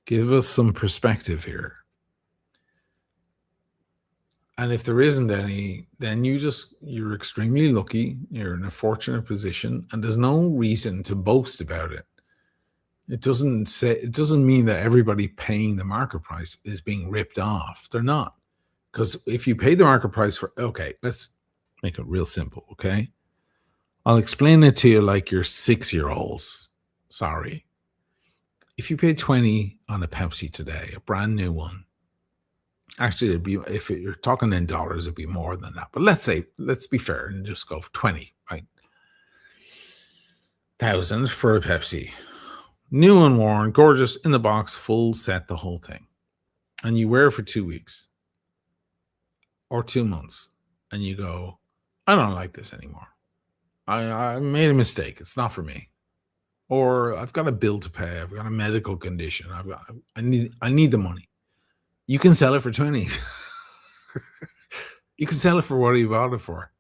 Give us some perspective here. And if there isn't any, then you're extremely lucky. You're in a fortunate position, and there's no reason to boast about it. It doesn't mean that everybody paying the market price is being ripped off. They're not. Because if you pay the market price for, okay, let's make it real simple, okay? I'll explain it to you like you're 6-year-olds. Sorry. If you pay 20 on a Pepsi today, a brand new one, actually, if you're talking in dollars, it'd be more than that. But let's be fair and just go for 20, right? 1,000 for a Pepsi. New and worn, gorgeous, in the box, full set, the whole thing. And you wear it for 2 weeks or 2 months. And you go, I don't like this anymore. I made a mistake. It's not for me. Or I've got a bill to pay. I've got a medical condition. I need the money. You can sell it for 20. You can sell it for what you bought it for.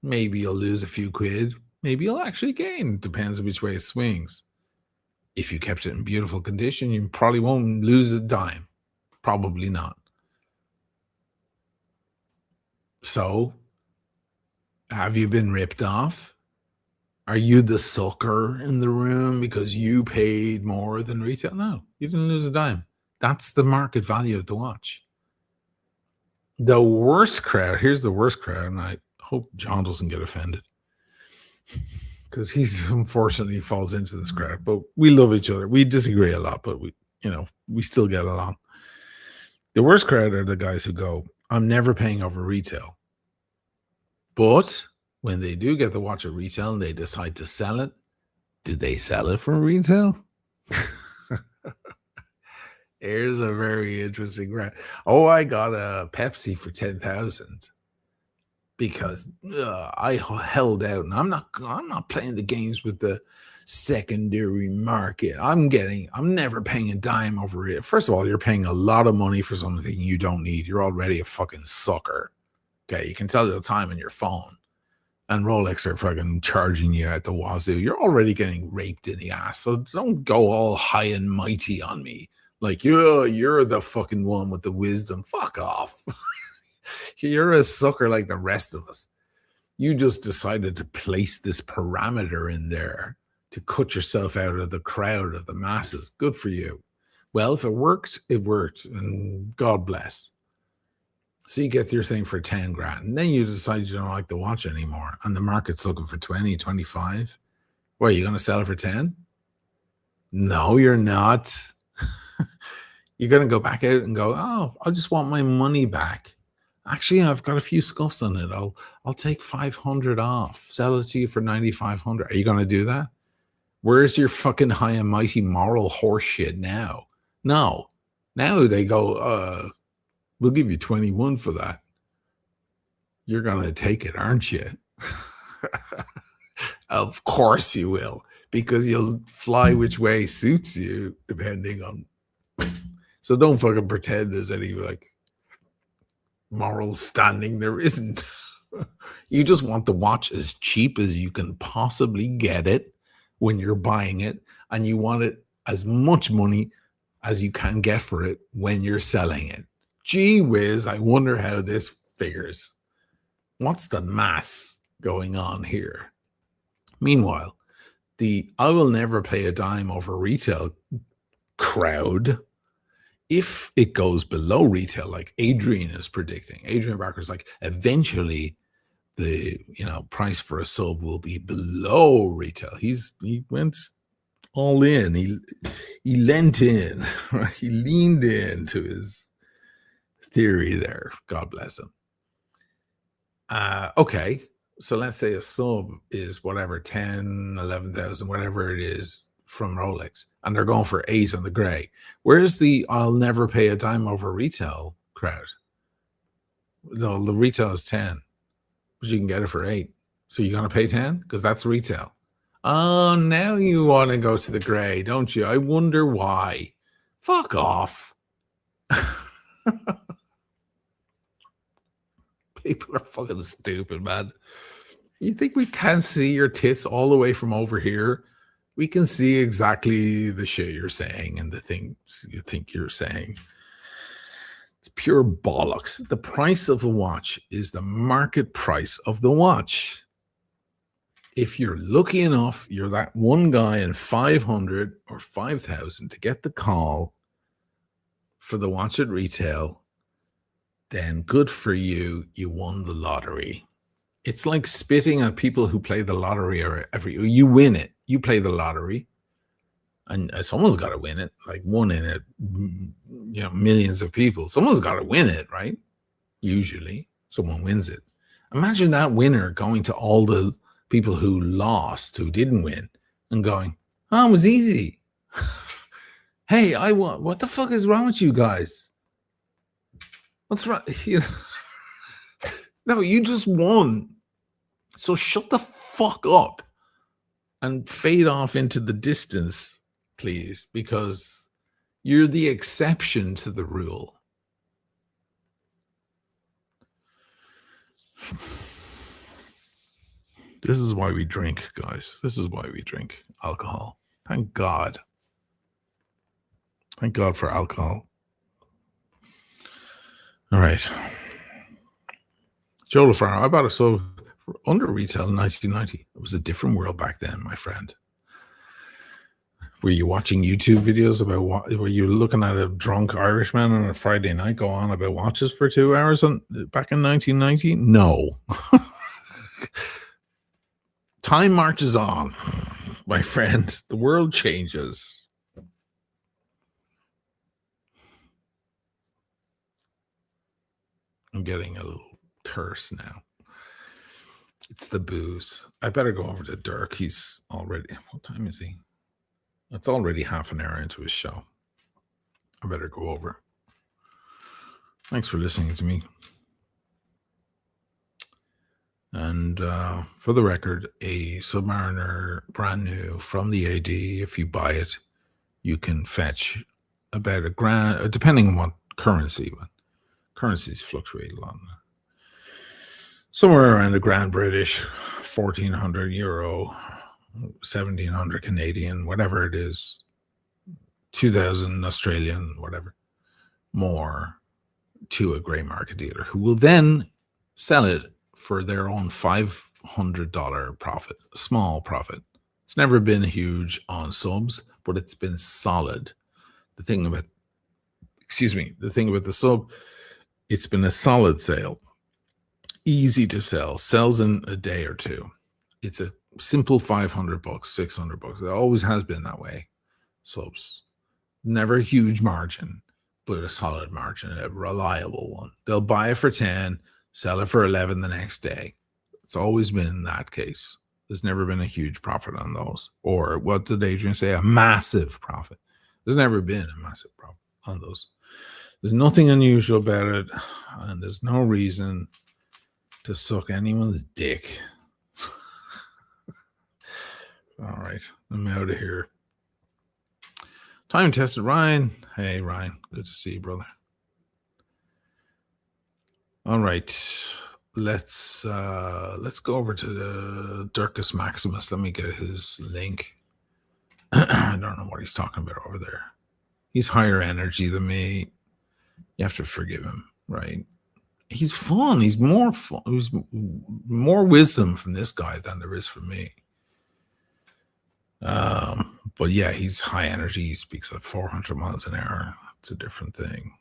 Maybe you'll lose a few quid. Maybe you'll actually gain. Depends on which way it swings. If you kept it in beautiful condition, you probably won't lose a dime. Probably not. So, have you been ripped off? Are you the sucker in the room because you paid more than retail? No, you didn't lose a dime. That's the market value of the watch. The worst crowd, here's the worst crowd, and I hope John doesn't get offended because he's unfortunately falls into this crowd, but we love each other. We disagree a lot, but we still get along. The worst crowd are the guys who go, I'm never paying over retail. But when they do get the watch at retail and they decide to sell it, did they sell it for retail? Here's a very interesting crowd. Oh, I got a Pepsi for 10,000 because I held out, and I'm not playing the games with the secondary market. I'm never paying a dime over it. First of all, you're paying a lot of money for something you don't need. You're already a fucking sucker. Okay, you can tell the time on your phone, and Rolex are fucking charging you at the wazoo. You're already getting raped in the ass, so don't go all high and mighty on me. Like, you're the fucking one with the wisdom. Fuck off. You're a sucker like the rest of us. You just decided to place this parameter in there to cut yourself out of the crowd of the masses. Good for you. Well, if it worked, it worked, and God bless. So you get your thing for 10 grand, and then you decide you don't like the watch anymore, and the market's looking for 20, 25. What, are you going to sell it for 10? No, you're not. You're going to go back out and go, oh, I just want my money back. Actually, I've got a few scuffs on it. I'll take 500 off. Sell it to you for 9,500. Are you going to do that? Where's your fucking high and mighty moral horse shit now? No. Now they go, we'll give you 21 for that. You're going to take it, aren't you? Of course you will, because you'll fly which way suits you, depending on. So don't fucking pretend there's any like moral standing. There isn't. You just want the watch as cheap as you can possibly get it when you're buying it, and you want it as much money as you can get for it when you're selling it. Gee whiz, I wonder how this figures. What's the math going on here? Meanwhile, the I will never pay a dime over retail crowd, if it goes below retail, like Adrian is predicting, Adrian Barker's like, eventually the price for a sub will be below retail. He went all in. He lent in, right? He leaned into his theory there. God bless him. Okay, so let's say a sub is whatever, 10, 11,000, whatever it is from Rolex, and they're going for 8 on the gray. Where's the I'll never pay a dime over retail crowd? No, the retail is 10, but you can get it for 8. So you're going to pay 10 because that's retail. Oh, now you want to go to the gray, don't you? I wonder why. Fuck off. People are fucking stupid, man. You think we can't see your tits all the way from over here? We can see exactly the shit you're saying and the things you think you're saying. It's pure bollocks. The price of a watch is the market price of the watch. If you're lucky enough, you're that one guy in 500 or 5,000 to get the call for the watch at retail, then good for you. You won the lottery. It's like spitting at people who play the lottery you win it. You play the lottery and someone's got to win it, like one in it, millions of people. Someone's got to win it, right? Usually someone wins it. Imagine that winner going to all the people who lost, who didn't win, and going, oh, it was easy. Hey, I won. What the fuck is wrong with you guys? What's wrong? No, you just won. So shut the fuck up and fade off into the distance, please, because you're the exception to the rule. This is why we drink, guys. This is why we drink alcohol. Thank God. Thank God for alcohol. All right. Joe LaFaro, I bought a sub for under retail in 1990. It was a different world back then, my friend. Were you watching YouTube videos about what? Were you looking at a drunk Irishman on a Friday night go on about watches for 2 hours back in 1990? No. Time marches on, my friend. The world changes. I'm getting a little terse now. It's the booze. I better go over to Dirk. He's already, what time is he? It's already half an hour into his show. I better go over. Thanks for listening to me. And for the record, a Submariner brand new from the AD, if you buy it, you can fetch about $1,000, depending on what currency, but currencies fluctuate a lot. Somewhere around $1,000 British, 1,400 euro, 1,700 Canadian, whatever it is, 2,000 Australian, whatever, more to a grey market dealer who will then sell it for their own $500 profit, a small profit. It's never been huge on subs, but it's been solid. The thing about the sub, it's been a solid sale. Easy to sell, sells in a day or two. It's a simple $500, $600. It always has been that way. Subs. Never a huge margin, but a solid margin, a reliable one. They'll buy it for 10, sell it for 11 the next day. It's always been that case. There's never been a huge profit on those. Or what did Adrian say? A massive profit. There's never been a massive profit on those. There's nothing unusual about it, and there's no reason to suck anyone's dick. All right, I'm out of here. Time tested, Ryan. Hey, Ryan, good to see you, brother. All right, let's go over to the Dirkus Maximus. Let me get his link. I don't know what he's talking about over there. He's higher energy than me. You have to forgive him, right? He's fun. He's more fun. There's more wisdom from this guy than there is from me. But yeah, he's high energy. He speaks at 400 miles an hour. It's a different thing.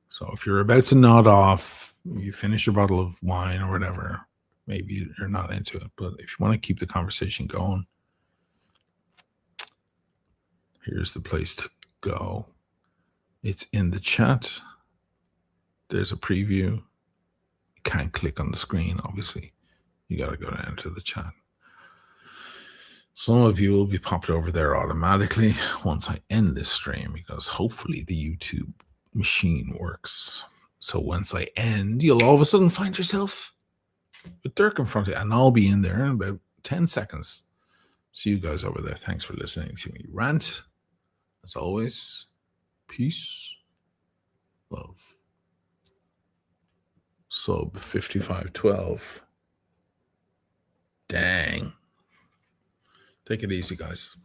So if you're about to nod off, you finish your bottle of wine or whatever, maybe you're not into it. But if you want to keep the conversation going, here's the place to go. It's in the chat. There's a preview. You can't click on the screen, obviously. You got to go down to the chat. Some of you will be popped over there automatically once I end this stream, because hopefully the YouTube machine works. So once I end, you'll all of a sudden find yourself with Dirk in front of you, and I'll be in there in about 10 seconds. See you guys over there. Thanks for listening to me rant. As always, peace, love, Sub 5512. Dang. Take it easy, guys.